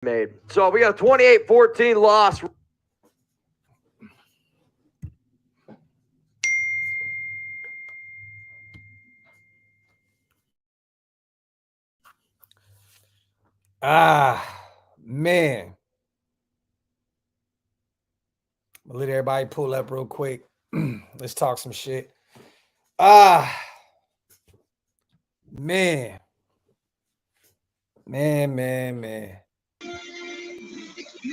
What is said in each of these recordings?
made. So we got a 28-14 loss. Man. I'll let everybody pull up real quick. Let's talk some shit. Man. Man.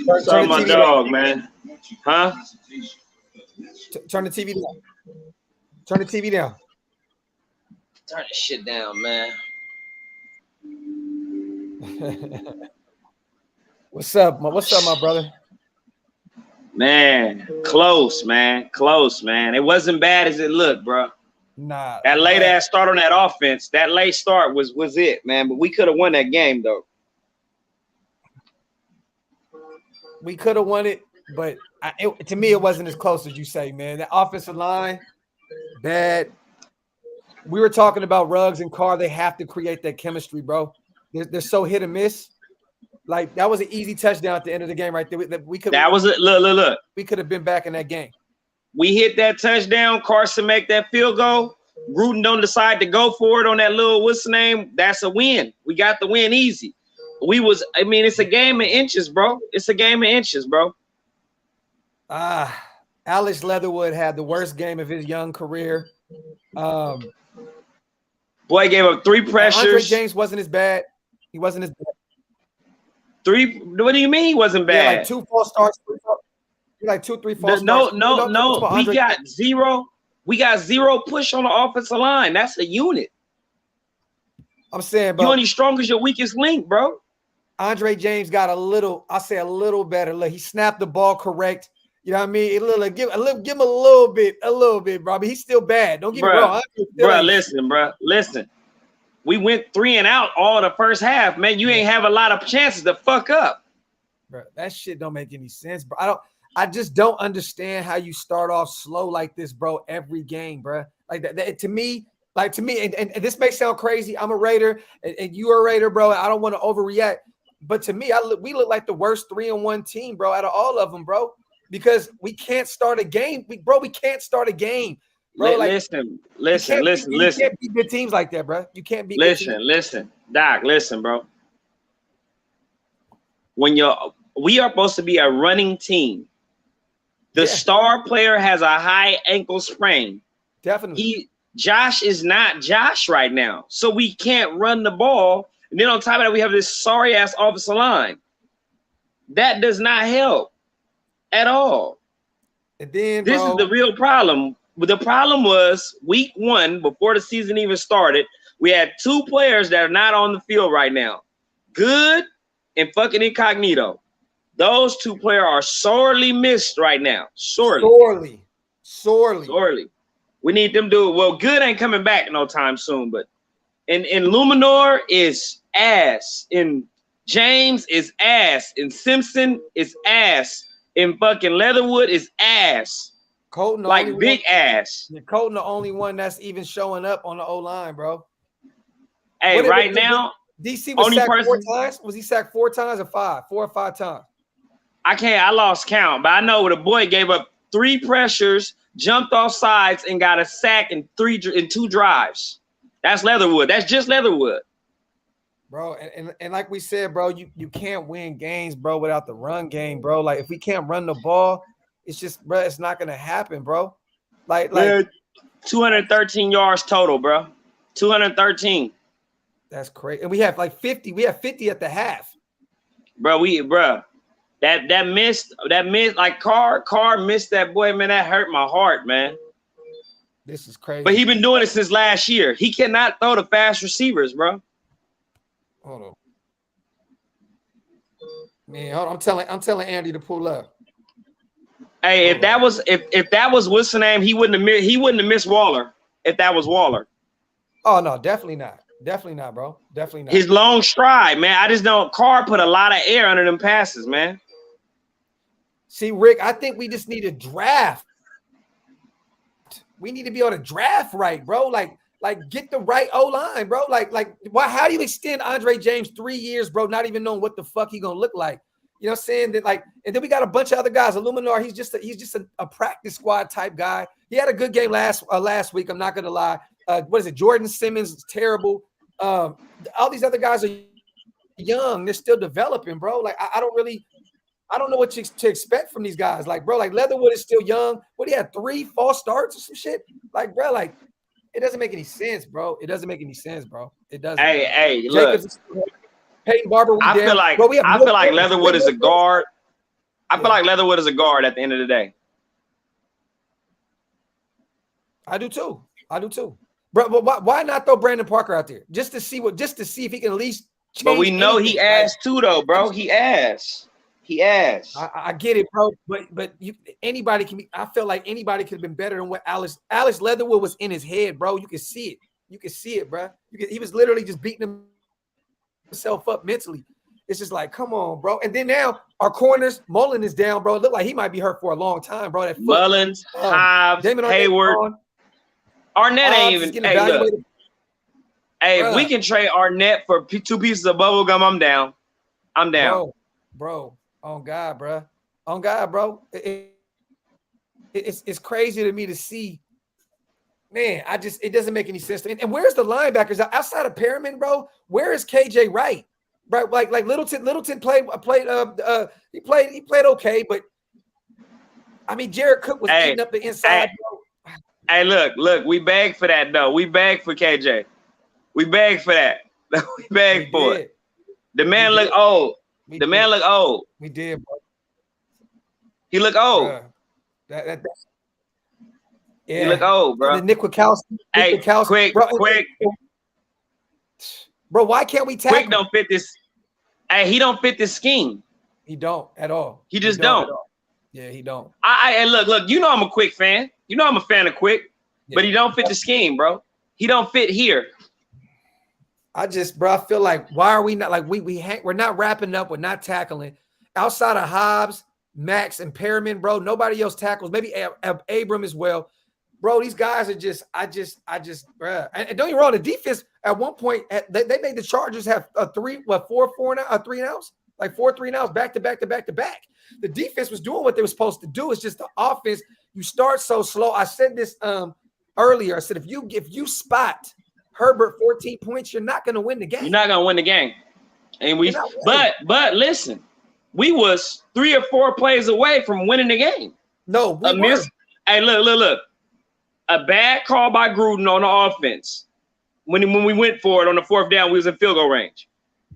What's up, my dog, man? Huh? Turn the TV down. Turn the TV down. Turn this shit down, man. What's up, my brother? Man, close, man. Close, man. It wasn't bad as it looked, bro. Nah. That late ass start on that offense, that late start was it, man. But we could have won that game, though. We could have won it, but to me, it wasn't as close as you say, man. The offensive line, bad. We were talking about Ruggs and Carr. They have to create that chemistry, bro. They're so hit and miss. Like, that was an easy touchdown at the end of the game right there. We could. That was it. Look. We could have been back in that game. We hit that touchdown. Carson make that field goal. Gruden don't decide to go for it on that little what's the name. That's a win. We got the win easy. It's a game of inches, bro. It's a game of inches, bro. Alex Leatherwood had the worst game of his young career. Boy gave up 3 pressures. Andre James wasn't as bad. He wasn't as bad. 3. What do you mean he wasn't bad? Yeah, like 2 false starts. Like 2, 3 false starts. No. We got 0. We got 0 push on the offensive line. That's a unit. I'm saying, bro. You only strong as your weakest link, bro. Andre James got a little better. Look, he snapped the ball correct. You know what I mean? Give him a little bit, bro. But he's still bad. Don't get me wrong. Listen. We went 3 and out all the first half, man. You ain't have a lot of chances to fuck up. Bro, that shit don't make any sense, bro. I just don't understand how you start off slow like this, bro, every game, bro. Like that to me, and this may sound crazy. I'm a Raider, and you're a Raider, bro. I don't want to overreact. But to me, we look like the worst 3-1 team, bro, out of all of them, bro. Because we can't start a game. We can't start a game. Bro, listen. You can't beat good teams like that, bro. You can't beat Listen, Doc, listen, bro. We are supposed to be a running team. The star player has a high ankle sprain. Definitely. Josh is not Josh right now. So we can't run the ball. And then on top of that, we have this sorry ass offensive line. That does not help at all. And then this is the real problem. But the problem was week 1, before the season even started, we had 2 players that are not on the field right now. Good and fucking Incognito. Those 2 players are sorely missed right now. Sorely. We need them to. Well, Good ain't coming back no time soon, but in Luminor is ass. In James is ass. In Simpson is ass. In fucking Leatherwood is ass. Colton, like big ass. Colton, the only one that's even showing up on the O-line, bro. Hey, right now, DC was sacked 4 times. Was he sacked 4 times or 5? 4 or 5 times? I lost count, but I know the boy gave up 3 pressures, jumped off sides, and got a sack in 2 drives. That's Leatherwood. That's just Leatherwood. Bro, and like we said, bro, you can't win games, bro, without the run game, bro. Like, if we can't run the ball, it's just, bro, it's not gonna happen, bro. Like 213 yards total, bro. 213. That's crazy. And we have like 50. We have 50 at the half. Bro, that missed like Carr missed that boy, man. That hurt my heart, man. This is crazy. But he been doing it since last year. He cannot throw the fast receivers, bro. Hold on. Man, I'm telling Andy to pull up. Hey, if that was what's the name, he wouldn't have missed Waller if that was Waller. Oh no, definitely not. Definitely not, bro. Definitely not. His long stride, man. I just don't. Carr put a lot of air under them passes, man. See, Rick, I think we just need a draft. We need to be able to draft right, bro. Like Like, get the right O-line, bro. Like, why? How do you extend Andre James 3 years, bro? Not even knowing what the fuck he gonna look like. You know what I'm saying? That like, and then we got a bunch of other guys. Illuminar, he's just a practice squad type guy. He had a good game last week. I'm not gonna lie. What is it? Jordan Simmons is terrible. All these other guys are young. They're still developing, bro. Like, I don't know what to expect from these guys. Like, bro, like Leatherwood is still young. What, he had 3 false starts or some shit? Like, bro, like, it doesn't make any sense, bro. It doesn't make any sense, bro. It doesn't. Hey, look. Peyton Barber, I feel like Leatherwood is a guard. I feel like Leatherwood is a guard at the end of the day. I do too. Bro, but why not throw Brandon Parker out there just to see if he can at least change? But we know he asked too, though, bro. He asked. I get it, bro. But anybody can be. I feel like anybody could have been better than what Alex Leatherwood was in his head, bro. You can see it. You can see it, bro. He was literally just beating himself up mentally. It's just like, come on, bro. And then now our corners, Mullen is down, bro. It looked like he might be hurt for a long time, bro. That foot. Mullins, Hobbs, Hayward, Arnett ain't even. Hey, look. Hey, if we can trade Arnett for 2 pieces of bubble gum, I'm down. Bro. On God, bro. It's crazy to me to see. Man, it doesn't make any sense. And where's the linebackers outside of Perriman, bro? Where is KJ Wright? Right, like Littleton played okay, but I mean, Jared Cook was eating up the inside. Bro. Hey, look, we begged for that though. We begged for KJ. We begged for that. We begged for it. The man looked old. The man looked old. We did, bro. He looked old. Yeah. He looked old, bro. Nick Wachowski. Hey, quick. Bro, why can't we tackle? Quick don't fit this. Hey, he don't fit this scheme. He don't at all. He just don't. Yeah, he don't. And look. You know I'm a Quick fan. You know I'm a fan of Quick, but he don't fit the scheme, bro. He don't fit here. I feel like, why are we not like we're not wrapping up, we're not tackling outside of Hobbs, Max, and Perriman, bro. Nobody else tackles. Maybe Abram as well, bro. These guys are bro. And don't get me wrong, the defense at one point they made the Chargers have 3 and outs, like 4 3 and outs back to back. The defense was doing what they were supposed to do. It's just the offense. You start so slow. I said this earlier. I said if you spot Herbert 14 points, you're not going to win the game. You're not going to win the game. And but listen, we was 3 or 4 plays away from winning the game. No, we weren't. Hey, look. A bad call by Gruden on the offense. When we went for it on the 4th down, we was in field goal range.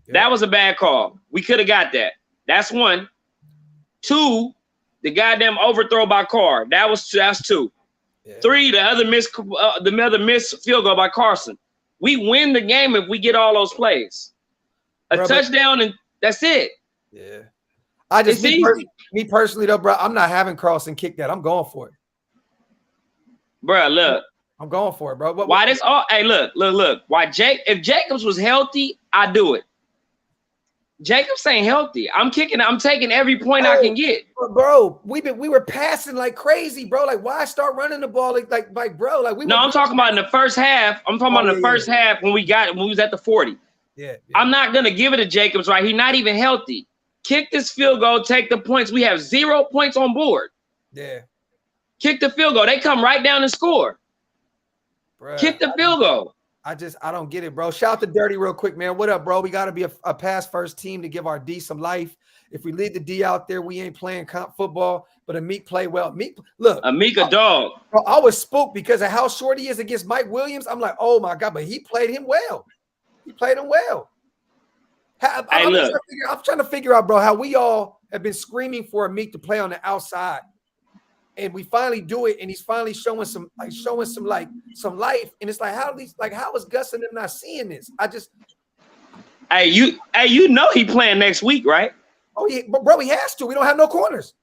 Yeah. That was a bad call. We could have got that. That's 1. 2, the goddamn overthrow by Carr. That's 2. Yeah. 3, the other missed field goal by Carson. We win the game if we get all those plays. A touchdown, and that's it. Yeah. Me personally, though, bro, I'm not having Carson kick that. I'm going for it. Bro, look. I'm going for it, bro. Why this all? Hey, look. If Jacobs was healthy, I'd do it. Jacobs ain't healthy. I'm taking every point I can get. Bro, we were passing like crazy, bro. Like, why start running the ball like bro? Like I'm talking about in the first half. I'm talking about in the first half when we was at the 40. Yeah. I'm not gonna give it to Jacobs, right? He's not even healthy. Kick this field goal, take the points. We have 0 points on board. Yeah. Kick the field goal. They come right down and score. Bruh, kick the field goal. I don't get it, bro. Shout out to Dirty real quick, man. What up, bro? We got to be a pass first team to give our D some life. If we leave the D out there, we ain't playing football, but Amik play well. Amik a dog. Bro, I was spooked because of how short he is against Mike Williams. I'm like, oh my God, but he played him well. I'm trying to figure out, bro, how we all have been screaming for Amik to play on the outside. And we finally do it, and he's finally showing some life. And it's like, how is Gus and them not seeing this? You know he playing next week, right? Oh yeah, but bro, he has to. We don't have no corners.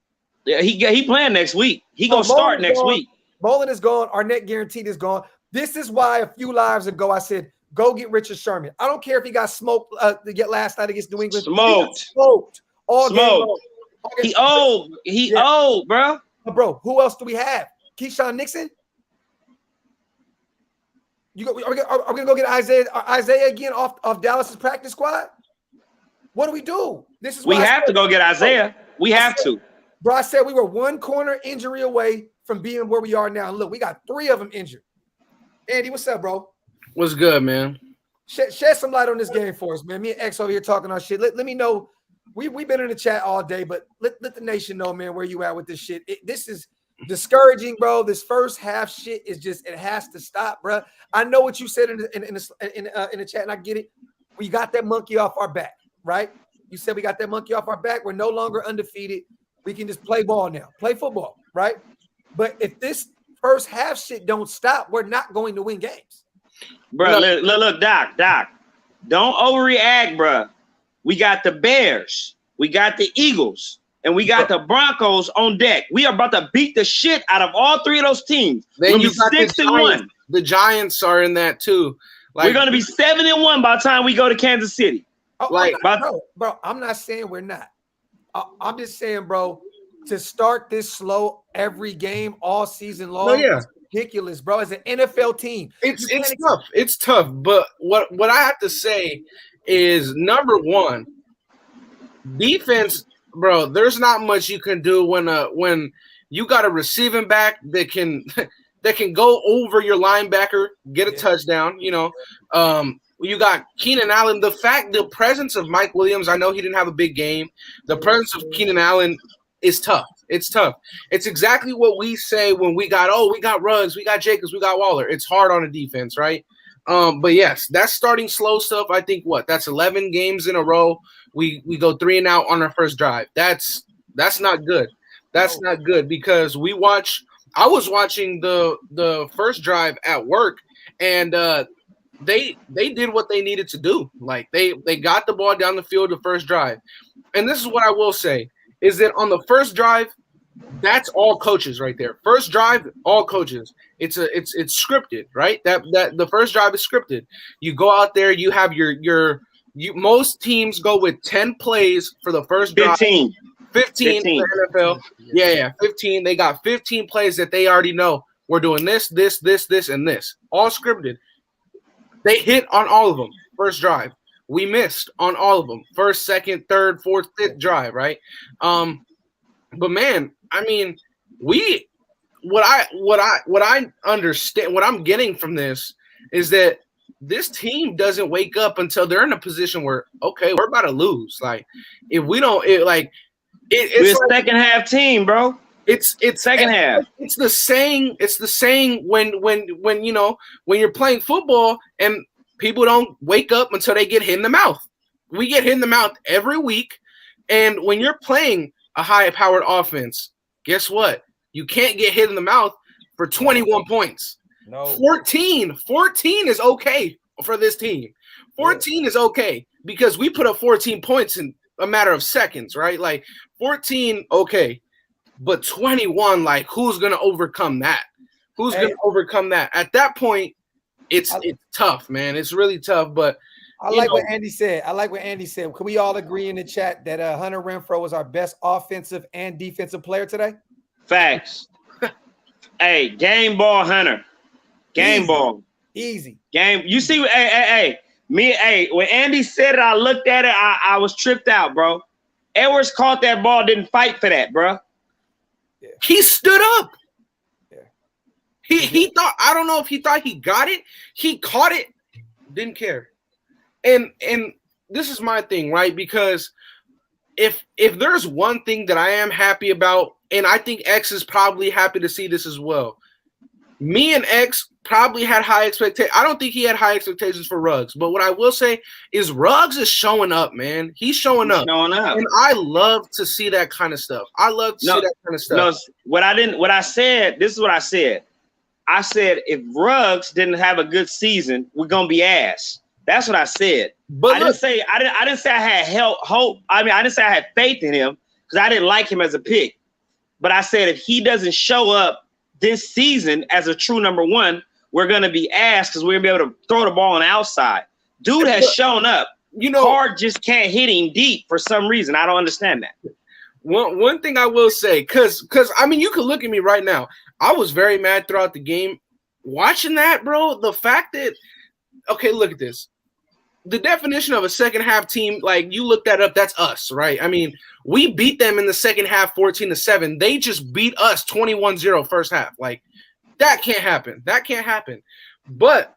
Yeah, he playing next week. He gonna start next week. Bolin is gone. Arnett guaranteed is gone. This is why a few lives ago I said, go get Richard Sherman. I don't care if he got smoked last night against New England. Smoked. All game. He old. He old, bro. Bro, who else do we have? Keyshawn Nixon? Are we gonna go get Isaiah again off Dallas's practice squad? What do we do? This is we have to go get Isaiah. We have to. Bro, I said we were one corner injury away from being where we are now. Look, we got 3 of them injured. Andy, what's up, bro? What's good, man? Shed some light on this game for us, man. Me and X over here talking our shit. Let me know. We've been in the chat all day, but let the nation know, man, where you at with this shit. This is discouraging, bro. This first half shit is just, it has to stop, bro. I know what you said in the chat, and I get it. We got that monkey off our back, right? You said we got that monkey off our back. We're no longer undefeated. We can just play ball now, play football, right? But if this first half shit don't stop, we're not going to win games. Bro, look, Doc. Don't overreact, bro. We got the Bears, we got the Eagles, and we got the Broncos on deck. We are about to beat the shit out of all 3 of those teams. Then you got 6-1. The Giants are in that too. Like, we're gonna be 7-1 by the time we go to Kansas City. Bro, I'm not saying we're not. I'm just saying, bro, to start this slow every game all season long. Is ridiculous, bro. As an NFL team, it's tough. It's tough. But what I have to say is, number one, defense, bro. There's not much you can do when you got a receiving back that can go over your linebacker, get a touchdown. You know, you got Keenan Allen. The presence of Mike Williams. I know he didn't have a big game. The presence of Keenan Allen is tough. It's tough. It's exactly what we say when we got Ruggs, we got Jacobs, we got Waller. It's hard on the defense, right? But yes, that's starting slow stuff. I think that's 11 games in a row. We go 3 and out on our first drive. That's not good. That's not good because I was watching the first drive at work, and they did what they needed to do. Like they got the ball down the field the first drive. And this is what I will say is that on the first drive, that's all coaches right there. First drive, all coaches. It's scripted, right? That the first drive is scripted. You go out there, you have most teams go with 10 plays for the first drive. 15 in the NFL. Yeah, 15. They got 15 plays that they already know. We're doing this, and this. All scripted. They hit on all of them. First drive. We missed on all of them. First, second, third, fourth, fifth drive, right? But man, I mean, what I understand, what I'm getting from this is that this team doesn't wake up until they're in a position where, okay, we're about to lose. Like, if we don't, we're a second half team, bro. It's second half. It's the saying when you know when you're playing football and people don't wake up until they get hit in the mouth. We get hit in the mouth every week, and when you're playing a high-powered offense, guess what? You can't get hit in the mouth for 21 points. No. 14 is okay for this team. 14 is okay because we put up 14 points in a matter of seconds, right? Like 14, okay. But 21, like, who's going to overcome that? Who's going to overcome that? At that point, it's tough, man. It's really tough. But I like what Andy said. Can we all agree in the chat that Hunter Renfrow was our best offensive and defensive player today? Facts. Hey, game ball, Hunter. Game ball. Easy. Game. You see, when Andy said it, I looked at it. I was tripped out, bro. Edwards caught that ball, didn't fight for that, bro. Yeah. He stood up. Yeah. He thought, I don't know if he thought he got it. He caught it, didn't care. And this is my thing, right? Because if there's one thing that I am happy about, and I think X is probably happy to see this as well. Me and X probably had high expectations. I don't think he had high expectations for Ruggs, but what I will say is Ruggs is showing up, man. He's showing up. And I love to see that kind of stuff. I love to see that kind of stuff. No, this is what I said. I said if Ruggs didn't have a good season, we're gonna be ass. That's what I said. But I didn't say I had hope. I mean, I didn't say I had faith in him because I didn't like him as a pick. But I said if he doesn't show up this season as a true number one, we're going to be ass because we're going to be able to throw the ball on the outside. Dude has shown up. You know, Card just can't hit him deep for some reason. I don't understand that. One thing I will say, because I mean, you can look at me right now. I was very mad throughout the game. watching that, bro, the fact that okay, look at this. The definition of a second half team, like you look that up, that's us, right? I mean, we beat them in the second half 14-7. They just beat us 21-0 first half. Like, that can't happen. That can't happen. But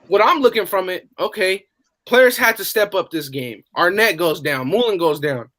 what I'm looking from it, okay, players had to step up this game. Arnett goes down. Mullen goes down.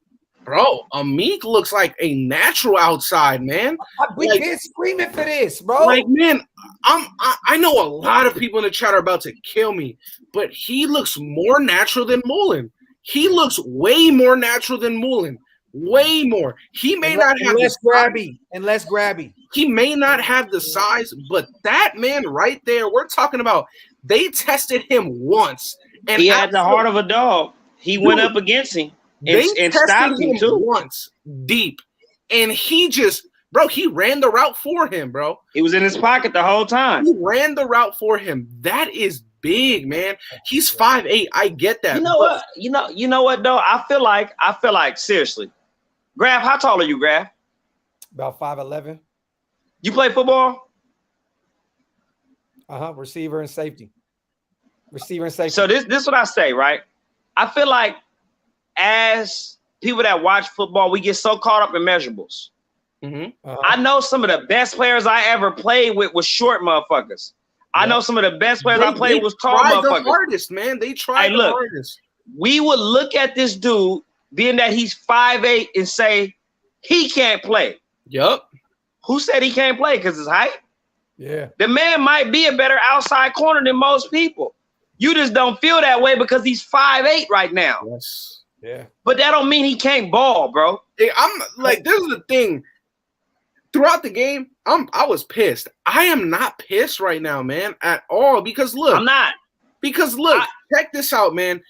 Bro, Amik looks like a natural outside, man. We Like- been screaming for this, bro. Like, man, I know a lot of people in the chat are about to kill me, but he looks more natural than Mullen. He looks way more natural than Mullen. Way more. He may not have less the size. grabby and less grabby. He may not have the size, but that man right there, we're talking about. They tested him once, and He had the heart of a dog. He went up against him and stopped tested him too. once deep, and he just, bro, he ran the route for him, bro. He was in his pocket the whole time. He ran the route for him. That is big, man. He's 5'8". I get that. You know what? You know what though? I feel like seriously. Graf, how tall are you, Graf? About 5'11". You play football? Receiver and safety. Receiver and safety. So this is what I say, right? I feel like as people that watch football, we get so caught up in measurables. I know some of the best players I ever played with was short motherfuckers. I know some of the best players I played with tall tried the motherfuckers. hardest, man. They tried the hardest. We would look at this dude, being that he's 5'8", and say he can't play. Yup. Who said he can't play? Because his height? Yeah. The man might be a better outside corner than most people. You just don't feel that way because he's 5'8" right now. Yes. Yeah. But that don't mean he can't ball, bro. Hey, I'm like, this is the thing. Throughout the game, I was pissed. I am not pissed right now, man, at all. Because look, I'm not. Because look, check this out, man.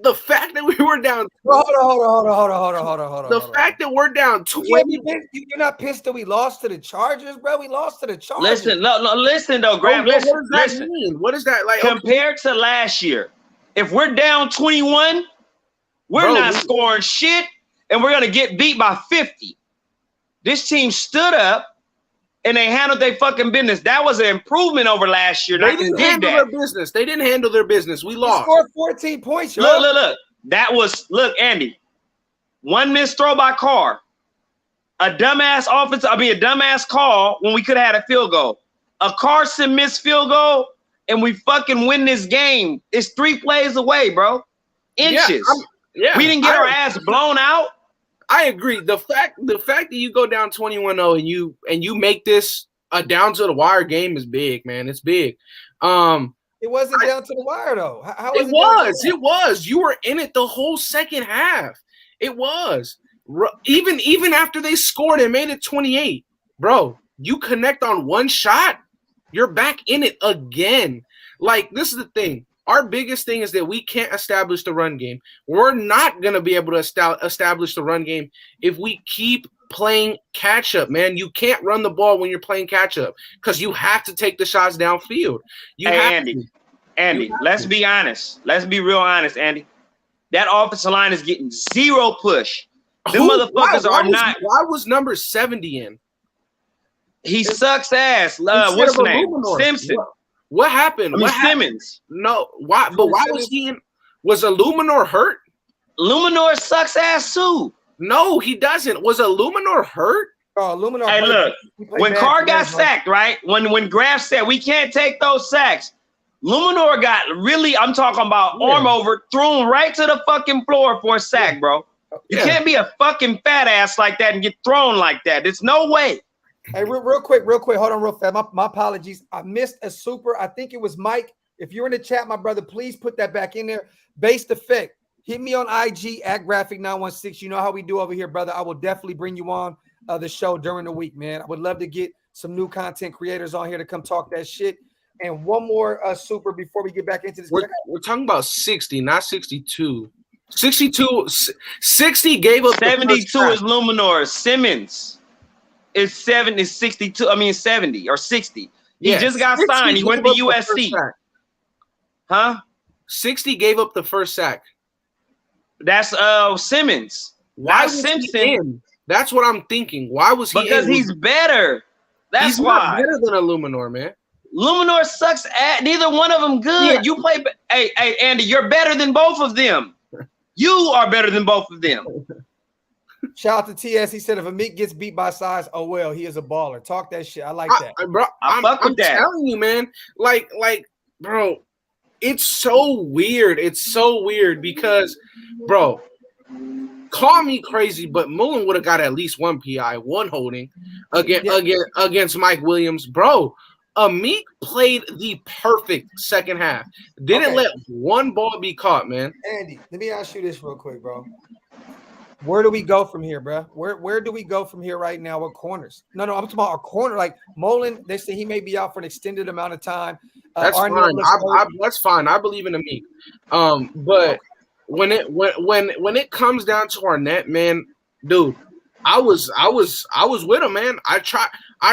The fact that we were down. Hold on. The fact that we're down 20. You're not pissed that we lost to the Chargers, bro? We lost to the Chargers. Listen though, Graham. What does that Listen. mean? What is that like? Compared to last year, if we're down 21, we're not scoring shit, and we're gonna get beat by 50. This team stood up and they handled their fucking business. That was an improvement over last year. They didn't handle their business. They didn't handle their business. We lost. We scored 14 points. Yo. Look. That was Andy. One missed throw by Carr. A dumbass call when we could have had a field goal. A Carson missed field goal, and we fucking win this game. It's 3 plays away, bro. Inches. We didn't get our ass blown out. I agree. The fact that you go down 21-0 and you make this a down to the wire game is big, man. It's big. It wasn't down to the wire though. How it was. You were in it the whole second half. It was. Even after they scored and made it 28, bro. You connect on one shot, you're back in it again. Like, this is the thing. Our biggest thing is that we can't establish the run game. We're not going to be able to establish the run game if we keep playing catch up, man. You can't run the ball when you're playing catch up because you have to take the shots downfield. Andy, let's be honest. Let's be real honest, Andy. That offensive line is getting zero push. Them motherfuckers are not. Why was number 70 in? He sucks ass. What's his name? Simpson. What happened? Simmons. No, why? But why was he in? Was Illuminor hurt? Illuminor sucks ass too. No, he doesn't. Was Illuminor hurt? Oh, Illuminor. Hey, look. When Carr got sacked, right? When Graf said we can't take those sacks, Illuminor got really. I'm talking about arm over, thrown right to the fucking floor for a sack, bro. You can't be a fucking fat ass like that and get thrown like that. There's no way. Hey, real quick. Hold on real fast. My apologies. I missed a super. I think it was Mike. If you're in the chat, my brother, please put that back in there. Based effect. Hit me on IG at Graphic916. You know how we do over here, brother. I will definitely bring you on the show during the week, man. I would love to get some new content creators on here to come talk that shit. And one more super before we get back into this. We're talking about 60, not 62. 60 gave up 72 is Luminor. Simmons is 62. I mean 70 or 60. He just got signed. He went to USC. Huh? 60 gave up the first sack. That's Simmons. Why was Simpson? He in? That's what I'm thinking. Why was he? Because he's better. That's why. He's better than Illuminor, man. Luminor sucks at neither one of them good. Yeah. You play, hey, Andy, you're better than both of them. You are better than both of them. Shout out to TS. He said if Amik gets beat by size, oh well, he is a baller. Talk that shit. I like that. Bro, I fuck with that. I'm telling you, man. Like, bro, it's so weird. It's so weird because, bro, call me crazy, but Mullen would have got at least one PI, one holding against Mike Williams. Bro, Amik played the perfect second half. Didn't let one ball be caught, man. Andy, let me ask you this real quick, bro. Where do we go from here, bro? Where do we go from here right now with corners? No, I'm talking about our corner. Like Mullen, they say he may be out for an extended amount of time. That's fine. That's fine. I believe in Amik. But when it comes down to Arnett, man, dude, I was with him, man. I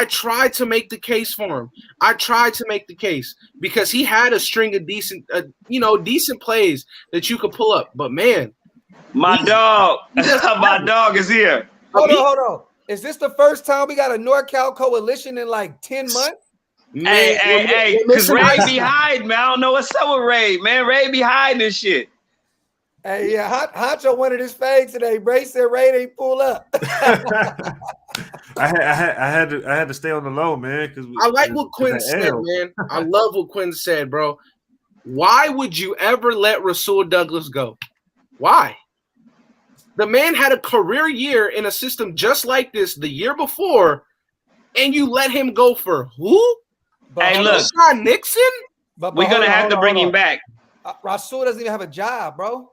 tried to make the case for him. I tried to make the case because he had a string of decent plays that you could pull up. But man, my dog is here. Hold on. Is this the first time we got a NorCal coalition in like 10 months? Hey, because Ray be hiding, man. I don't know what's up with Ray, man. Ray be hiding this shit. Hey, yeah, Honcho wanted his fade today. Ray said Ray didn't pull up. I had to stay on the low, man. Because I like what Quinn said, man. I love what Quinn said, bro. Why would you ever let Rasul Douglas go? Why? The man had a career year in a system just like this the year before, and you let him go for who? Hey, look, Sean Nixon. We're gonna have to bring him back. Rasul doesn't even have a job, bro.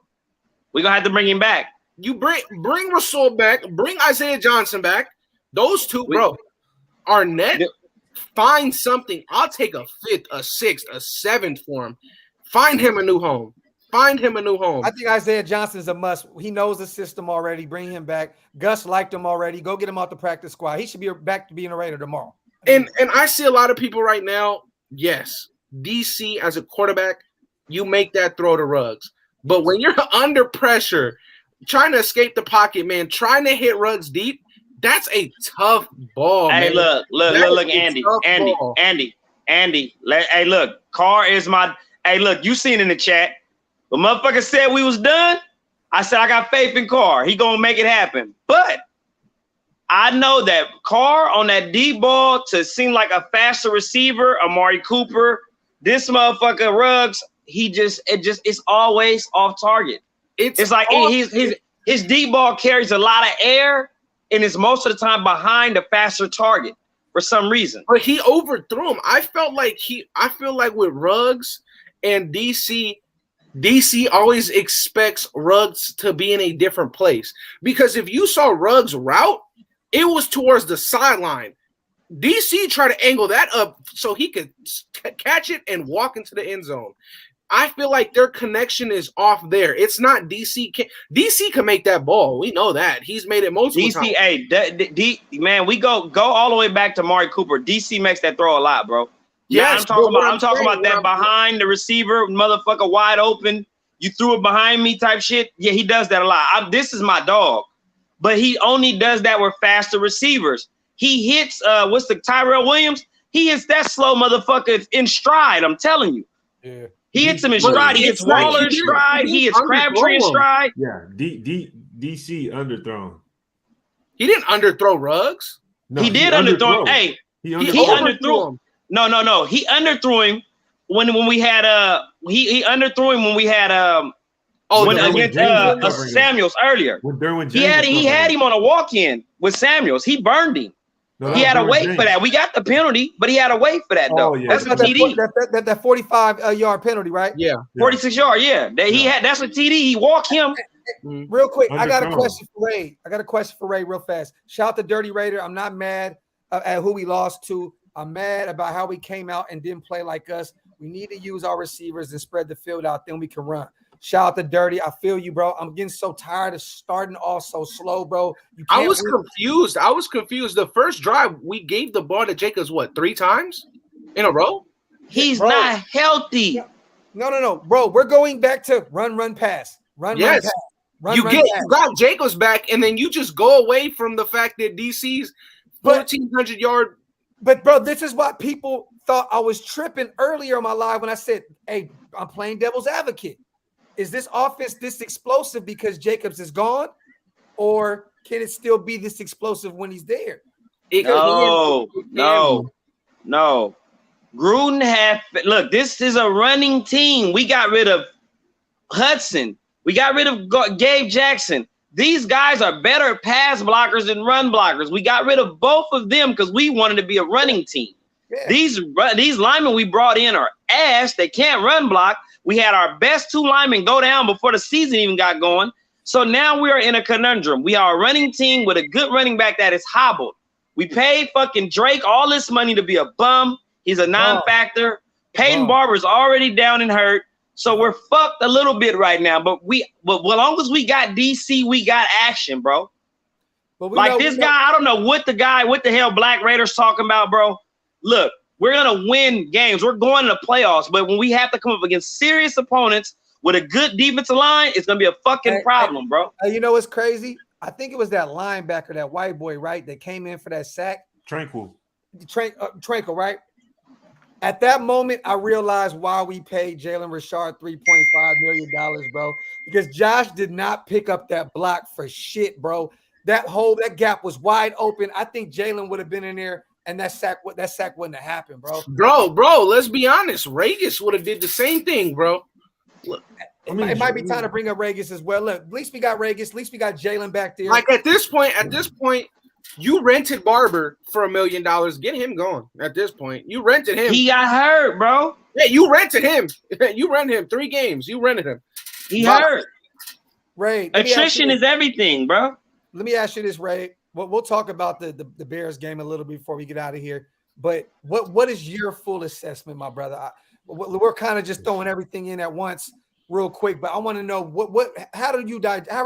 We're gonna have to bring him back. You bring Rasul back, bring Isaiah Johnson back. Those two, bro. Arnett, find something. I'll take a fifth, a sixth, a seventh for him. Find him a new home. I think Isaiah Johnson is a must. He knows the system already. Bring him back. Gus liked him already. Go get him out the practice squad. He should be back to being a Raider tomorrow. And I see a lot of people right now. Yes, DC as a quarterback, you make that throw to Ruggs. But when you're under pressure, trying to escape the pocket, man, trying to hit Ruggs deep, that's a tough ball, man. Hey, look, Andy. Hey, look, Carr is my. Hey, look, you seen in the chat. The motherfucker said we was done. I said I got faith in Carr. He gonna make it happen. But I know that Carr on that deep ball to seem like a faster receiver, Amari Cooper, this motherfucker Ruggs, it's always off target. It's like his deep ball carries a lot of air and is most of the time behind a faster target for some reason. But he overthrew him. I feel like with Ruggs and DC always expects Ruggs to be in a different place. Because if you saw Ruggs' route, it was towards the sideline. DC tried to angle that up so he could catch it and walk into the end zone. I feel like their connection is off there. It's not DC. DC can make that ball. We know that. He's made it multiple times. DC, man, we go all the way back to Amari Cooper. DC makes that throw a lot, bro. Yeah, I'm talking about that behind the receiver, motherfucker wide open. You threw it behind me type shit. Yeah, he does that a lot. This is my dog. But he only does that with faster receivers. He hits what's the Tyrell Williams? He hits that slow motherfucker in stride. I'm telling you. Yeah. He hits him in stride. He hits Waller in stride. He hits Crabtree in stride. Yeah, DC underthrown. He didn't underthrow Ruggs. No, he did underthrow him. Hey, he underthrew him. No. He underthrew him when we had he underthrew him when we had against Samuels earlier. He had him on a walk-in with Samuels. He burned him. No, he had to wait for that. We got the penalty, but he had to wait for that though. Yeah. That's a TD. That 45-yard penalty, right? Yeah. 46 yard. Yeah. That's a TD. He walked him. Real quick, I got a question for Ray. Real fast. Shout out to Dirty Raider. I'm not mad at who we lost to. I'm mad about how we came out and didn't play like us. We need to use our receivers and spread the field out. Then we can run. Shout out to Dirty. I feel you, bro. I'm getting so tired of starting off so slow, bro. I was confused. The first drive, we gave the ball to Jacobs, 3 times in a row? He's not healthy. No. Bro, we're going back to run, pass. Run, pass. You got Jacobs back, and then you just go away from the fact that DC's 1,400-yard. But, bro, this is what people thought I was tripping earlier in my live when I said, hey, I'm playing devil's advocate. Is this offense this explosive because Jacobs is gone? Or can it still be this explosive when he's there? No. Gruden look, this is a running team. We got rid of Hudson. We got rid of Gabe Jackson. These guys are better pass blockers than run blockers. We got rid of both of them because we wanted to be a running team. Yeah. These linemen we brought in are ass. They can't run block. We had our best 2 linemen go down before the season even got going. So now we are in a conundrum. We are a running team with a good running back that is hobbled. We paid fucking Drake all this money to be a bum. He's a non-factor. Peyton Barber's already down and hurt. So we're fucked a little bit right now. But as long as we got DC, we got action, bro. But this guy, I don't know what the hell Black Raiders talking about, bro. Look, we're going to win games. We're going to the playoffs. But when we have to come up against serious opponents with a good defensive line, it's going to be a fucking problem, bro. You know what's crazy? I think it was that linebacker, that white boy, right, that came in for that sack. Tranquil, right? At that moment, I realized why we paid Jalen Richard $3.5 million, bro. Because Josh did not pick up that block for shit, bro. That gap was wide open. I think Jalen would have been in there, and that sack wouldn't have happened, bro. Bro, let's be honest. Regis would have did the same thing, bro. Look, it might be time to bring up Regis as well. Look, at least we got Regis. At least we got Jalen back there. Like at this point, you rented Barber for $1 million. Get him going. At this point, you rented him. He got hurt, bro. Yeah, you rented him. You rented him 3 games. You rented him. He hurt. Ray, attrition is everything, bro. Let me ask you this, Ray. We'll talk about the Bears game a little bit before we get out of here. But what is your full assessment, my brother? We're kind of just throwing everything in at once, real quick. But I want to know how are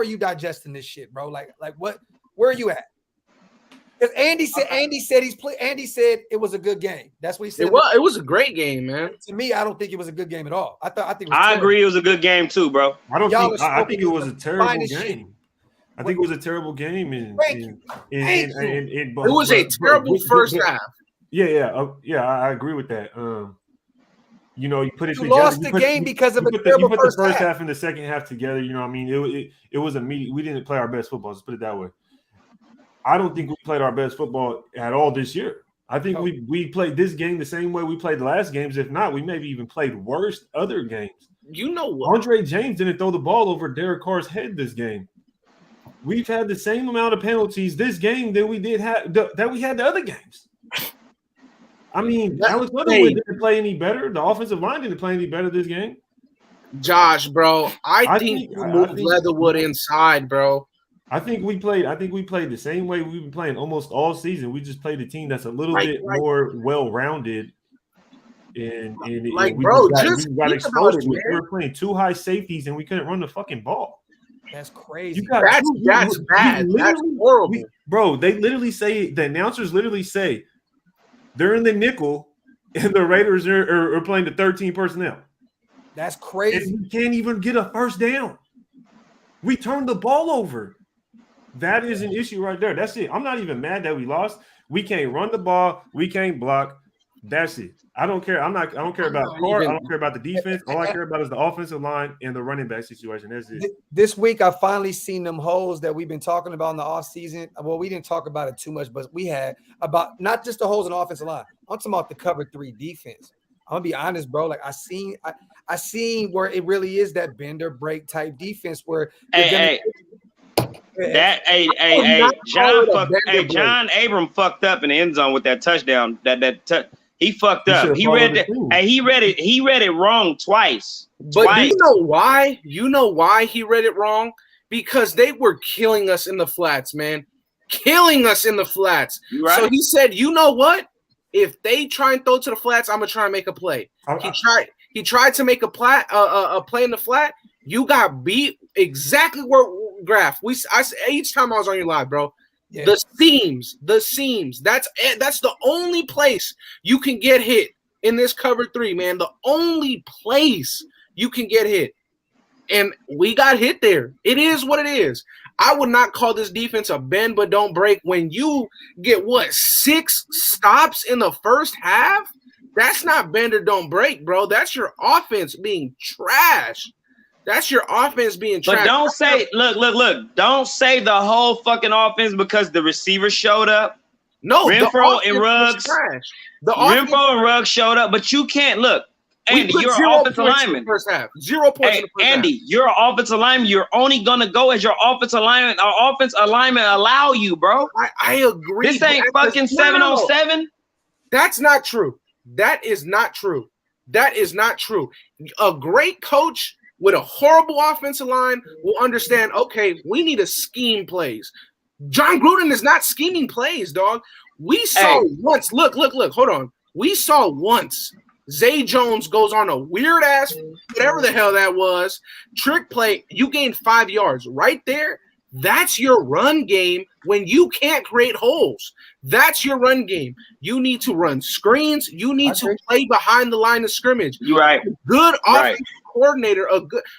you digesting this shit, bro? Like where are you at? Because Andy said it was a good game. That's what he said. It was a great game, man. To me, I don't think it was a good game at all. I agree it was a good game too, bro. I think it was a terrible game. I think it was a terrible game, it was a terrible first half. Yeah, I agree with that. You put it together. Lost the game because of a terrible first half. You put the first half and the second half together. You know what I mean? It was immediate. We didn't play our best football. Let's put it that way. I don't think we played our best football at all this year. I think we played this game the same way we played the last games. If not, we maybe even played worse other games. You know what? Andre James didn't throw the ball over Derek Carr's head this game. We've had the same amount of penalties this game that we did that we had the other games. I mean, Alex Leatherwood didn't play any better. The offensive line didn't play any better this game. Josh, bro, I think you moved Leatherwood inside, bro. I think we played the same way we've been playing almost all season. We just played a team that's a little bit more well-rounded. And we got exposed to it. We were playing 2 high safeties and we couldn't run the fucking ball. That's crazy. That's bad. That's horrible. Bro, they literally say, the announcers literally say, they're in the nickel and the Raiders are playing the 13 personnel. That's crazy. And we can't even get a first down. We turned the ball over. That is an issue right there. That's it. I'm not even mad that we lost. We can't run the ball. We can't block. That's it. I don't care. I don't care about Carr. I don't care about the defense. All I care about is the offensive line and the running back situation. That's it. This week, I finally seen them holes that we've been talking about in the offseason. Well, we didn't talk about it too much, but we had about not just the holes in the offensive line. I'm talking about the cover 3 defense. I'm gonna be honest, bro. Like I seen where it really is that bender break type defense where John Abram fucked up in the end zone with that touchdown. He fucked up. He read it wrong twice. But you know why? You know why he read it wrong? Because they were killing us in the flats, man. Killing us in the flats. Right. So he said, you know what? If they try and throw to the flats, I'm gonna try and make a play. He tried to make a play in the flat. You got beat exactly where Graf. I each time I was on your live, bro. Yeah. The seams. That's the only place you can get hit in this cover 3, man. The only place you can get hit. And we got hit there. It is what it is. I would not call this defense a bend but don't break when you get 6 stops in the first half? That's not bend or don't break, bro. That's your offense being trash. That's your offense being trash. But don't say, look. Don't say the whole fucking offense because the receiver showed up. No, Renfro and Ruggs. Renfro and Ruggs showed up, but you can't look. Andy, you're an offensive lineman. First half. 0 points in the first Andy, half. you're an offensive lineman. You're only gonna go as your offensive alignment. Our offense alignment allow you, bro. I agree. This ain't fucking 7-on-7. That's not true. That is not true. That is not true. A great coach with a horrible offensive line will understand, okay, we need to scheme plays. John Gruden is not scheming plays, dog. We saw once. Look. Hold on. We saw once Zay Jones goes on a weird ass, whatever the hell that was, trick play. You gained 5 yards right there. That's your run game when you can't create holes. That's your run game. You need to run screens. You need to play behind the line of scrimmage. You're right. Good offensive coordinator.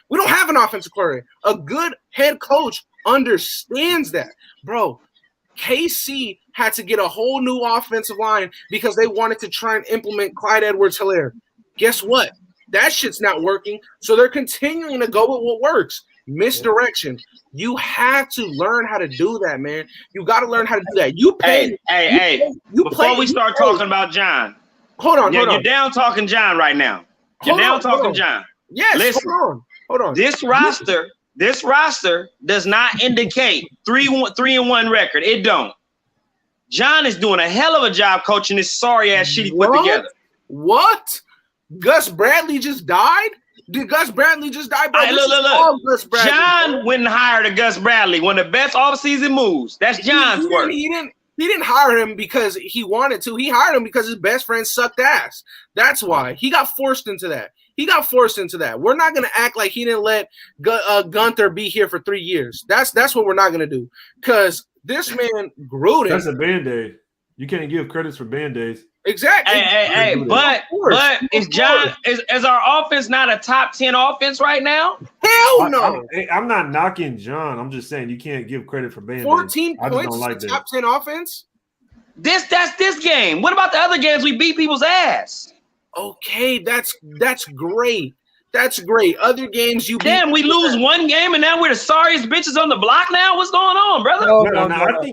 We don't have an offensive coordinator. A good head coach understands that, bro. KC had to get a whole new offensive line because they wanted to try and implement Clyde Edwards-Helaire. Guess what? That shit's not working. So they're continuing to go with what works. Misdirection. You have to learn how to do that, man. You got to learn how to do that. You pay. Before we start talking about John, hold on. You're down talking John right now. You're down talking John. Yes. Listen, hold on. This roster does not indicate 3-1 record. It don't. John is doing a hell of a job coaching this sorry ass shit he put together. What? Gus Bradley just died? Did Gus Bradley just die? Bro, look. John went and hired a Gus Bradley. One of the best offseason moves. That's John's work. He didn't hire him because he wanted to. He hired him because his best friend sucked ass. That's why. He got forced into that. We're not going to act like he didn't let Gunther be here for 3 years. That's what we're not going to do. Because this man, Gruden. That's a Band-Aid. You can't give credits for Band-Aids. Exactly. Hey, but is John is our offense not a top 10 offense right now? Hell no. I'm not knocking John. I'm just saying you can't give credit for Band-Aids. 14 points like top 10 offense? That's this game. What about the other games we beat people's ass? Okay, that's great. That's great. Other games you damn, we lose one game and now we're the sorriest bitches on the block now. What's going on, brother? No.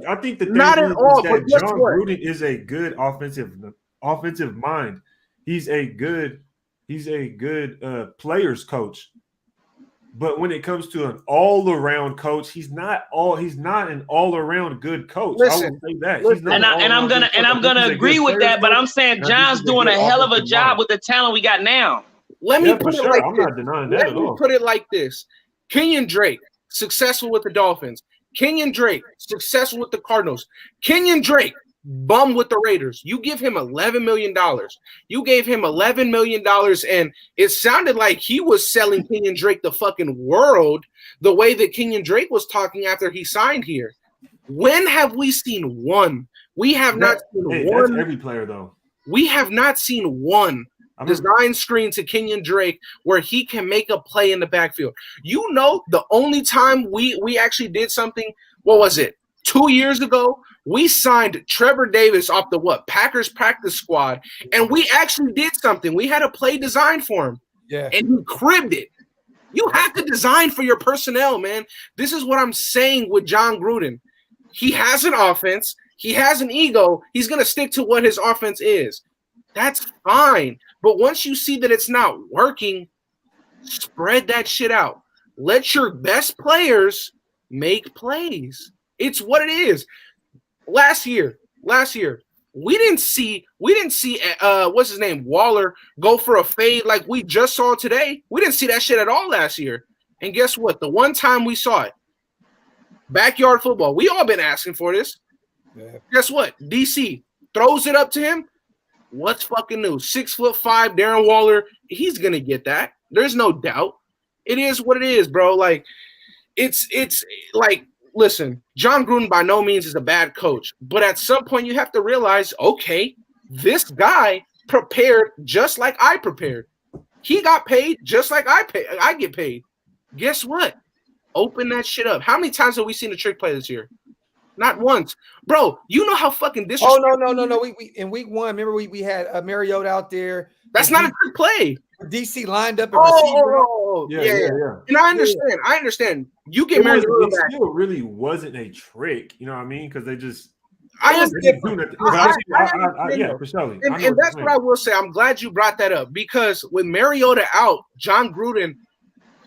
I think the thing not at all. That John Gruden is a good offensive mind. He's a good players coach. But when it comes to an all-around coach, he's not an all-around good coach. Listen, I will say that. I'm gonna agree with that, but I'm saying John's doing a hell of a job with the talent we got now. Let me put it like I'm this. not denying that at all. Let me put it like this. Kenyon Drake, successful with the Dolphins. Kenyon Drake, successful with the Cardinals. Kenyon Drake, bum with the Raiders. You give him $11 million. You gave him $11 million, and it sounded like he was selling Kenyon Drake the fucking world the way that Kenyon Drake was talking after he signed here. When have we seen one? We have not seen one. That's every player, though. We have not seen one design screen to Kenyon Drake where he can make a play in the backfield. You know, the only time we actually did something, what was it? 2 years ago, we signed Trevor Davis off the Packers practice squad, and we actually did something. We had a play designed for him, and he cribbed it. You have to design for your personnel, man. This is what I'm saying with John Gruden. He has an offense. He has an ego. He's going to stick to what his offense is. That's fine. But once you see that it's not working, spread that shit out. Let your best players make plays. It's what it is. Last year, we didn't see what's his name, Waller, go for a fade like we just saw today. We didn't see that shit at all last year. And guess what? The one time we saw it, backyard football. We all been asking for this. Yeah. Guess what? DC throws it up to him. What's fucking new? 6'5" Darren Waller. He's gonna get that. There's no doubt. It is what it is, bro. Like, it's like, listen, John Gruden by no means is a bad coach, but at some point you have to realize, okay, this guy prepared just like I prepared. He got paid just like I get paid. Guess what? Open that shit up. How many times have we seen a trick play this year? Not once, bro. You know how fucking Oh disrespectful. no. We in week 1, remember we had Mariota out there. That's not a good play. DC lined up at receiver. Yeah. And I understand. You get Mariota It back. still really wasn't a trick. You know what I mean? Because they just. I It was understand. different. Yeah, for sure. And that's what I will say. I'm glad you brought that up because with Mariota out, John Gruden,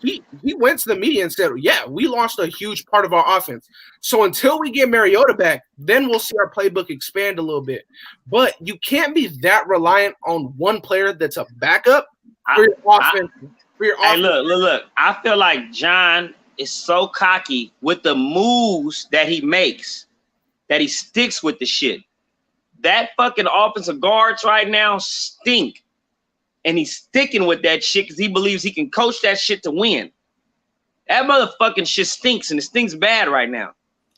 he went to the media and said, yeah, we lost a huge part of our offense. So until we get Mariota back, then we'll see our playbook expand a little bit. But you can't be that reliant on one player that's a backup for your offense. Hey, look. I feel like John is so cocky with the moves that he makes that he sticks with the shit. That fucking offensive guards right now stink. And he's sticking with that shit because he believes he can coach that shit to win. That motherfucking shit stinks, and it stinks bad right now.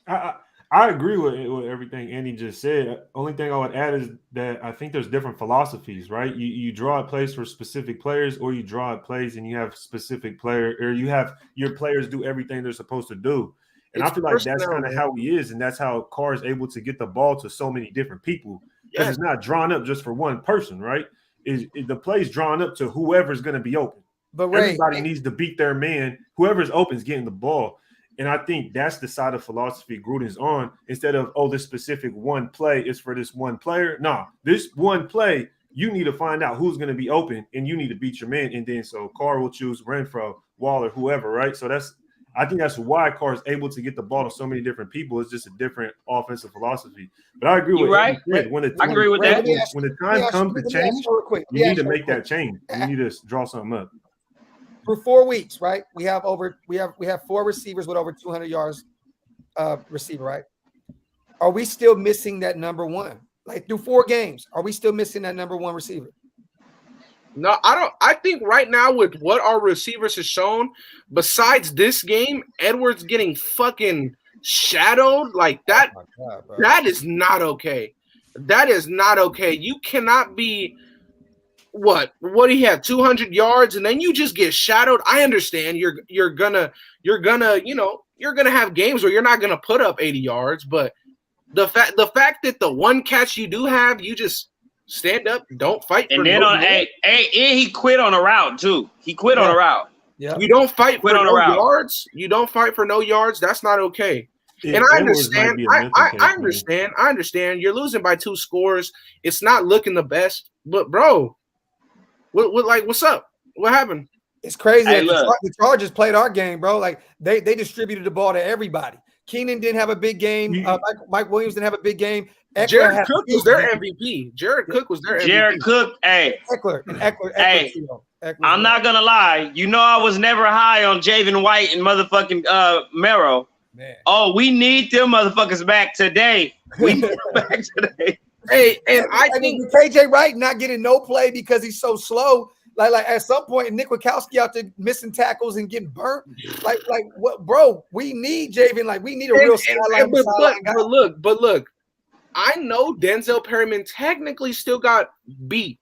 I agree with everything Andy just said. Only thing I would add is that I think there's different philosophies, right? You draw up plays for specific players, or you draw up plays and you have specific player, or you have your players do everything they're supposed to do. And I feel like that's kind of how he is, and that's how Carr is able to get the ball to so many different people because it's not drawn up just for one person, right? The play's drawn up to whoever's going to be open. But Ray, everybody needs to beat their man. Whoever's open is getting the ball. And I think that's the side of philosophy Gruden's on. Instead of, this specific one play is for this one player. No, this one play, you need to find out who's going to be open, and you need to beat your man. And then so Carr will choose Renfro, Waller, whoever, right? So I think that's why Carr is able to get the ball to so many different people. It's just a different offensive philosophy. But I agree with right. I agree with that. When the time comes to change, you need to make that change. You need to draw something up. For 4 weeks, right? We have 4 receivers with over 200 yards receiver, right? Are we still missing that number one? Like through 4 games, are we still missing that number one receiver? No, I don't. I think right now with what our receivers have shown, besides this game, Edwards getting fucking shadowed like that. Oh my God, bro. That is not okay. That is not okay. You cannot be what do you have 200 yards and then you just get shadowed. I understand you're gonna have games where you're not gonna put up 80 yards, but the fact that the one catch you do have, you just stand up, don't fight. And then he quit on a route too. He quit on a route. Yeah. You don't fight for no yards. You don't fight for no yards. That's not okay. Yeah, and I understand. I understand. You're losing by 2 scores. It's not looking the best. But bro, what's up? What happened? It's crazy. Hey, The Chargers played our game, bro. Like they distributed the ball to everybody. Keenan didn't have a big game. Mike Williams didn't have a big game. Jared Cook was their MVP. Jared Cook was their MVP. Jared Cook, hey. Eckler. Hey, I'm not gonna lie. You know I was never high on Javen White and motherfucking Merrow. Man. Oh, we need them motherfuckers back today. We need them back today. Hey, and I think KJ Wright not getting no play because he's so slow. Like at some point, Nick Wachowski out there missing tackles and getting burnt. Like what, bro? We need Javen. Like we need a real sideline guy. But look. I know Denzel Perryman technically still got beat,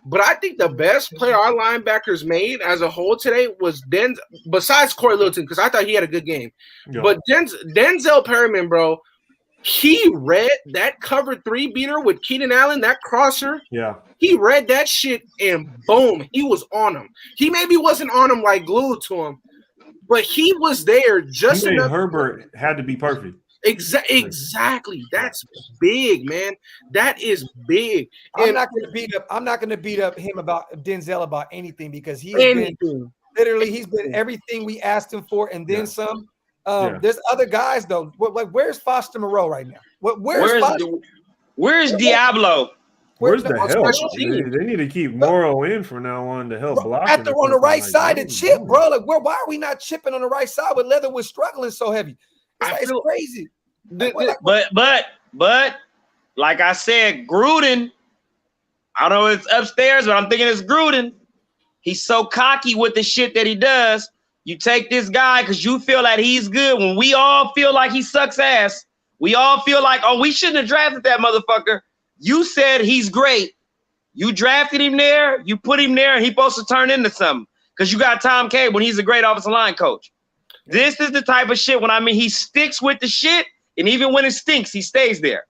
but I think the best player our linebackers made as a whole today was besides Corey Littleton, because I thought he had a good game. Yeah. But Denzel Perryman, bro, he read that cover 3 beater with Keenan Allen, that crosser. Yeah. He read that shit and boom, he was on him. He maybe wasn't on him like glued to him, but he was there just enough. Herbert had to be perfect. Exactly. That's big, man. That is big. I'm not going to beat up him about Denzel about anything because he's been everything we asked him for and then some. There's other guys though. Where's Foster Moreau right now? Where's Diablo? Where's the help? They need to keep Morrow in from now on to help block. After on the right side to chip, bro. Like why are we not chipping on the right side with Leatherwood struggling so heavy? It's crazy. But like I said, Gruden, I don't know if it's upstairs, but I'm thinking it's Gruden. He's so cocky with the shit that he does. You take this guy because you feel like he's good when we all feel like he sucks ass. We all feel like, we shouldn't have drafted that motherfucker. You said he's great. You drafted him there. You put him there, and he's supposed to turn into something because you got Tom Cable when he's a great offensive line coach. This is the type of shit when he sticks with the shit. and even when it stinks, he stays there.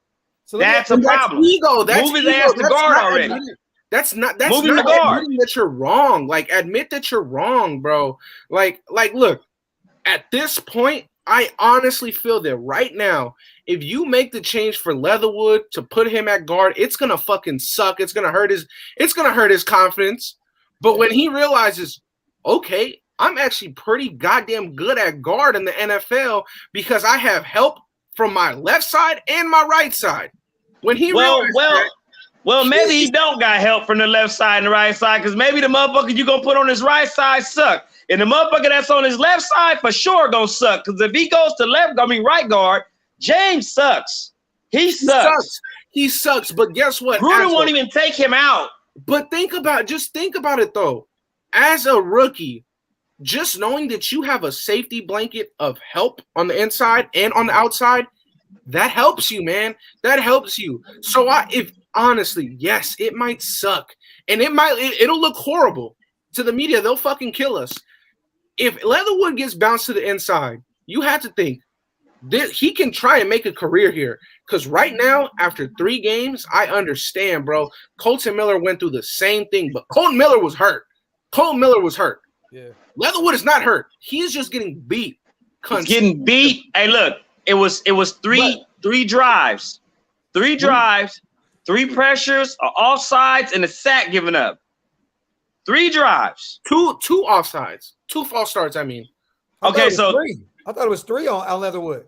So let me- That's a problem. ego. That's Move his ego. ass to That's guard not already. admitting- That's not Move him to not guard. admitting that you're wrong. Like, admit that you're wrong, bro. Like, look, at this point, I honestly feel that right now, if you make the change for Leatherwood to put him at guard, it's gonna fucking suck. It's gonna hurt his confidence. But when he realizes, okay, I'm actually pretty goddamn good at guard in the NFL because I have help from my left side and my right side. When he realizes that, Well, maybe he don't got help from the left side and the right side, because maybe the motherfucker you gonna put on his right side suck. And the motherfucker that's on his left side for sure gonna suck. Because if he goes to right guard, James sucks. He sucks. He sucks. But guess what? Gruden won't even take him out. But think about it though. As a rookie, just knowing that you have a safety blanket of help on the inside and on the outside, that helps you, man. That helps you. So if honestly, yes, it might suck. And it'll look horrible to the media. They'll fucking kill us. If Leatherwood gets bounced to the inside, you have to think he can try and make a career here. Because right now, after 3 games, I understand, bro. Colton Miller went through the same thing, but Colton Miller was hurt. Yeah. Leatherwood is not hurt. He's just getting beat. He's getting beat. Hey, look, it was three drives. 3 drives, 3 pressures, offsides, and a sack given up. 3 drives. 2 offsides. 2 false starts, I mean. Okay, so 3. I thought it was 3 on Leatherwood.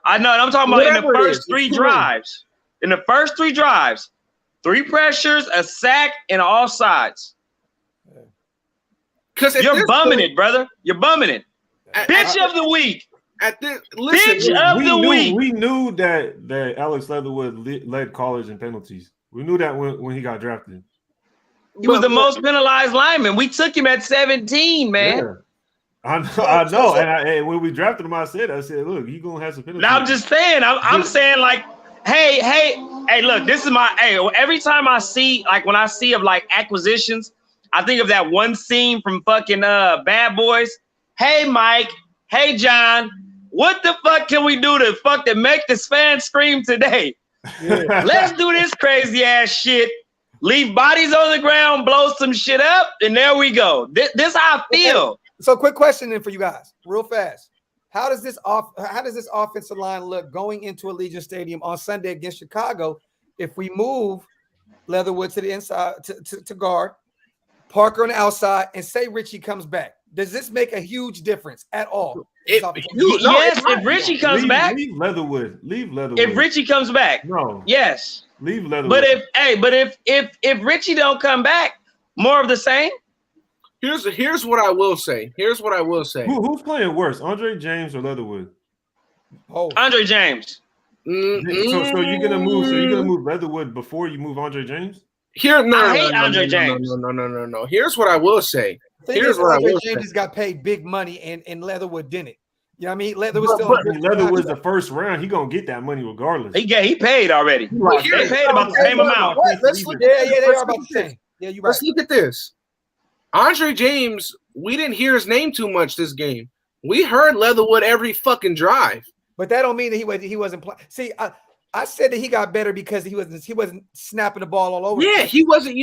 I know, I'm talking about in the Whatever it first is, 3 it's drives. In the first 3 drives, 3 pressures, a sack, and offsides. You're bumming it, brother. You're bumming it. Bitch of the week. Listen, We knew that Alex Leatherwood led college in penalties. We knew that when he got drafted. He was the most penalized lineman. We took him at 17, man. Yeah. I know. And when we drafted him, I said, look, you gonna have some penalties. Now I'm just saying, I'm saying like, hey, look, this is every time I see, like when I see of like acquisitions, I think of that one scene from fucking Bad Boys. Hey, Mike. Hey, John. What the fuck can we do to make this fan scream today? Yeah. Let's do this crazy ass shit. Leave bodies on the ground, blow some shit up, and there we go. This how I feel. Okay. So, quick question then for you guys, real fast. How does this offensive line look going into Allegiant Stadium on Sunday against Chicago if we move Leatherwood to the inside to guard, Parker on the outside, and say Richie comes back? Does this make a huge difference at all? If Richie comes back, leave Leatherwood. If Richie comes back, no. Yes. Leave Leatherwood. But if Richie don't come back, more of the same. Here's what I will say. Who's playing worse, Andre James or Leatherwood? Oh, Andre James. So you're gonna move Leatherwood before you move Andre James? I hate Andre James. No. Here's what I will say. Andre James got paid big money and Leatherwood didn't. You know what I mean? Leatherwood's the first round. He gonna get that money regardless. He paid already. They paid about the same amount. They are about the same. Yeah, you're right. Let's look at this. Andre James, we didn't hear his name too much this game. We heard Leatherwood every fucking drive. But that don't mean that he wasn't playing. See, I said that he got better because he wasn't snapping the ball all over. Yeah, he wasn't.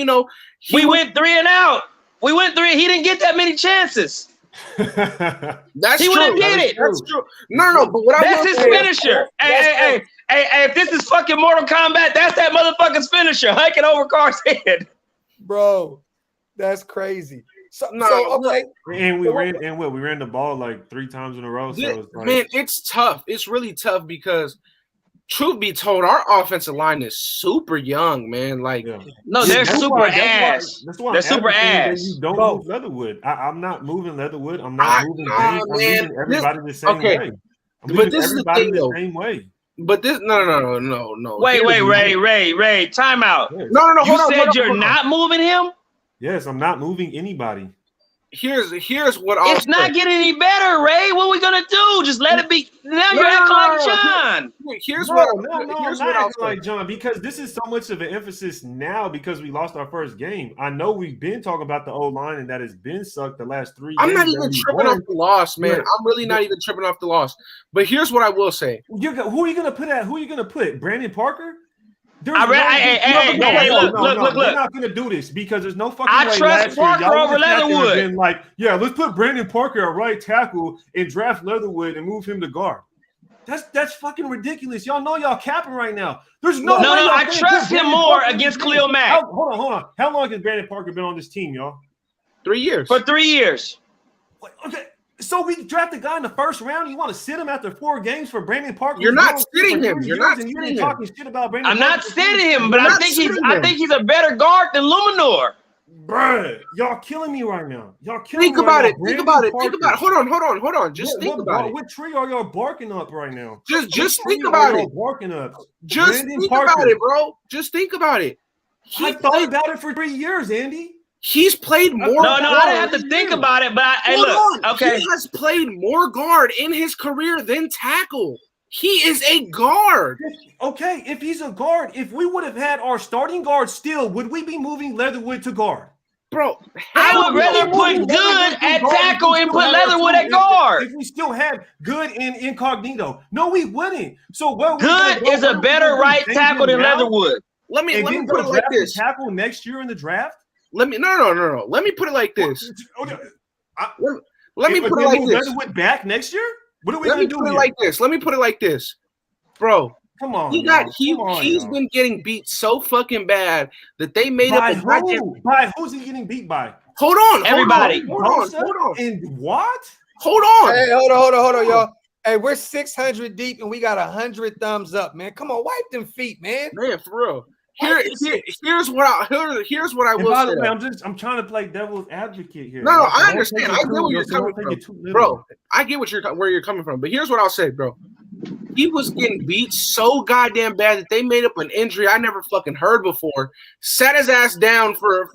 We went 3 and out. We went 3. He didn't get that many chances. That's he true. would have did it. That's true. No. But that's his finisher. Hey, if this is fucking Mortal Kombat, that's that motherfucker's finisher. Hiking over Car's head, bro. That's crazy. Okay. And we ran the ball like 3 times in a row. So it's like, man, it's tough. It's really tough because, truth be told, our offensive line is super young, man. Like, no, they're super ass. They're super ass. You don't move Leatherwood. I'm not moving Leatherwood. I'm not moving James. I'm moving everybody the same way. But this is the thing, though. Same way. But this, no. Wait, Ray, time out. No. You said you're not moving him? Yes, I'm not moving anybody. here's what I'll It's not say. getting any better, Ray. What are we gonna do? Just let it be. Now you're acting like John. Here's No, what I'm here's not what I'll acting say. like John, because this is so much of an emphasis now because we lost our first game. I know we've been talking about the O-line and that has been sucked the last 3 I'm games. not even tripping off the loss, man. Yeah. I'm really not even tripping off the loss. But here's what I will say. Who are you gonna put at? Who are you gonna put? Brandon Parker? There's Hey, look. We're not gonna do this because there's no fucking I way. trust last year, Parker y'all over would've sat there and Leatherwood. been like, yeah, let's put Brandon Parker at right tackle and draft Leatherwood and move him to guard. That's fucking ridiculous. Y'all know y'all capping right now. There's no way. No, y'all I can't trust put him Brandon more Parker against in this Khalil game. Mack. Hold on. How long has Brandon Parker been on this team, y'all? 3 years. For 3 years. Okay, so we draft a guy in the first round. You want to sit him after 4 games for Brandon Parker? You're not who's been sitting for him. 3 You're years not and you sitting been him. talking shit about Brandon I'm Parker not for sitting him, You're but I not think sitting him. he's a better guard than Luminor. Bruh, y'all killing me right now. Y'all killing Think me about right it. now. Think Brandon about it. Parker. Think about it. Hold on. Just think about it. What tree are y'all barking up right now? Just What think tree about are it. y'all barking up. Just Brandon think Parker. about it, bro. Just think about it. I thought about it for 3 years, Andy. He's played more. No, I guard. didn't have to think about it, but hey, Hold look, on. okay. He has played more guard in his career than tackle. He is a guard. Okay, if he's a guard, if we would have had our starting guard still, would we be moving Leatherwood to guard? Bro, I hell would no. rather put Good at tackle and put Leatherwood at If guard. we still had Good in incognito. No, we wouldn't. So Good is a better right tackle than Leatherwood. Let me And put then it go like draft this. a tackle next year in the draft? No. Let me put it like this. Let me put it like this. Leatherwood back next year? What are we Let gonna me do put it here? like this. Let me put it like this, bro. Come on, He's y'all. been getting beat so fucking bad that they made up By a goddamn. who? By who's he getting beat by? Hold on, Everybody. Hold on. And what? Hold on. Hey, hold on, y'all. Hey, we're 600 deep and we got 100 thumbs up, man. Come on, wipe them feet, man. Man, for real. Here's what I And will by say. the way, I'm trying to play devil's advocate here. No, Y'all. I Don't understand. take I it get too- where you're don't coming take from. it too literal. Bro, I get where you're coming from. But here's what I'll say, bro. He was getting beat so goddamn bad that they made up an injury I never fucking heard before. Sat his ass down for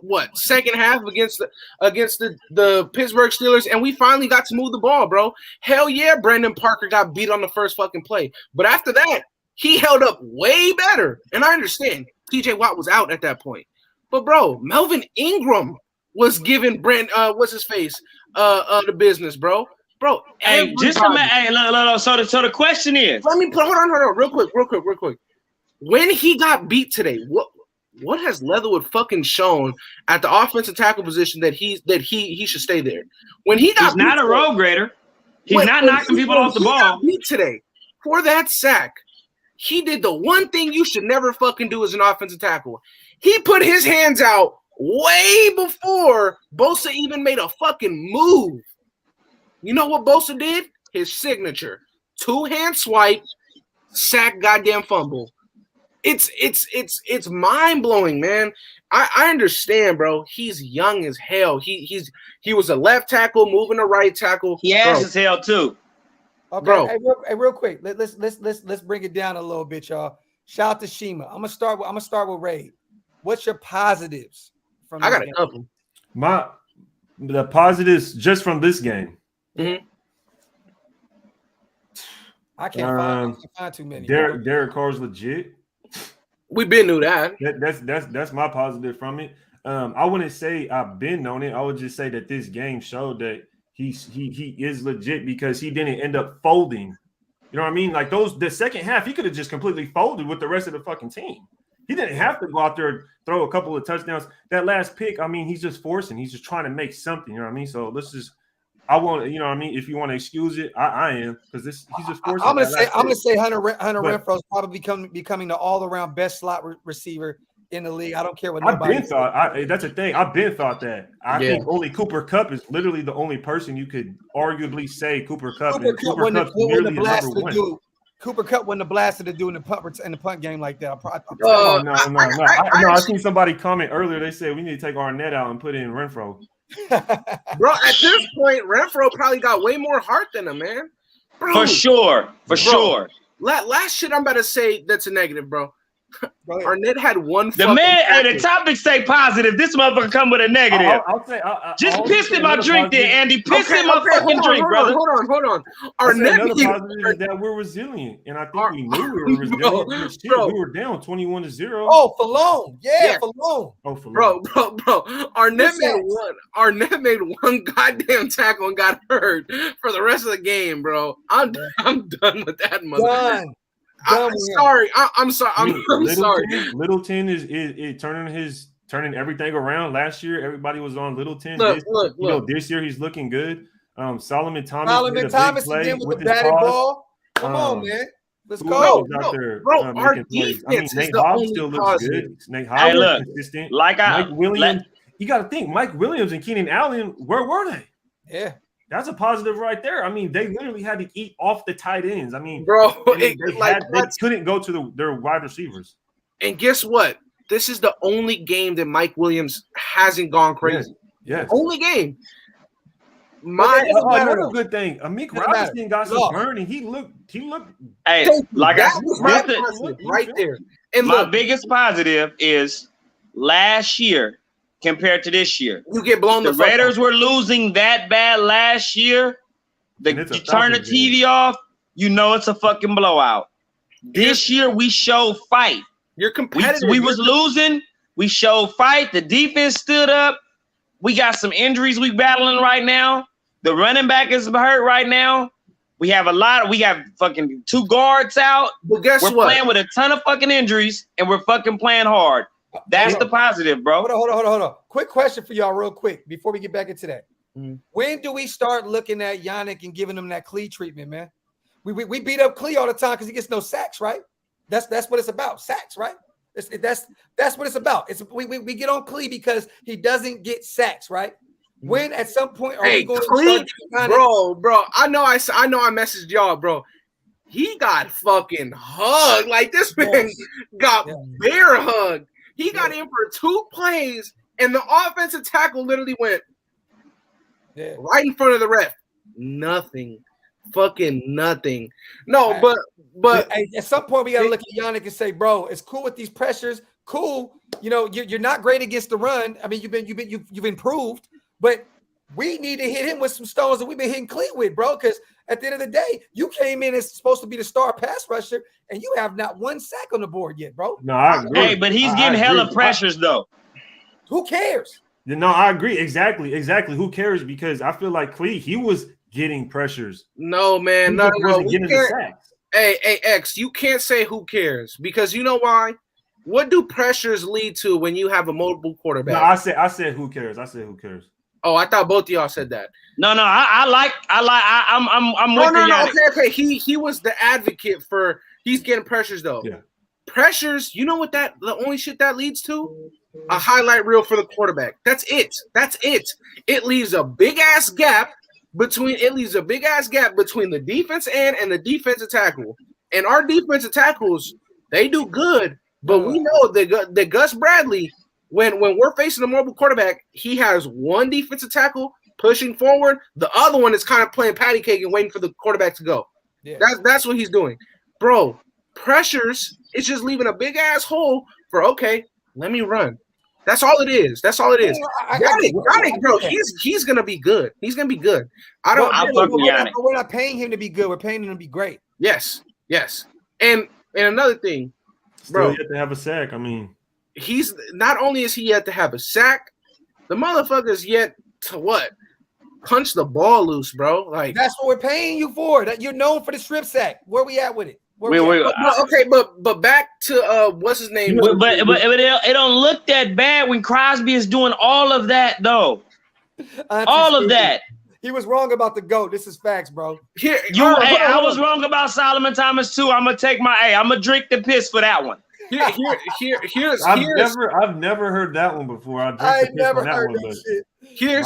what, second half against the Pittsburgh Steelers, and we finally got to move the ball, bro. Hell yeah, Brandon Parker got beat on the first fucking play. But after that, he held up way better. And I understand TJ Watt was out at that point. But bro, Melvin Ingram was giving the business, bro. Bro, Hey, look. So the question is, let me hold on, real quick. When he got beat today, what has Leatherwood fucking shown at the offensive tackle position that he should stay there? When he got he's not a road grader. He's not knocking people off the ball. Beat today for that sack. He did the one thing you should never fucking do as an offensive tackle. He put his hands out way before Bosa even made a fucking move. You know what Bosa did? His signature. 2-hand swipe, sack, goddamn fumble. It's mind-blowing, man. I understand, bro. He's young as hell. He was a left tackle, moving to right tackle. He ass as hell too. Okay, Bro. hey, real quick. Let's bring it down a little bit, y'all. Shout out to Shima. I'm gonna start with Ray. What's your positives from I this got a game? couple. The positives just from this game. I can't find too many. Derek Carr's legit. We been knew that. That's my positive from it. I wouldn't say I've been on it. I would just say that this game showed that he is legit because he didn't end up folding. You know what I mean? Like the second half, he could have just completely folded with the rest of the fucking team. He didn't have to go out there and throw a couple of touchdowns. That last pick, I mean, he's just forcing. He's just trying to make something. You know what I mean? So let's just. I want, you know what I mean? If you want to excuse it, I am, because he's just forcing. I'm gonna say Hunter Renfrow is probably becoming the all-around best slot receiver in the league. I don't care what nobody says. That's a thing. I've been thought that. I think only Cooper Kupp is literally the only person you could arguably say Cooper Kupp. Cooper Kupp's nearly number one. Cooper Kupp wouldn't have blasted to do in the punt game like that. No. I seen somebody comment earlier. They said we need to take Arnett out and put in Renfrow. Bro, at this point, Renfrow probably got way more heart than him, man. Bro, For sure. Last shit I'm about to say that's a negative, bro. Go ahead. Arnett had one. The man, hey, the topic say positive. This motherfucker come with a negative. I'll say, Just I'll piss say in my another drink there, positive. Andy. Piss in my fucking drink, brother. Hold on. I'll say Arnett, another positive is that we're resilient, and I think we knew we were resilient. Bro. We were down 21-0. Oh, Falone. Yeah, Falone. Oh, for bro. Arnett Who's made that? one. Arnett made one goddamn tackle and got hurt for the rest of the game, bro. I'm done with that mother. Done. I'm sorry. I'm sorry. I'm sorry. Littleton is turning everything around. Last year, everybody was on Littleton. Look. This year he's looking good. Solomon Thomas. Solomon Thomas again with the batted ball. Come on, man. Let's go. Bro, our defense is Nate the Hobbs only still looks positive. good. Nate Hey, Hobbs look, is consistent. Mike Williams. You got to think, Mike Williams and Keenan Allen, where were they? Yeah. That's a positive right there. I mean, they literally had to eat off the tight ends. I mean, bro, they couldn't go to their wide receivers. And guess what? This is the only game that Mike Williams hasn't gone crazy. Yes. Only game. Another good thing. Amik Robinson got some burn, and he looked. Hey, like I said, right there. And my biggest positive is last year compared to this year. You get blown the Raiders were losing that bad last year. You turn the TV off, you know it's a fucking blowout. This year we showed fight. You're competitive. We was losing. We showed fight. The defense stood up. We got some injuries we battling right now. The running back is hurt right now. We have fucking 2 guards out. But guess we're what? Playing with a ton of fucking injuries, and we're fucking playing hard. That's the positive, bro. Hold on. Quick question for y'all real quick before we get back into that. When do we start looking at Yannick and giving him that Klee treatment, man? We beat up Klee all the time because he gets no sacks, right? That's what it's about, sacks, right? That's what it's about. We get on Klee because he doesn't get sacks, right? When at some point are we going to start bro? I know I messaged y'all, bro. He got fucking hugged. Like this man got bear hugged. He got in for 2 plays, and the offensive tackle literally went right in front of the ref. Nothing. Fucking nothing. No, but at some point we gotta look at Yannick and say, bro, it's cool with these pressures. Cool, you know, you're not great against the run. I mean, you've improved, but we need to hit him with some stones that we've been hitting Klee with, bro. Because at the end of the day, you came in as supposed to be the star pass rusher, and you have not 1 sack on the board yet, bro. No, I agree. Hey, but he's getting hella pressures though. Who cares? No, I agree. Exactly. Who cares? Because I feel like Klee, he was getting pressures. No, man. No. Hey, X, you can't say who cares because you know why? What do pressures lead to when you have a mobile quarterback? No, I said who cares. Who cares? Oh, I thought both of y'all said that. No, I'm with you. Okay. He was the advocate for he's getting pressures though. Yeah. Pressures, you know what the only shit that leads to? A highlight reel for the quarterback. That's it. It leaves a big ass gap between the defense and the defensive tackle. And our defensive tackles, they do good, but we know that Gus Bradley, when we're facing a mobile quarterback, he has 1 defensive tackle pushing forward. The other one is kind of playing patty cake and waiting for the quarterback to go. Yeah. That's what he's doing. Bro, pressures, it's just leaving a big ass hole for, okay, let me run. That's all it is. Got it, bro. He's gonna be good. He's gonna be good. We're not paying him to be good. We're paying him to be great. Yes. And another thing, bro, you have to have a sack. I mean, he's not only is he yet to have a sack, the motherfucker's yet to what? Punch the ball loose, bro. Like that's what we're paying you for. That you're known for the strip sack. Where we at with it? But back to what's his name? But it don't look that bad when Crosby is doing all of that though. All of that. He was wrong about the GOAT. This is facts, bro. I was wrong about Solomon Thomas too. I'm gonna drink the piss for that one. I've never heard that one before. I never heard that shit.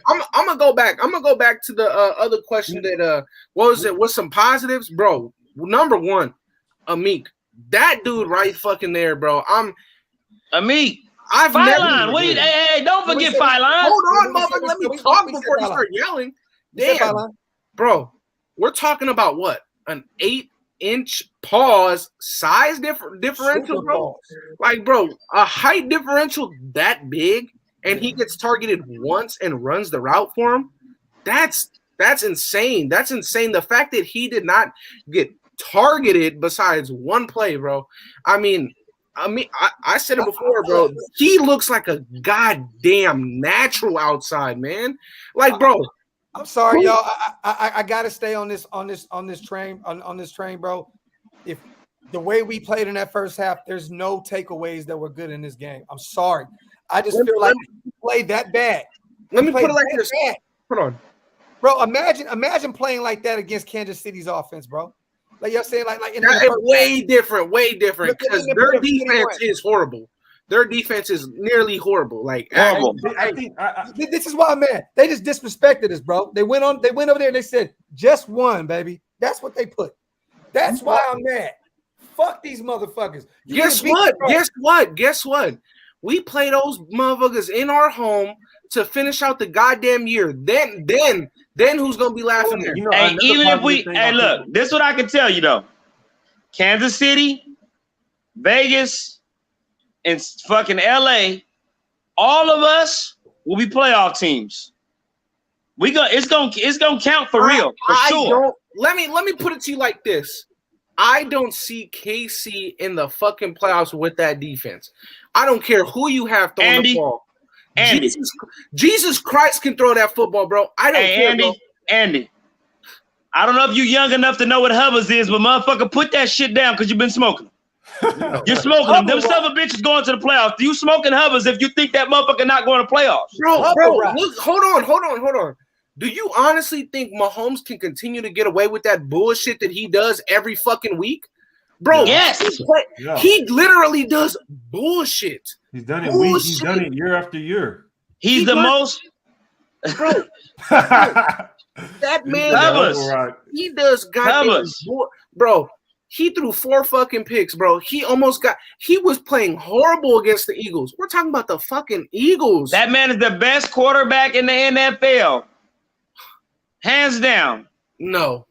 I'm gonna go back. I'm gonna go back to the other question that what was it? What's some positives, bro? Number 1, Amik. That dude right fucking there, bro. Amik. Phylon. What do you? Hey, don't forget Phylon. Hold on, motherfucker. Let me talk before you start yelling. Damn, bro. We're talking about what? An 8 inch pause size differential, Super bro. balls. Like, bro, a height differential that big, and he gets targeted once and runs the route for him. That's insane. That's insane. The fact that he did not get targeted besides one play, bro. I said it before, bro. He looks like a goddamn natural outside, man. Like, bro. I'm sorry, y'all. I gotta stay on this train, bro. If the way we played in that first half, there's no takeaways that were good in this game. I'm sorry. I just feel like we played that bad. Let me put it like this. Bad. Hold on. Bro, imagine playing like that against Kansas City's offense, bro. Like you're saying, like way different, because their defense is horrible. Their defense is nearly horrible. Like, Horrible. This is why I'm mad. They just disrespected us, bro. They went over there and they said, just one, baby. That's what they put. That's why I'm mad. Fuck these motherfuckers. Guess what? We play those motherfuckers in our home to finish out the goddamn year. Then who's gonna be laughing there? You know, Hey, another even if positive we, thing hey, I look, think- this is what I can tell you though. Kansas City, Vegas, and fucking LA, all of us will be playoff teams. It's gonna count for real, for sure. Let me put it to you like this. I don't see KC in the fucking playoffs with that defense. I don't care who you have throwing the ball. Andy. Jesus Christ can throw that football, bro. I don't care, bro. Andy. I don't know if you're young enough to know what Hubbers is, but motherfucker, put that shit down because you've been smoking. You're smoking them. Them son of a bitches going to the playoffs. You smoking Hubbers if you think that motherfucker not going to playoffs. Bro, look, hold on. Do you honestly think Mahomes can continue to get away with that bullshit that he does every fucking week? Bro, yes. He literally does bullshit. He's done it week. He's done it year after year. He's the most. Bro, that man, Hubbers. He does goddamn bro. He threw 4 fucking picks, bro. He was playing horrible against the Eagles. We're talking about the fucking Eagles. That man is the best quarterback in the NFL. Hands down. No.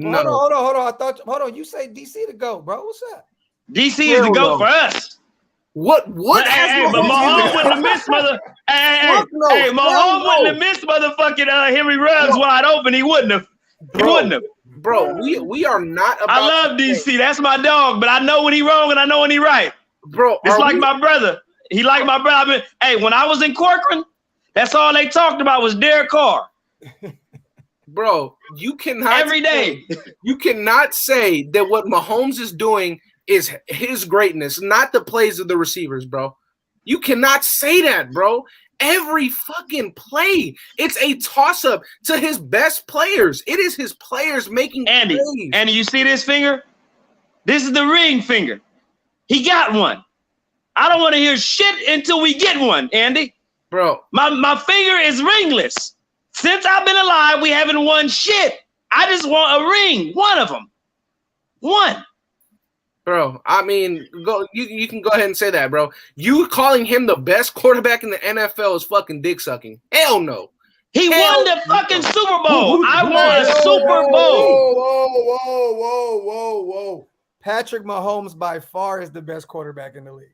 Hold on. You say DC to go, bro. What's up? DC is the GOAT for us. What? Hey, but Mahomes wouldn't have missed Mahomes wouldn't have missed motherfucking Henry Ruggs wide open. He wouldn't have. Bro, we are not about. I love DC. That's my dog. But I know when he wrong and I know when he right. Bro, it's like my brother. He like my brother. Hey, when I was in Corcoran, that's all they talked about was Derek Carr. Bro, you cannot every day. You cannot say that what Mahomes is doing is his greatness, not the plays of the receivers, bro. You cannot say that, bro. Every fucking play, it's a toss-up to his best players. It is his players making plays. Andy, you see this finger? This is the ring finger. He got one. I don't want to hear shit until we get one, Andy. Bro. My finger is ringless. Since I've been alive, we haven't won shit. I just want a ring. One of them. One. Bro, I mean, you can go ahead and say that, bro. You calling him the best quarterback in the NFL is fucking dick sucking. Hell no. He won the fucking Super Bowl. I won a Super Bowl. Whoa. Patrick Mahomes by far is the best quarterback in the league.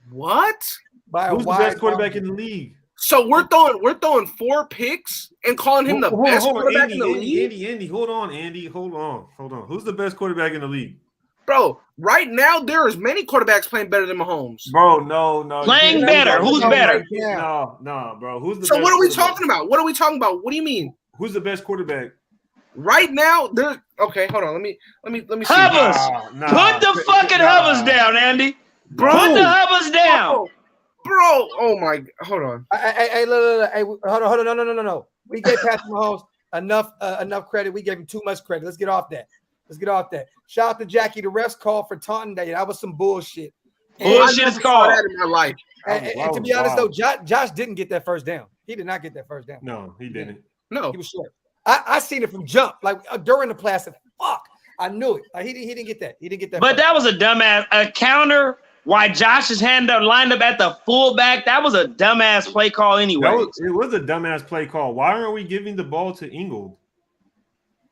What? Who's the best quarterback in the league? So we're throwing 4 picks and calling him the best quarterback in the league? Andy, hold on, Andy. Hold on. Who's the best quarterback in the league? Bro, right now there is many quarterbacks playing better than Mahomes. Bro, no. Playing better. Who's better? No, bro. Who's the So best what are we talking about? What do you mean? Who's the best quarterback? Right now, okay, hold on. Let me see. Hubbers. Put the fucking Hubbers down, Andy. Bro. Put the Hubbers down. Bro, oh my, hold on. Hey, look, hold on, no. We gave Patrick Mahomes enough credit. We gave him too much credit. Let's get off that. Shout out to Jackie. The refs called for taunting day. That was some bullshit. Bullshit is called that in my life. And to be honest, though, Josh didn't get that first down. He did not get that first down. No, he didn't. No, he was short. I seen it from jump, like during the play. I said, "Fuck!" I knew it. Like, he didn't get that. He didn't get that. But that was a dumbass counter. Why Josh's hand up lined up at the fullback? That was a dumbass play call anyway. It was a dumbass play call. Why aren't we giving the ball to Ingold?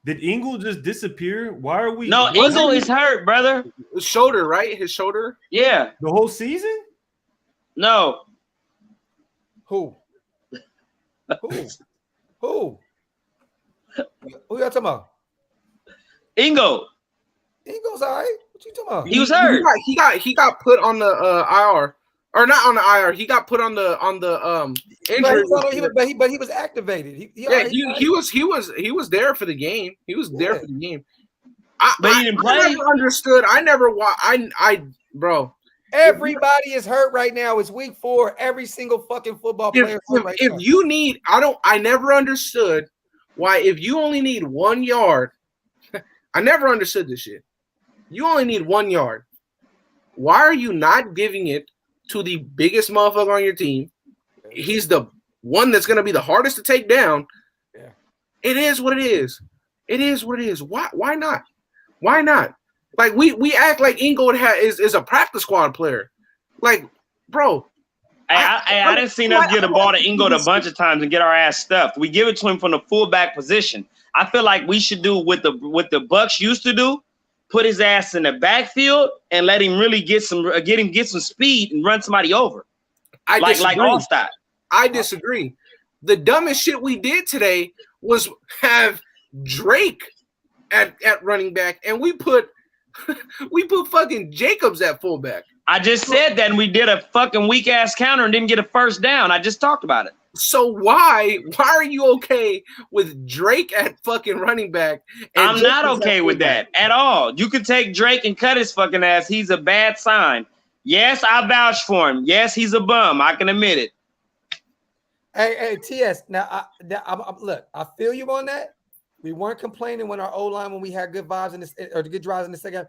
Did Ingle just disappear? Why are we? No, Ingle is hurt, brother. His shoulder, right? His shoulder. Yeah. The whole season? No. Who? Who y'all talking about? Ingle. Ingle's all right. What you talking about? He was hurt. He got put on the IR, or not on the IR. He got put on the injury. But he was activated. He was there for the game. He was there for the game. But he didn't play. I never understood. Bro. Everybody is hurt right now. It's week 4. Every single fucking football player. I never understood why if you only need 1 yard. I never understood this shit. You only need 1 yard. Why are you not giving it to the biggest motherfucker on your team? He's the one that's going to be the hardest to take down. Yeah. It is what it is. It is what it is. Why not? Why not? Like we act like Ingle is a practice squad player. Like, bro. I didn't see us get a ball to Ingle a bunch of times and get our ass stuffed. We give it to him from the fullback position. I feel like we should do what the Bucks used to do. Put his ass in the backfield and let him really get some speed and run somebody over. Like Allstott. I disagree. The dumbest shit we did today was have Drake at running back, and we put fucking Jacobs at fullback. I just said that, and we did a fucking weak ass counter and didn't get a first down. I just talked about it. So why are you okay with Drake at fucking running back? I'm not okay with that at all. You could take Drake and cut his fucking ass. He's a bad sign. Yes, I vouch for him. Yes, he's a bum. I can admit it. Hey, TS. Now, look, I feel you on that. We weren't complaining when our O-line, when we had good vibes in this or good drives in the second.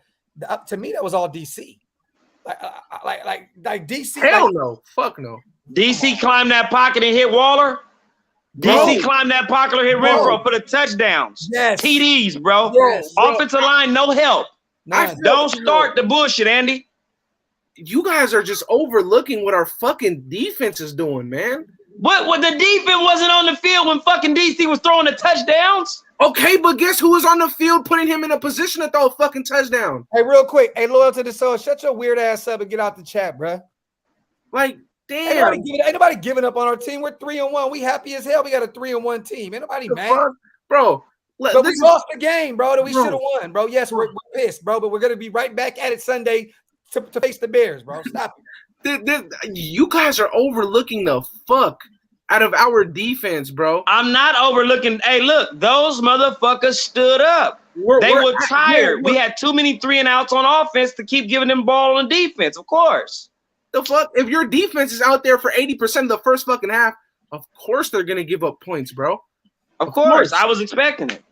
To me, that was all DC. Like DC. Hell no. Fuck no. DC climbed that pocket and hit Waller. DC climbed that pocket and hit Renfro for the touchdowns. Yes. TDs, bro. Yes. Offensive line, no help. Don't start the bullshit, Andy. You guys are just overlooking what our fucking defense is doing, man. What the defense wasn't on the field when fucking DC was throwing the touchdowns? Okay, but guess who was on the field putting him in a position to throw a fucking touchdown? Hey, real quick. Hey, loyal to the soul, shut your weird ass up and get out the chat, bro. Like, damn. Ain't nobody giving up on our team. We're 3-1. We happy as hell. We got a 3-1 team. Ain't nobody mad. Bro. But we lost the game, bro, that we should have won, bro. Yes, we're pissed, bro, but we're going to be right back at it Sunday to face the Bears, bro. Stop it. You guys are overlooking the fuck out of our defense, bro. I'm not overlooking. Hey, look, those motherfuckers stood up. They were tired. We had too many 3-and-outs on offense to keep giving them ball on defense, of course. The fuck? If your defense is out there for 80% of the first fucking half, of course they're going to give up points, bro. Of course. I was expecting it.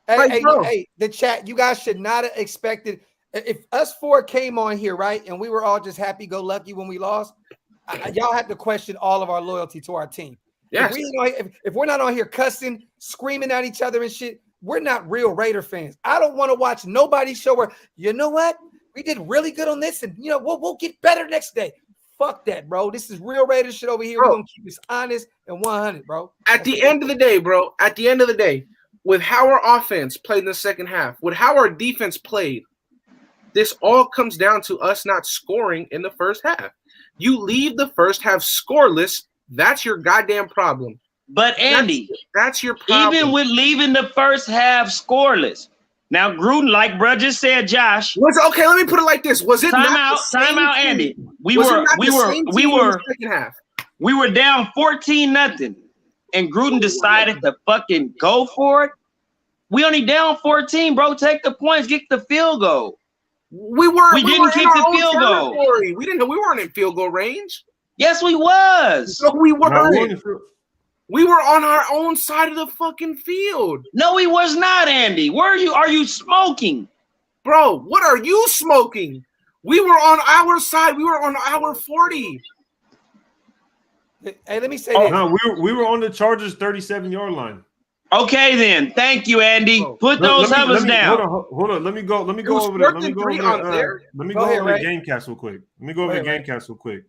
Hey, the chat, you guys should not have expected. If us 4 came on here, right, and we were all just happy-go-lucky when we lost, y'all had to question all of our loyalty to our team. Yes. If we're not on here cussing, screaming at each other and shit, we're not real Raider fans. I don't want to watch nobody's show where, you know what, we did really good on this, and we'll get better next day. Fuck that, bro. This is real Raider shit over here. We're gonna keep this honest and 100, bro. At the end of the day, with how our offense played in the second half, with how our defense played, this all comes down to us not scoring in the first half. You leave the first half scoreless, that's your goddamn problem. But Andy, that's your problem. Even with leaving the first half scoreless. Now Gruden, like bro just said, Josh. Okay, let me put it like this. Was it time out, Andy? We were down 14-0, and Gruden decided to fucking go for it. We only down 14, bro. Take the points, get the field goal. We didn't keep the field goal. We weren't in field goal range. Yes, we was. No, we weren't. We were on our own side of the fucking field. No, he was not, Andy. Where are you? Are you smoking? Bro, what are you smoking? We were on our side. We were on our 40. Hey, let me say this. No, we were on the Chargers' 37-yard line. Okay, then. Thank you, Andy. Put those helmets down. Hold on. Let me go over the Gamecast real quick.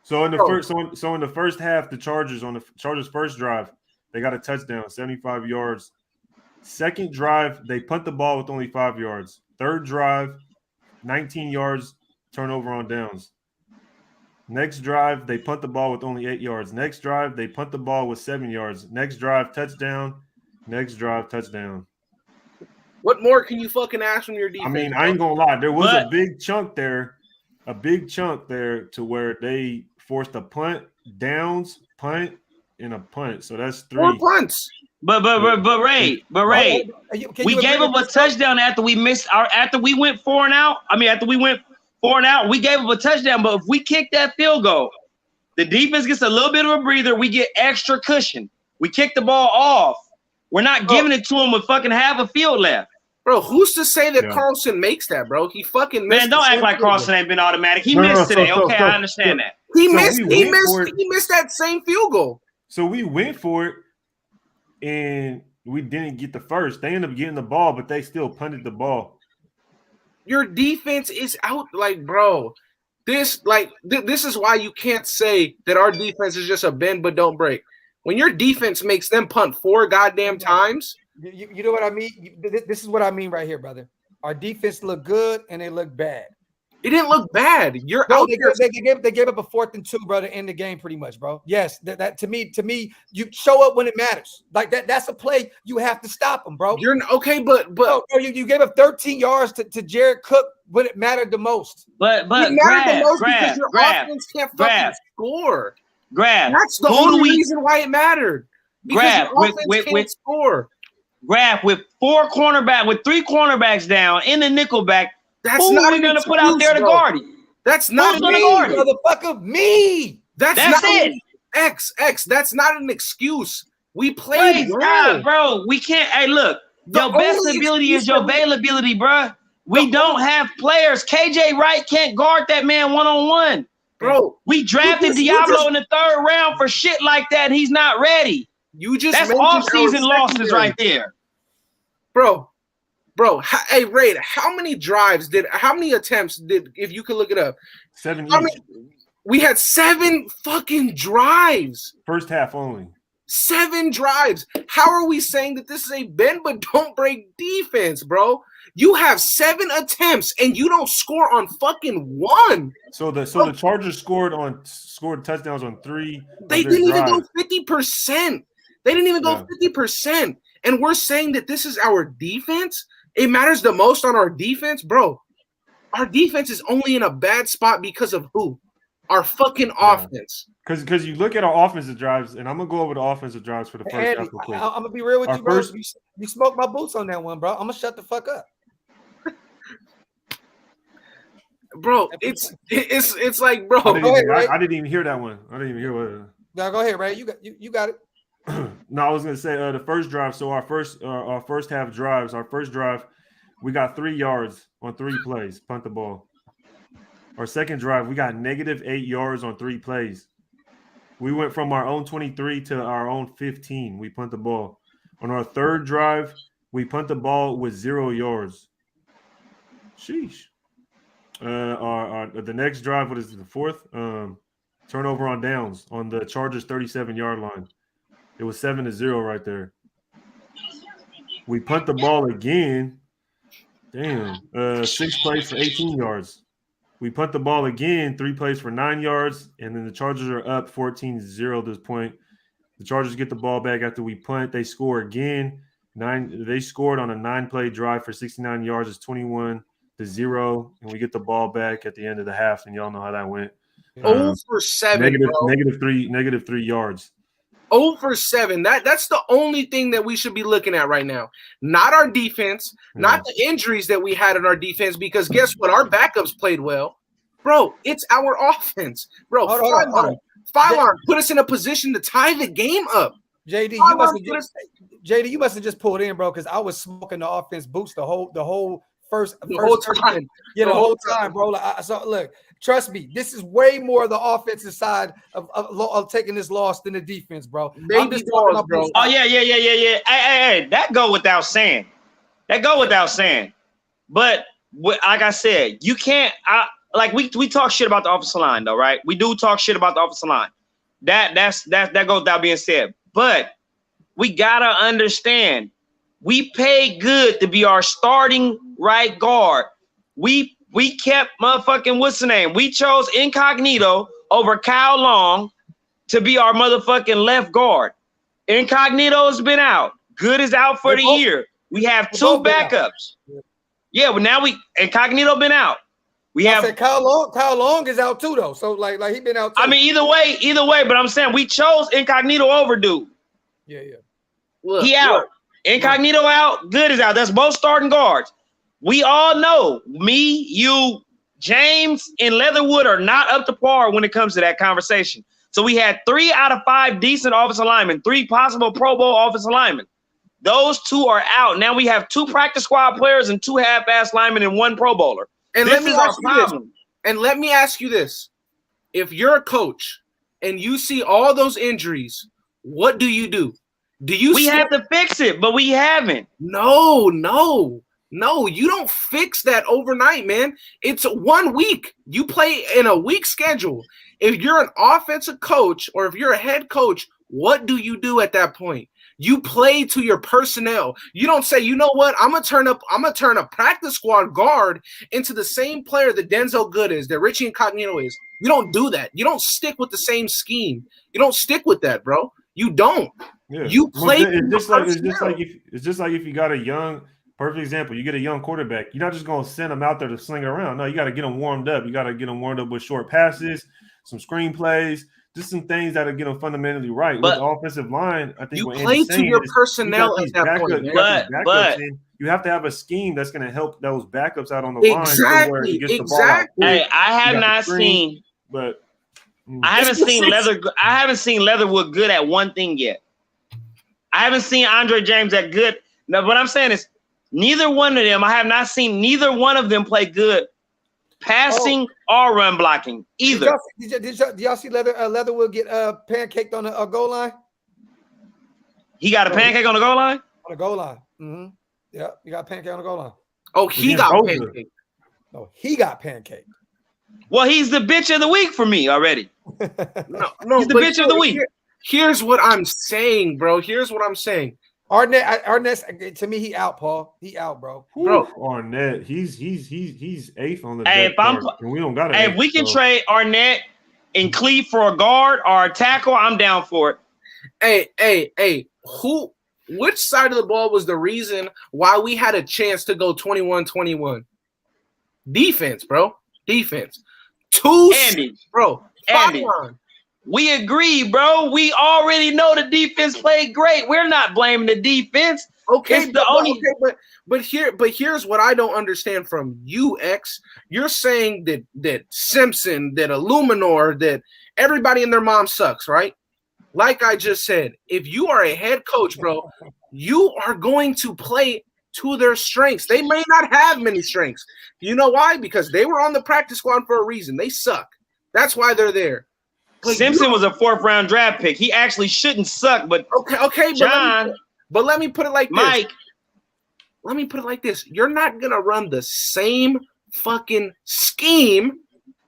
So in the first half, the Chargers on the Chargers' first drive, they got a touchdown, 75 yards Second drive, they punt the ball with only 5 yards. Third drive, 19 yards, turnover on downs. Next drive, they punt the ball with only 8 yards. Next drive, they punt the ball with 7 yards. Next drive, touchdown. Next drive, touchdown. What more can you fucking ask from your defense? I mean, I ain't gonna lie. There was But- a big chunk there to where they forced a punt, downs, punt, and a punt. So that's 3. 4 punts. But Ray, we gave up a touchdown after we went 4 and out. After we went 4 and out, we gave up a touchdown. But if we kick that field goal, the defense gets a little bit of a breather. We get extra cushion. We kick the ball off. We're not giving it to them with fucking half a field left. Bro, who's to say that Carlson makes that, bro? He fucking missed. Man, don't act like Carlson ain't been automatic. He missed today. Okay, I understand that. He missed that same field goal. So we went for it, and we didn't get the first. They ended up getting the ball, but they still punted the ball. Your defense is out, like, bro. This is why you can't say that our defense is just a bend but don't break. When your defense makes them punt 4 goddamn times. You know what I mean? This is what I mean right here, brother. Our defense looked good and they look bad. It didn't look bad. You're No, out they gave up a 4th and 2, bro, to end the game pretty much, bro. Yes, that to me, you show up when it matters. Like that's a play you have to stop them, bro. You're okay, but bro, you gave up 13 yards to Jared Cook when it mattered the most. But it mattered the most because your offense can't fucking score. That's the only reason why it mattered. Because your offense can't score. With 3 cornerbacks down in the nickelback. That's who not are we gonna put out there to guard you? That's not me, motherfucker. Me. That's not it. X. That's not an excuse. We played well. Bro. We can't. Hey, look. Your best ability is your availability, bro. We don't have players. KJ Wright can't guard that man 1-on-1. Bro, we drafted Diablo in the 3rd round for shit like that. He's not ready. That's off-season losses right there. Bro, hey Ray, how many attempts did, if you could look it up? 7 we had 7 fucking drives. First half only. 7 drives. How are we saying that this is a bend but don't break defense, bro? You have 7 attempts and you don't score on fucking 1. So the Chargers scored touchdowns on 3. They didn't even go 50%. They didn't even go 50%. And we're saying that this is our defense? It matters the most on our defense? Bro, our defense is only in a bad spot because of who? Our fucking offense. Because you look at our offensive drives, and I'm going to go over the offensive drives for the first half real quick. I'm going to be real with you, bro. You smoked my boots on that one, bro. I'm going to shut the fuck up. Bro, it's like, bro. I didn't even hear that one. I didn't even hear what. No, go ahead, Ray. You got it. No, I was gonna say the first drive. So our first half drives, our first drive, we got 3 yards on 3 plays, punt the ball. Our second drive, we got -8 yards on 3 plays. We went from our own 23 to our own 15. We punt the ball. On our third drive, we punt the ball with 0 yards. Sheesh. The next drive, what is it, the 4th? Turnover on downs on the Chargers 37-yard line. It was 7-0 right there. We punt the ball again. Damn. 6 plays for 18 yards. We punt the ball again, 3 plays for 9 yards, and then the Chargers are up 14-0 at this point. The Chargers get the ball back after we punt. They score again. They scored on a 9-play drive for 69 yards. It's 21-0, and we get the ball back at the end of the half, and y'all know how that went. 0 for 7, negative 3 yards. 0 for 7. That's the only thing that we should be looking at right now. Not our defense, not the injuries that we had in our defense, because guess what? Our backups played well. Bro, it's our offense. Bro, Phylon put us in a position to tie the game up. JD, you must have just pulled in, bro, because I was smoking the offense boost the whole time. Yeah, the whole time, bro. Look, trust me, this is way more the offensive side of taking this loss than the defense, bro. Maybe bro. Oh yeah. Hey, that go without saying. But like I said, you can't. We talk shit about the offensive line, though, right? We do talk shit about the offensive line. That goes without being said. But we gotta understand We paid Good to be our starting right guard. We kept motherfucking what's the name? We chose Incognito over Kyle Long to be our motherfucking left guard. Incognito's been out. Good is out for the year. We have two backups. Yeah, but now Incognito been out. We have Kyle Long is out too though. So like he been out too. I mean, either way, but I'm saying we chose Incognito over Dude. Yeah. Look, he out. Incognito out. Good is out. That's both starting guards. We all know me, you, James, and Leatherwood are not up to par when it comes to that conversation. So we had 3 out of 5 decent offensive linemen, 3 possible Pro Bowl offensive linemen. Those 2 are out. Now we have 2 practice squad players and 2 half-ass linemen and 1 Pro Bowler. And let me ask you this. If you're a coach and you see all those injuries, what do you do? We have to fix it, but we haven't. No, you don't fix that overnight, man. It's 1 week. You play in a week schedule. If you're an offensive coach or if you're a head coach, what do you do at that point? You play to your personnel. You don't say, you know what, I'm gonna turn a practice squad guard into the same player that Denzel Good is, that Richie Incognito is. You don't do that. You don't stick with the same scheme. You don't stick with that, bro. You don't. Yeah. You play. It's just like if you got a young, perfect example, you get a young quarterback, you're not just gonna send him out there to sling it around. No, you got to get him warmed up. You got to get him warmed up with short passes, some screen plays, just some things that'll get them fundamentally right. But with the offensive line, I think you play to your personnel at that point. But you have to have a scheme that's going to help those backups out on the line. Exactly. Hey, I have not seen, but I haven't seen Leatherwood good at one thing yet. I haven't seen Andre James that good. Now, what I'm saying is, neither one of them. I have not seen neither one of them play good passing or run blocking either. Did y'all see Leatherwood get pancaked on the goal line? He got a pancake on the goal line? On the goal line. Mm-hmm. Yeah, he got a pancake on the goal line. Oh, he got pancaked. No, he got pancaked. Well, he's the bitch of the week for me already. No, he's the bitch of the week. Here's what I'm saying, bro. Here's what I'm saying. Arnett, to me, he out, Paul. He out, bro. Arnett, he's 8th on the depth chart, and we don't got it. Hey, if we can trade Arnett and Cleve for a guard or a tackle, I'm down for it. Hey, which side of the ball was the reason why we had a chance to go 21-21? Defense, bro. Defense. Andy, bro. Andy. We agree, bro. We already know the defense played great. We're not blaming the defense. Okay, but here's what I don't understand from you, X. You're saying that Simpson, that Illuminor, that everybody and their mom sucks, right? Like I just said, if you are a head coach, bro, you are going to play to their strengths. They may not have many strengths. You know why? Because they were on the practice squad for a reason. They suck. That's why they're there. Simpson was a 4th round draft pick. He actually shouldn't suck, but okay, John. But let me put it like this. Mike. Let me put it like this. You're not gonna run the same fucking scheme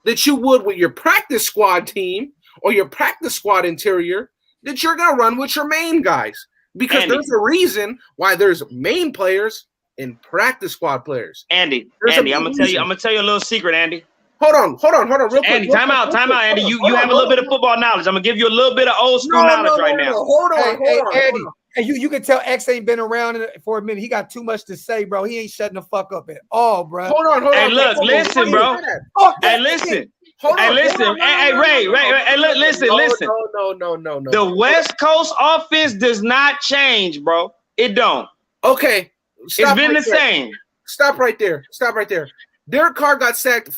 that you would with your practice squad team or your practice squad interior that you're gonna run with your main guys. Because there's a reason why there's main players and practice squad players. Andy, I'm gonna tell you a little secret, Andy. Hold on, real quick. Andy, time out, Andy. You have a little bit of football knowledge. I'm gonna give you a little bit of old school knowledge right now. Hold on, Andy. And you can tell X ain't been around for a minute. He got too much to say, bro. He ain't shutting the fuck up at all, bro. Hold on. Hey, look, listen, bro. Hey, listen. Hey, listen. Hey, Ray. Hey, listen. No. The West Coast offense does not change, bro. It don't. Okay. It's been the same. Stop right there. Derek Carr got sacked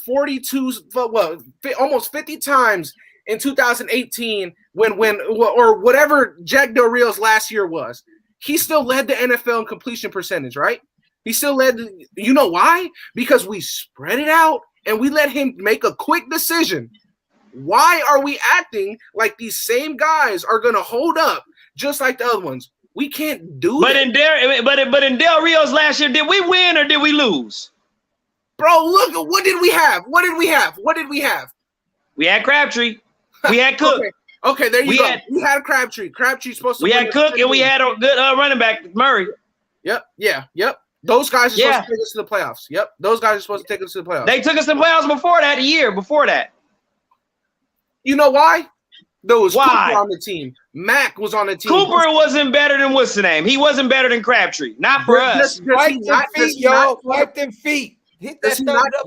almost 50 times in 2018 or whatever Jack Del Rio's last year was. He still led the NFL in completion percentage, right? He still led. You know why? Because we spread it out and we let him make a quick decision. Why are we acting like these same guys are going to hold up just like the other ones? We can't do it. But in Del Rio's last year, did we win or did we lose? Bro, look, what did we have? We had Crabtree. We had Cook. Okay, there you go. We had Crabtree. Crabtree's supposed to. We had Cook and we had a good running back, Murray. Yep. Those guys are Yeah. supposed to take us to the playoffs. Yep. Those guys are supposed to take us to the playoffs. They took us to the playoffs before that, a year before that. You know why? There was Why? Cooper on the team. Mac was on the team. Cooper wasn't better than what's the name? He wasn't better than Crabtree. Not for us. Wipe them feet, yo. Wipe them feet. Hit that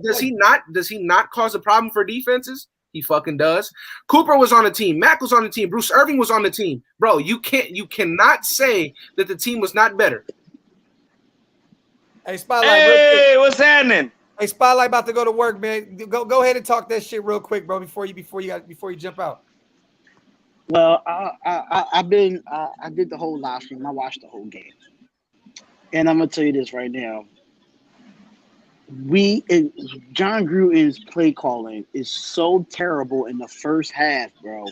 Does he not cause a problem for defenses? He fucking does. Cooper was on the team. Mac was on the team. Bruce Irving was on the team. Bro, you cannot say that the team was not better. Hey, Spotlight. Hey, what's happening? Hey, Spotlight about to go to work, man. Go ahead and talk that shit real quick, bro, before you jump out. Well, I did the whole live stream. I watched the whole game, and I'm gonna tell you this right now. John Gruden's play calling is so terrible in the first half, bro.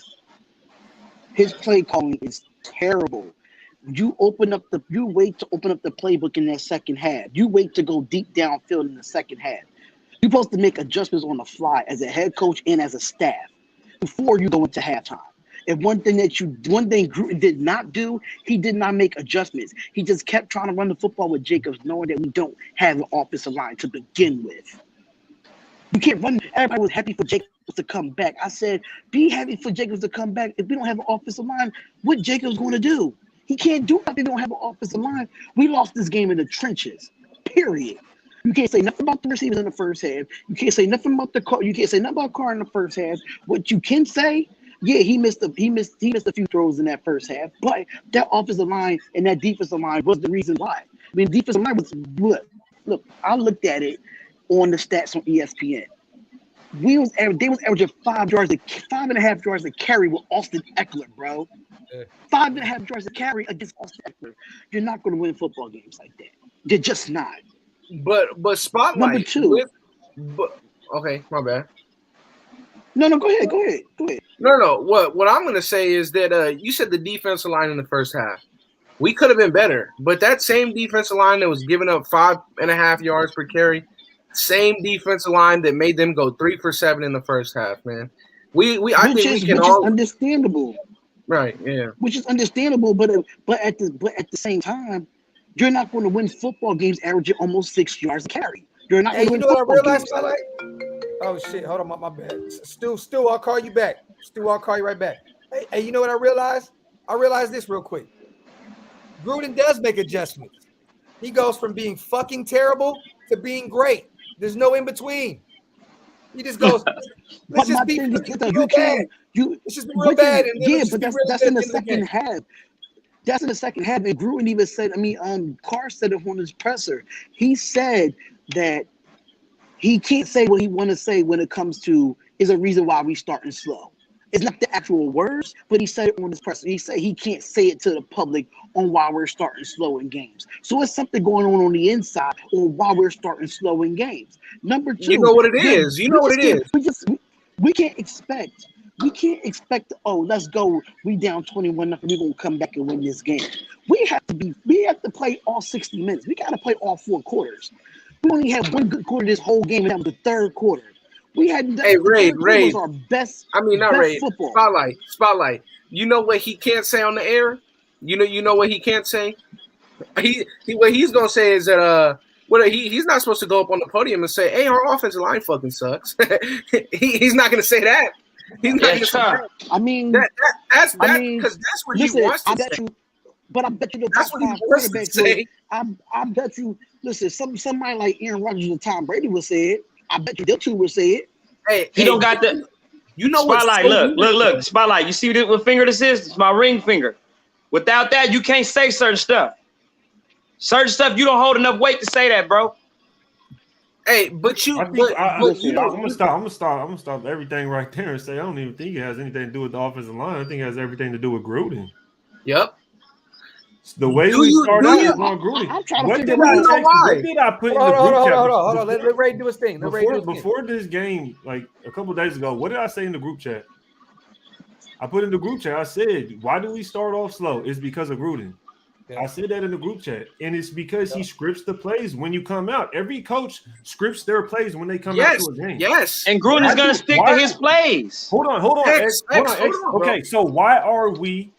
His play calling is terrible. You wait to open up the playbook in that second half. You wait to go deep downfield in the second half. You're supposed to make adjustments on the fly as a head coach and as a staff before you go into halftime. And one thing Gruden did not do, he did not make adjustments. He just kept trying to run the football with Jacobs, knowing that we don't have an offensive line to begin with. You can't run. Everybody was happy for Jacobs to come back. I said, be happy for Jacobs to come back. If we don't have an offensive line, what Jacobs going to do? He can't do nothing. We don't have an offensive line. We lost this game in the trenches, period. You can't say nothing about the receivers in the first half. You can't say nothing about the car. You can't say nothing about Carr in the first half. What you can say, yeah, he missed a few throws in that first half, but that offensive line and that defensive line was the reason why. I mean, defensive line was look. I looked at it on the stats on ESPN. They was averaging 5.5 yards a carry with Austin Eckler, bro. 5.5 yards a carry against Austin Eckler. You're not going to win football games like that. You're just not. But Spotlight. Number two. Okay, my bad. No, go ahead. No. What I'm gonna say is that you said the defensive line in the first half. We could have been better, but that same defensive line that was giving up 5.5 yards per carry, same defensive line that made them go 3 for 7 in the first half, man. I think we can all understandable. Right, yeah. Which is understandable, but at the same time, you're not going to win football games averaging almost 6 yards a carry. You're not. Hey, you going know to what I win football realized, games. Spotlight? Oh shit! Hold on, my bad. Stu, I'll call you back. Stu, I'll call you right back. Hey, you know what I realized? I realized this real quick. Gruden does make adjustments. He goes from being fucking terrible to being great. There's no in between. He just goes. Let's just be real bad. Let's just be real bad. But that's in the second half. That's in the second half. And Gruden even said, Carr said it on his presser. He said that he can't say what he want to say when it comes to is a reason why we starting slow. It's not the actual words, but he said it on his presser. He said he can't say it to the public on why we're starting slow in games. So it's something going on the inside on why we're starting slow in games. Number two, you know what it is. We can't expect. Let's go. We down 21-0. We're gonna come back and win this game. We have to play all 60 minutes. We got to play all 4 quarters. We only had one good quarter this whole game, and that was the third quarter. We had Raid. Was our best. Not Raid. Football. Spotlight. You know what he can't say on the air? You know what he can't say? What he's gonna say is that he's not supposed to go up on the podium and say, "Hey, our offensive line fucking sucks." He's not gonna say that. He's not gonna say that. I mean, that's because that's what he wants to say. But I bet you that's what he wants to say. I bet you. Listen, somebody like Aaron Rodgers and Tom Brady would say it. I bet you them two would say it. Hey, he don't got the. You know what? Spotlight. Look. Spotlight. You see what finger this is? It's my ring finger. Without that, you can't say certain stuff. Certain stuff you don't hold enough weight to say that, bro. Hey, but you. I'm gonna stop everything right there and say I don't even think it has anything to do with the offensive line. I think it has everything to do with Gruden. Yep. The way we start out is on Gruden. I'm trying to What figure did out what did I put in the group chat? Hold on. Let Ray do his thing. Before this game, like a couple days ago, what did I say in the group chat? I put in the group chat, I said, why do we start off slow? It's because of Gruden. Yeah. I said that in the group chat, and it's because he scripts the plays when you come out. Every coach scripts their plays when they come out to a game. Yes, and Gruden is going to stick to his plays. Hold on. X, okay, so why are we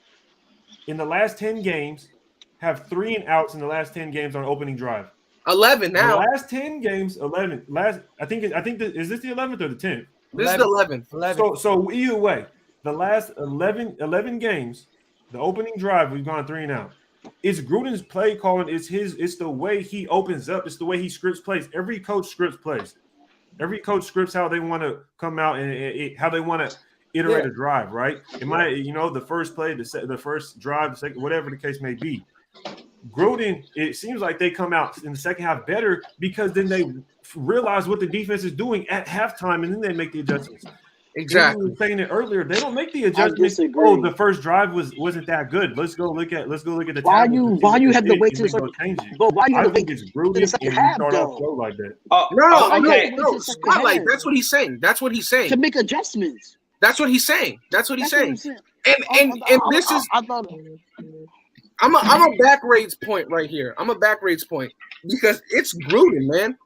in the last 10 games have 3 and outs in the last 10 games on opening drive. 11 now. The last 10 games, 11. I think is this the 11th or the 10th? This is the 11th. 11. So either way, the last 11 games, the opening drive, we've gone 3 and out. It's Gruden's play calling. It's the way he opens up. It's the way he scripts plays. Every coach scripts plays. Every coach scripts how they want to come out and how they want to iterate a drive, right? It might, the first play, the first drive, the second, whatever the case may be. Gruden, it seems like they come out in the second half better because then they realize what the defense is doing at halftime, and then they make the adjustments. Exactly. We were saying it earlier. They don't make the adjustments. disagree. Oh, the first drive wasn't that good. Let's go look at the. Why tackles you and see why what you they have to did, wait and to then the go second? change it. But why you I have to think wait it's to Gruden the and second you half start off though? slow like that. Okay. No, Wait till the Spotlight. second That's what he's saying. That's what he's saying. to make adjustments? That's what he's saying. That's what he's That's what I'm saying. saying. And this is I thought I'm a back rates point right here. I'm a back rates point because it's Gruden, man.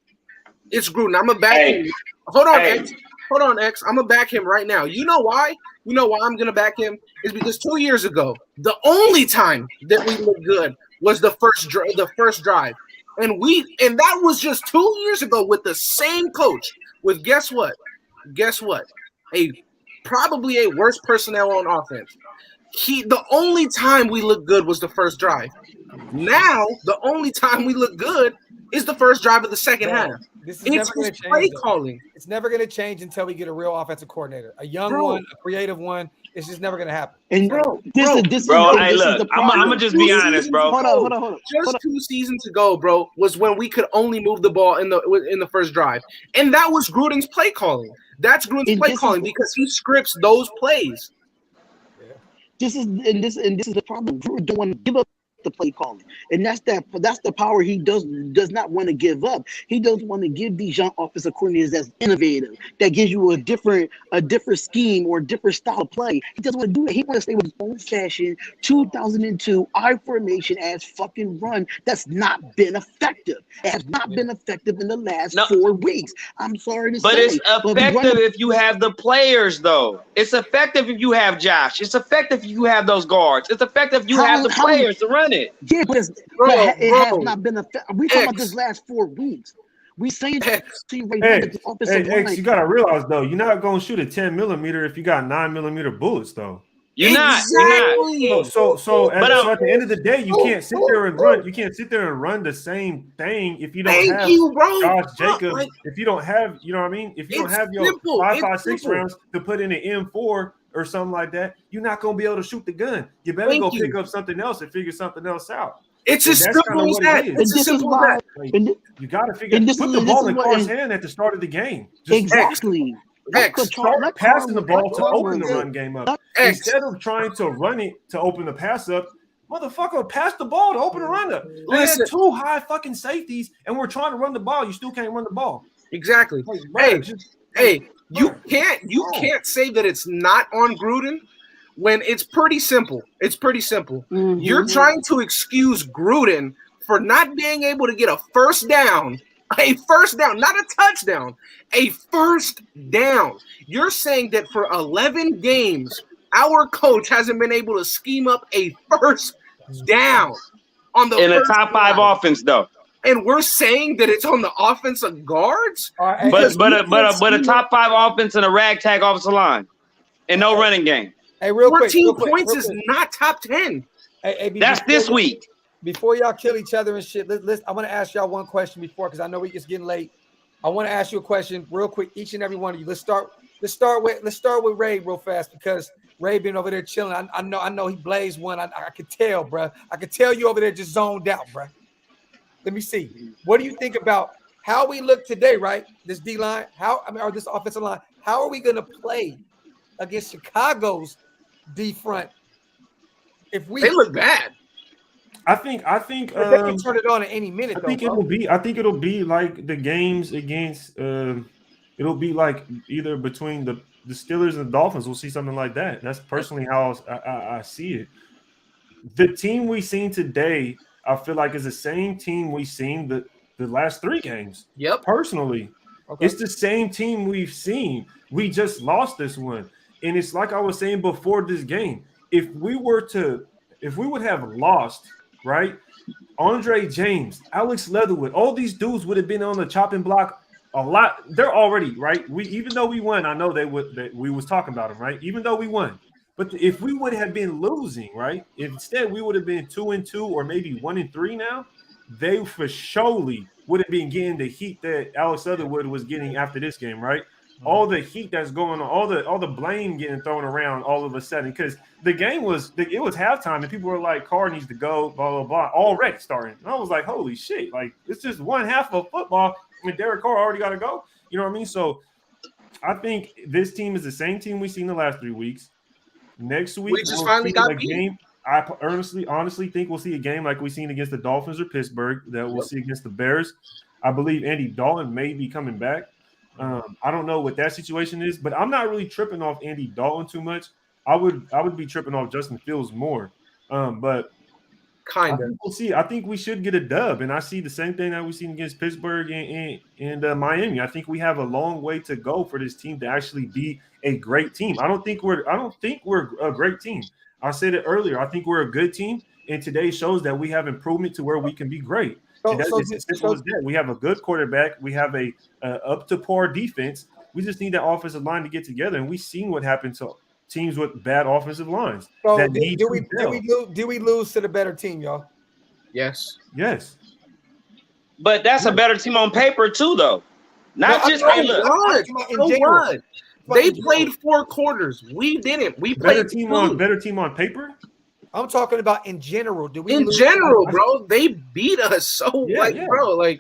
It's Gruden. I'm a back him. Hold on, Hey. X. Hold on, X. I'm gonna back him right now. You know why? You know why I'm gonna back him is because 2 years ago, the only time that we looked good was the first drive, and that was just 2 years ago with the same coach. With guess what? Probably a worse personnel on offense. The only time we look good was the first drive. Now the only time we look good is the first drive of the second half. This is It's never going his to play change. Though. calling. It's never going to change until we get a real offensive coordinator, a young Bro. one, a creative one. It's just never going to happen. and Bro, this bro, is this Bro, is hey, this is look, the I'm problem. gonna just be honest, bro. Hold on. Just 2 seasons ago, bro, was when we could only move the ball in the first drive, and that was Gruden's play calling. That's Gruden's And play this is- calling because he scripts those plays. This is the problem. Drew don't want to give up the play calling, and that's the power he does not want to give up. He doesn't want to give these young offensive coordinators that's innovative, that gives you a different scheme or a different style of play. He doesn't want to do it. He wants to stay with his old fashioned 2002 I formation as fucking run. That's not been effective. It has not been effective in the last 4 weeks. I'm sorry to But say, it's effective if you have the players, though. It's effective if you have Josh. It's effective if you have those guards. It's effective if you have the players to run it. Yeah, but it has not been effective. We talking about this last 4 weeks. We saying right now that the offensive line. X, you gotta realize though, you're not gonna shoot a 10 millimeter if you got 9mm bullets though. You're not. So at the end of the day, you can't sit there and run. You can't sit there and run the same thing if you don't have Josh Jacobs. If you don't have, you know what I mean. If you don't have your 5.56 rounds to put in an M4 or something like that, you're not gonna be able to shoot the gun. You better go pick up something else and figure something else out. It's as simple as that. It's as simple as that. Like, you got to figure. Put the ball in Carr's hand at the start of the game. Just Exactly. start passing the ball to open the run game up instead of trying to run it to open the pass up. Motherfucker, pass the ball to open the run up. They had 2 high fucking safeties, and we're trying to run the ball. You still can't run the ball. Exactly. Like, You can't say that it's not on Gruden when it's pretty simple. It's pretty simple. Mm-hmm. You're trying to excuse Gruden for not being able to get a first down, not a touchdown, a first down. You're saying that for 11 games, our coach hasn't been able to scheme up a first down on the in a top 5 offense, though. And we're saying that it's on the offensive guards, but a top 5 offense and a ragtag offensive line, and no running game. Hey, real quick, 14 points is not top 10. Hey, that's this week. Before y'all kill each other and shit, I want to ask y'all one question because I know it's getting late. I want to ask you a question real quick, each and every one of you. Let's start with Ray real fast because Ray been over there chilling. I know he blazed one. I could tell, bro. I could tell you over there just zoned out, bro. Let me see. What do you think about how we look today, right? This D line, or this offensive line. How are we going to play against Chicago's D front? They look bad. I think they can turn it on at any minute. I think it'll be like the games against. It'll be like either between the Steelers and the Dolphins. We'll see something like that. That's personally how I see it. The team we seen today, I feel like, is the same team we've seen the last 3 games. Yep. Personally, it's the same team we've seen. We just lost this one, and it's like I was saying before this game. If we would have lost, right, Andre James, Alex Leatherwood, all these dudes would have been on the chopping block a lot. They're already right. Even though we won, I know we was talking about them, right? Even though we won, but if we would have been losing, right? Instead, we would have been 2-2 or maybe 1-3 now. They for surely would have been getting the heat that Alex Leatherwood was getting after this game, right? All the heat that's going on, all the blame getting thrown around all of a sudden, because the game was halftime and people were like, Carr needs to go, blah blah blah, already starting. And I was like, holy shit, like it's just one half of football and Derek Carr already got to go. You know what I mean? So I think this team is the same team we've seen the last 3 weeks. Next week We just finally got beat. Game. I honestly think we'll see a game like we've seen against the Dolphins or Pittsburgh that we'll see against the Bears. I believe Andy Dalton may be coming back. I don't know what that situation is, but I'm not really tripping off Andy Dalton too much. I would be tripping off Justin Fields more. But kind of. We'll see. I think we should get a dub, and I see the same thing that we've seen against Pittsburgh and Miami. I think we have a long way to go for this team to actually be a great team. I don't think we're a great team. I said it earlier. I think we're a good team, and today shows that we have improvement to where we can be great. We have a good quarterback. We have a up to par defense. We just need that offensive line to get together, and we've seen what happened to teams with bad offensive lines. So do we lose to the better team, y'all? Yes. But that's a better team on paper too, though. Not just what? They played 4 quarters. We didn't. We played better team on paper. I'm talking about in general. Do we in lose general, bro? They beat us bro. Like,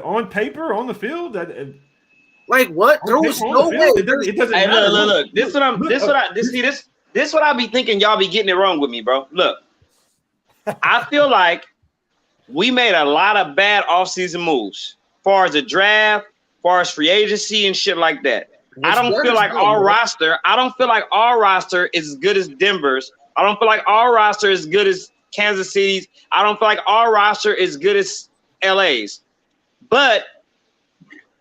on paper, on the field. Like what? There was no way. It doesn't matter. Look. This what I be thinking. Y'all be getting it wrong with me, bro. Look, I feel like we made a lot of bad offseason moves, as far as the draft, as far as free agency and shit like that. I don't feel like our roster is as good as Denver's. I don't feel like our roster is as good as Kansas City's. I don't feel like our roster is as good as LA's. But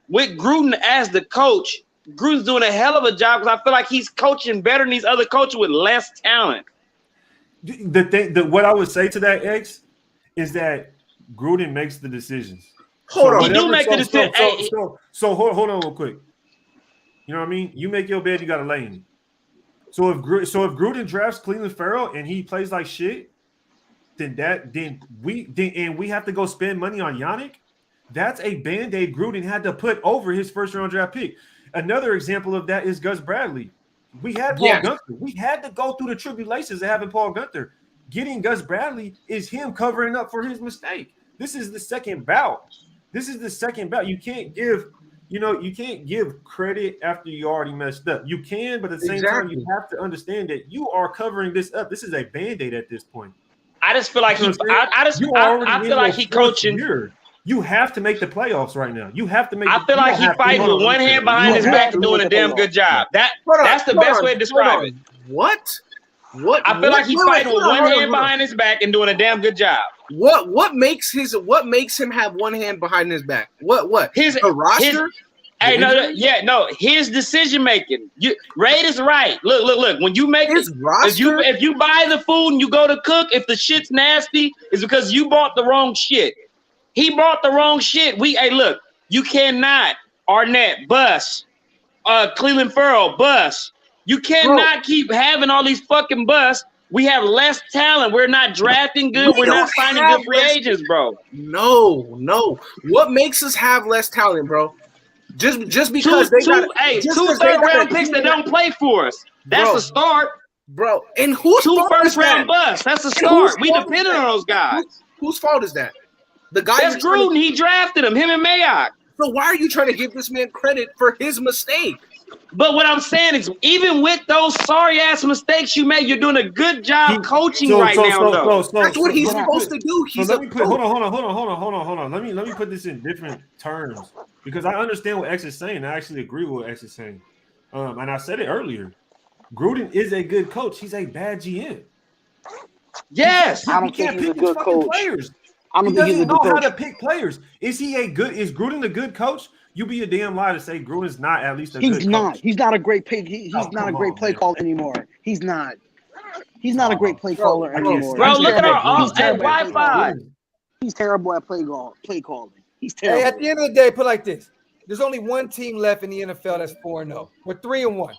with Gruden as the coach, Gruden's doing a hell of a job because I feel like he's coaching better than these other coaches with less talent. What I would say to that, X, is that Gruden makes the decisions. Hold on. He do make the decision. So hold on real quick. You know what I mean? You make your bed, you got to lay in it. So if Gruden drafts Cleveland Farrell and he plays like shit, then we have to go spend money on Yannick. That's a Band-Aid Gruden had to put over his first-round draft pick. Another example of that is Gus Bradley. We had Paul Gunther. We had to go through the tribulations of having Paul Gunther. Getting Gus Bradley is him covering up for his mistake. This is the second bout. You can't give credit after you already messed up. You can, but at the same time, you have to understand that you are covering this up. This is a Band-Aid at this point. I just feel like I feel like he coaching. You have to make the playoffs right now. You have to make. I feel like he fighting with one hand behind his back and doing a damn good job. That's the best way to describe it. What? I feel like he's fighting with one hand behind his back and doing a damn good job. What makes him have one hand behind his back? What? His roster? His decision making. Raid is right. Look. When you make his roster, if you buy the food and you go to cook, if the shit's nasty, it's because you bought the wrong shit. He bought the wrong shit. You cannot Arnett bus, Cleveland Farrell bus. You cannot keep having all these fucking busts. We have less talent. We're not drafting good. We're not signing good free agents, bro. No. What makes us have less talent, bro? Just because they got two third-round picks that don't play for us. That's a start, bro. And who's two first-round busts? That's a start. We depended on those guys. Whose fault is that? The guy. That's Gruden. He drafted him and Mayock. So why are you trying to give this man credit for his mistake? But what I'm saying is, even with those sorry-ass mistakes you made, you're doing a good job coaching right now. That's what he's supposed to do. Hold on. Let me put this in different terms because I understand what X is saying. I actually agree with what X is saying. And I said it earlier. Gruden is a good coach. He's a bad GM. Yes. I don't think he's a good coach. Players. I don't think he's a good coach. How to pick players. Is Gruden a good coach? You be a damn lie to say Gruden's not at least a good coach. He's not. He's not a great pick. He's not a great play caller anymore. He's not. He's not a great play caller anymore. Bro, look at our Wi-Fi. He's terrible at play calling. He's Hey, terrible. at the end of the day, put it like this: there's only one team left in the NFL that's 4-0. We're 3-1.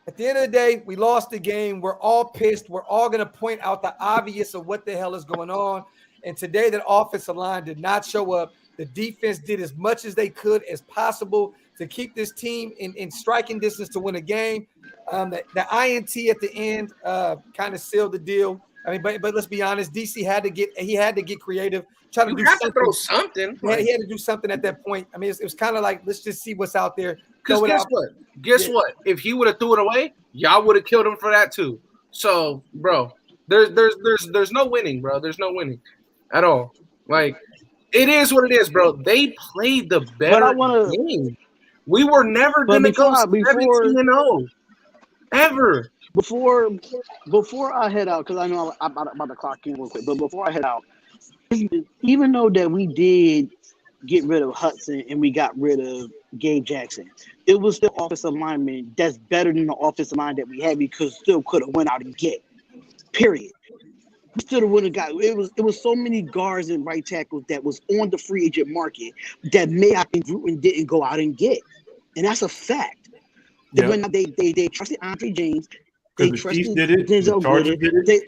At the end of the day, we lost the game. We're all pissed. We're all going to point out the obvious of what the hell is going on. And today, that offensive line did not show up. The defense did as much as they could as possible to keep this team in striking distance to win a game. The INT at the end kind of sealed the deal. I mean, but let's be honest, DC had to get creative, try to You do have something. to throw something. Yeah, he had to do something at that point. I mean, it was kind of like, let's just see what's out there. Because Throw it guess out. what? Guess Yeah. what? If he would have threw it away, y'all would have killed him for that too. So, bro, there's no winning, bro. There's no winning at all. Like, it is what it is, bro. They played the better game. We were never gonna go 17-0 ever. Before I head out, because I know I'm about to clock in real quick, but before I head out, even though that we did get rid of Hudson and we got rid of Gabe Jackson, it was still offensive lineman that's better than the offensive line that we had because still could have went out and get. Period. We still would have got it was so many guards and right tackles that was on the free agent market that may have been Gruden didn't go out and get. And that's a fact. Yeah. When they trusted Andre James, they The trusted Chiefs did it. Denzel The Chargers did did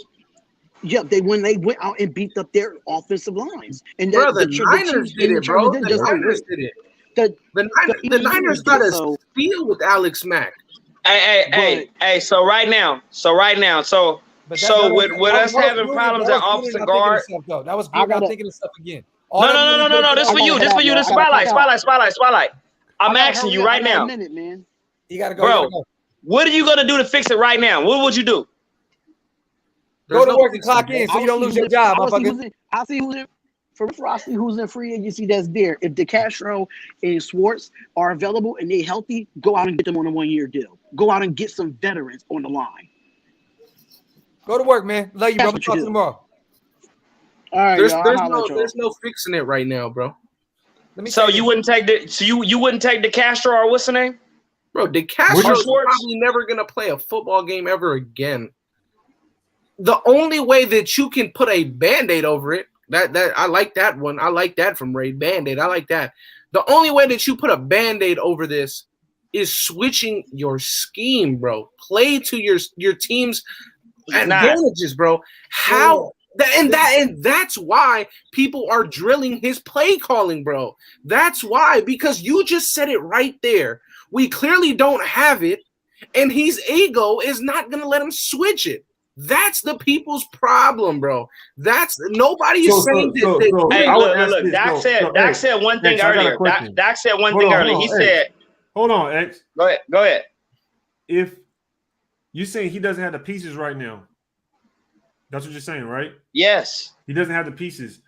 it. when they went out and beat up their offensive lines. And Bro, the Niners Chiefs did it, bro. The Niners did it. The Niners got a steal with Alex Mack. Hey. So right now, But with us having problems at offensive guard. That was Gruden not thinking of stuff again. No. This for you. This for you. This spotlight. I'm asking you right now. Man. You gotta go. Bro, what are you gonna do to fix it right now? What would you do? Go to work and clock in so you don't lose your job, motherfucker. I see who's in. I see who's in free agency that's there. If DeCastro and Schwartz are available and they healthy, go out and get them on a 1-year deal. Go out and get some veterans on the line. Go to work, man. Love you, bro. That's Talk what you to you tomorrow. All right, There's no fixing it right now, bro. So you wouldn't take you wouldn't take DeCastro or what's the name? Bro, DeCastro's probably never gonna play a football game ever again. The only way that you can put a Band-Aid over it, that I like that one. I like that from Ray. Band-Aid. I like that. The only way that you put a Band-Aid over this is switching your scheme, bro. Play to your team's advantages, bro. How? And that's why people are drilling his play calling, bro. That's why, because you just said it right there. We clearly don't have it, and his ego is not gonna let him switch it. That's the people's problem, bro. That's nobody is saying that. Hey, look. Doc said one thing earlier. Doc said one thing earlier. He said, "Hold on, X. Go ahead. If you saying he doesn't have the pieces right now, that's what you're saying, right? Yes. He doesn't have the pieces.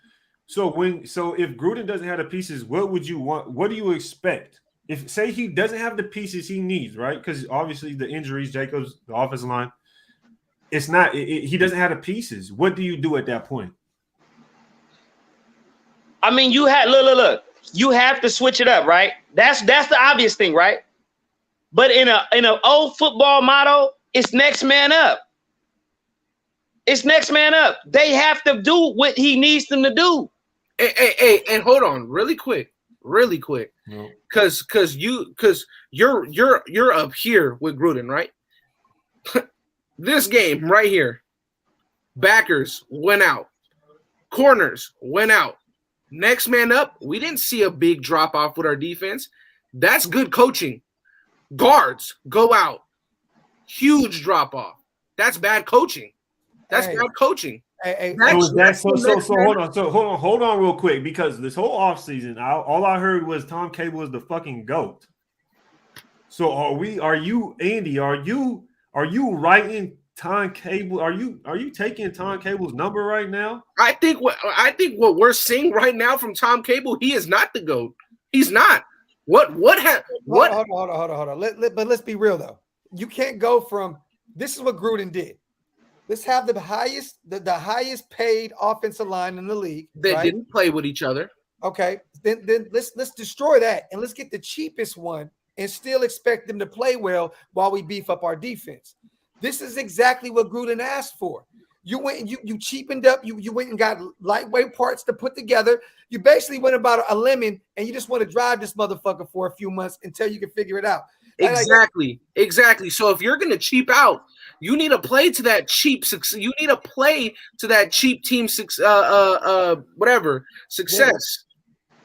So if Gruden doesn't have the pieces, what would you want? What do you expect? If say he doesn't have the pieces he needs, right? Because obviously the injuries, Jacobs, the offensive line, it's not. He doesn't have the pieces. What do you do at that point? I mean, you had look. You have to switch it up, right? That's the obvious thing, right? But in an old football motto, it's next man up. It's next man up. They have to do what he needs them to do. Hey, and hold on, really quick. No. Cause you're up here with Gruden, right? This game right here, backers went out, corners went out. Next man up, we didn't see a big drop off with our defense. That's good coaching. Guards go out, huge drop off. That's bad coaching. That's bad coaching. Hold on real quick, because this whole offseason, all I heard was Tom Cable is the fucking GOAT. So are you writing Tom Cable? Are you taking Tom Cable's number right now? I think what we're seeing right now from Tom Cable, he is not the GOAT. He's not. Hold on. But let's be real though. You can't go from this is what Gruden did. Let's have the highest paid offensive line in the league. They didn't play with each other. Okay, then let's destroy that and let's get the cheapest one and still expect them to play well while we beef up our defense. This is exactly what Gruden asked for. You went and you cheapened up. You went and got lightweight parts to put together. You basically went about a lemon, and you just want to drive this motherfucker for a few months until you can figure it out. Exactly. So if you're gonna cheap out, you need to play to that cheap success. You need to play to that cheap team success.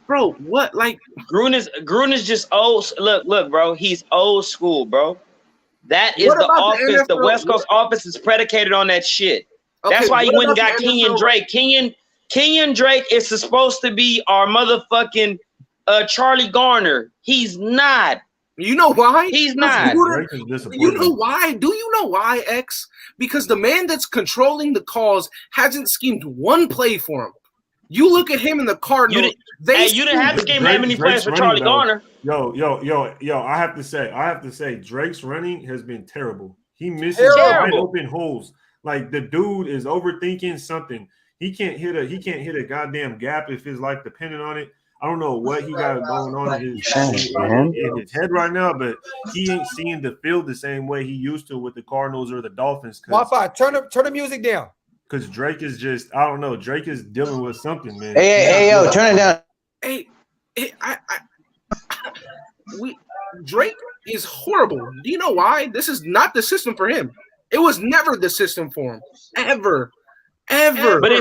Bro, what like Gruden is just old. Look, bro. He's old school, bro. That is What the about the offense. The NFL? West Coast offense is predicated on that shit. That's Okay, why he what went and about got the Kenyon NFL? Drake. Kenyon Drake is supposed to be our motherfucking Charlie Garner. He's not. You know why? He's not. Drake is disappointing. You know why? Do you know why, X? Because the man that's controlling the calls hasn't schemed one play for him. You look at him in the Cardinals. You didn't have to scheme that many plays for Charlie Garner. Yo, I have to say, Drake's running has been terrible. He misses Terrible. wide open holes. Like the dude is overthinking something. He can't hit a goddamn gap if his life depended on it. I don't know what he got going on in his head right now, but he ain't seeing the field the same way he used to with the Cardinals or the Dolphins. Wi-Fi, turn the music down. Because Drake is just, I don't know. Drake is dealing with something, man. Hey, yo, turn it down. Drake is horrible. Do you know why? This is not the system for him. It was never the system for him. Ever. But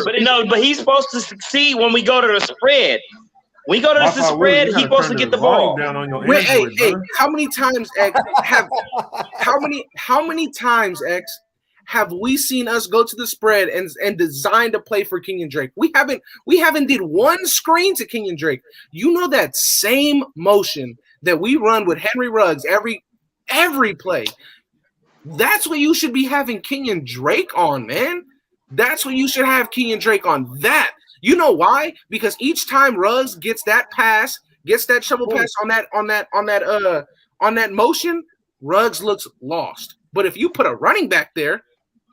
he's supposed to succeed when we go to the spread. When we go to the spread, he's supposed to get the ball. How many times, X, have we seen us go to the spread and design to play for Kenyon Drake? We haven't did one screen to Kenyon Drake. You know that same motion that we run with Henry Ruggs every play. That's what you should be having Kenyon Drake on, man. That's what you should have Kenyon Drake on. That. You know why? Because each time Ruggs gets that pass, gets that shovel pass on that motion, Ruggs looks lost. But if you put a running back there,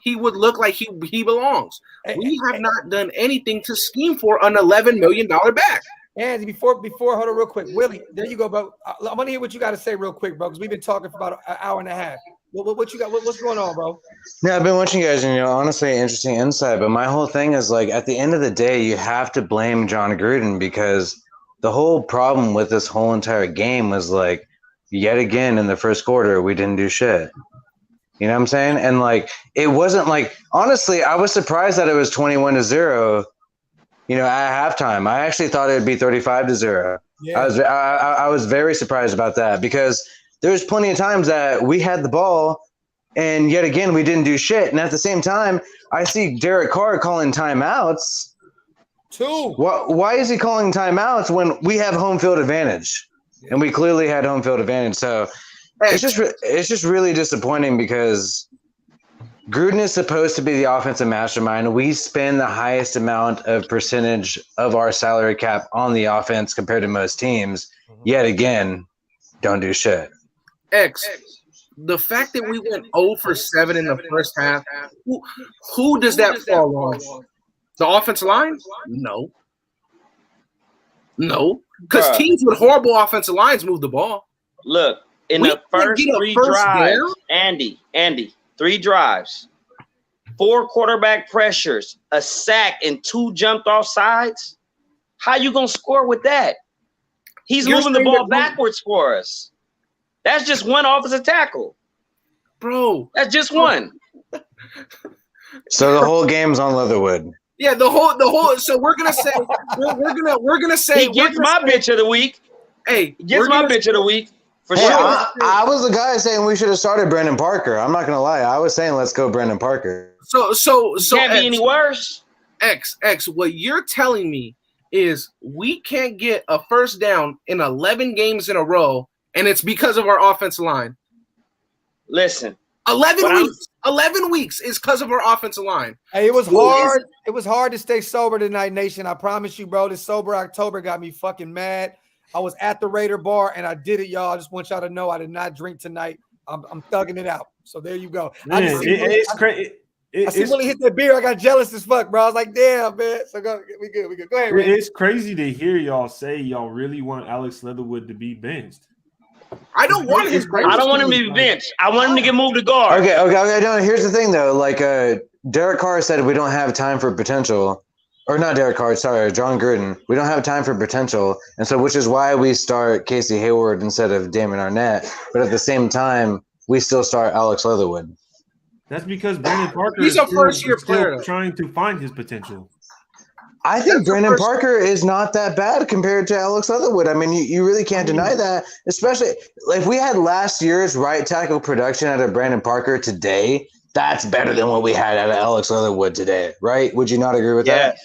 he would look like he belongs. We have not done anything to scheme for an $11 million back. And before, hold on real quick. Willie, there you go, bro. I want to hear what you got to say real quick, bro, because we've been talking for about an hour and a half. What you got? What's going on, bro? Yeah, I've been watching you guys, and honestly, interesting insight. But my whole thing is like, at the end of the day, you have to blame John Gruden, because the whole problem with this whole entire game was like, yet again in the first quarter, we didn't do shit. You know what I'm saying? And like, it wasn't like, honestly, I was surprised that it was 21-0. At halftime, I actually thought it would be 35-0. Yeah. I was very surprised about that, because there was plenty of times that we had the ball, and yet again we didn't do shit. And at the same time, I see Derek Carr calling timeouts. Why is he calling timeouts when we have home field advantage? And we clearly had home field advantage. So it's just really disappointing, because Gruden is supposed to be the offensive mastermind. We spend the highest amount of percentage of our salary cap on the offense compared to most teams. Yet again, don't do shit. X, the fact that we went 0 for 7 in the first half, who does that fall on? The offensive line? No. Because teams with horrible offensive lines move the ball. Look, the first three drives, Andy, 3 drives, 4 quarterback pressures, a sack, and 2 jumped off sides. How you gonna score with that? He's moving the ball backwards for us. That's just one offensive tackle, bro. That's just one. So the whole game's on Leatherwood. Yeah, the whole. So we're gonna say he gets my bitch of the week. Hey, he gets my bitch of the week for sure. I was the guy saying we should have started Brandon Parker. I'm not gonna lie. I was saying let's go Brandon Parker. So can't be any worse. X. What you're telling me is we can't get a first down in 11 games in a row, and it's because of our offensive line. Listen, 11 weeks is because of our offensive line. Hey, it was hard. It was hard to stay sober tonight, Nation. I promise you, bro. This sober October got me fucking mad. I was at the Raider bar, and I did it, y'all. I just want y'all to know I did not drink tonight. I'm thugging it out. So there you go. Man, it's crazy. I see Willie hit that beer. I got jealous as fuck, bro. I was like, damn, man. So we good. Go ahead, Ray. It's crazy to hear y'all say y'all really want Alex Leatherwood to be benched. I don't want his great. I don't want him to be benched. I want him to get moved to guard. Okay. No, here's the thing though. Like, Derek Carr said, we don't have time for potential, or not Derek Carr. Sorry, John Gruden. We don't have time for potential, and so which is why we start Casey Hayward instead of Damon Arnett. But at the same time, we still start Alex Leatherwood. That's because Brandon Parker He's is a first-year still player. trying to find his potential. I think That's the Brandon first- Parker is not that bad compared to Alex Leatherwood. I mean, you really can't deny that, especially if we had last year's right tackle production out of Brandon Parker today, that's better than what we had out of Alex Leatherwood today, right? Would you not agree with that?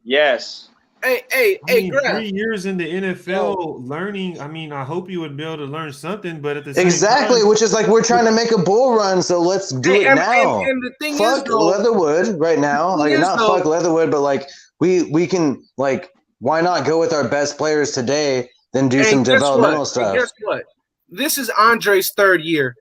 Yes. Hey, I mean, Graf. 3 years in the NFL learning, I mean, I hope you would be able to learn something, but at the same Exactly, time, which is like we're trying to make a bull run, so let's do it now. And the thing Fuck is, though, Leatherwood right now. The Like, thing is, not though- fuck Leatherwood, but like we can, like, why not go with our best players today than do some guess developmental what? stuff? And guess what? This is Andre's third year.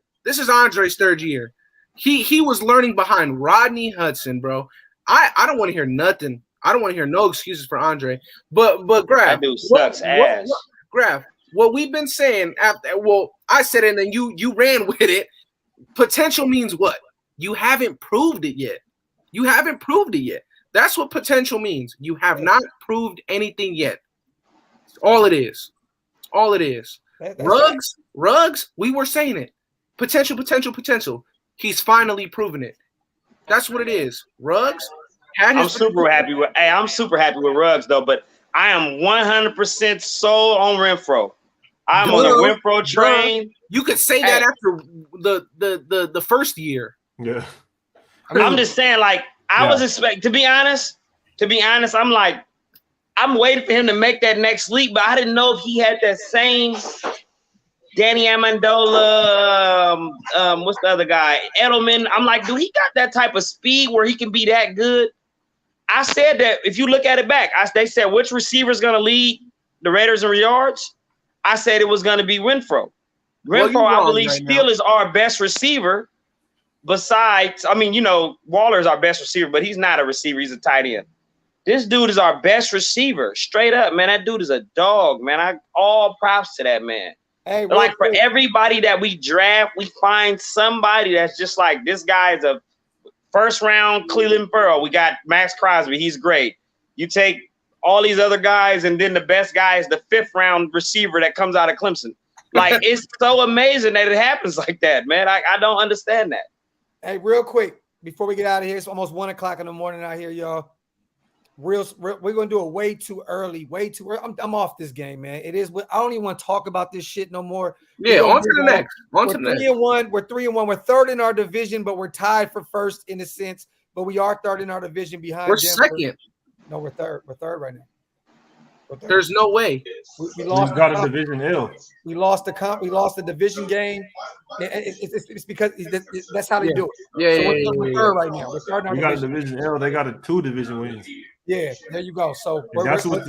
He was learning behind Rodney Hudson, bro. I don't want to hear nothing. I don't want to hear no excuses for Andre. But Graf, That dude sucks ass. Graf, what we've been saying I said it and then you ran with it. Potential means what? You haven't proved it yet. That's what potential means. You have not proved anything yet. All it is. Ruggs, we were saying it. Potential. He's finally proven it. That's what it is. Ruggs had his I'm super happy with Ruggs though, but I am 100% sold on Renfro. I'm on the Renfro train. You could say that after the first year. yeah. I'm just saying, like, I was expecting, to be honest, I'm waiting for him to make that next leap, but I didn't know if he had that same Danny Amendola, what's the other guy? Edelman. I'm like, dude, he got that type of speed where he can be that good. I said that if you look at it back, they said which receiver is going to lead the Raiders in yards. I said it was going to be Renfro. Renfro, I believe, still is our best receiver. Besides, I mean, Waller is our best receiver, but he's not a receiver. He's a tight end. This dude is our best receiver. Straight up, man. That dude is a dog, man. All props to that man. Hey, Like, for everybody that we draft, we find somebody that's just like, this guy is a first-round Cleveland Burrow. We got Max Crosby. He's great. You take all these other guys, and then the best guy is the fifth-round receiver that comes out of Clemson. Like, it's so amazing that it happens like that, man. I don't understand that. Hey, real quick, before we get out of here, it's almost 1 o'clock in the morning out here, y'all. We're going to do it way too early. I'm off this game, man. It is. I don't even want to talk about this shit no more. Yeah, on to the next. We're 3-1. We're 3-1. We're third in our division, but we're tied for first in a sense. But we are third in our division behind. We're Denver. second. No, we're third. We're third right now. There's no way. We lost. He's got a division L. We lost the division game. It's because that's how they do it. Yeah, We're third right now. We're third in our We got a division. division L. They got 2 division wins. Yeah, there you go. So That's one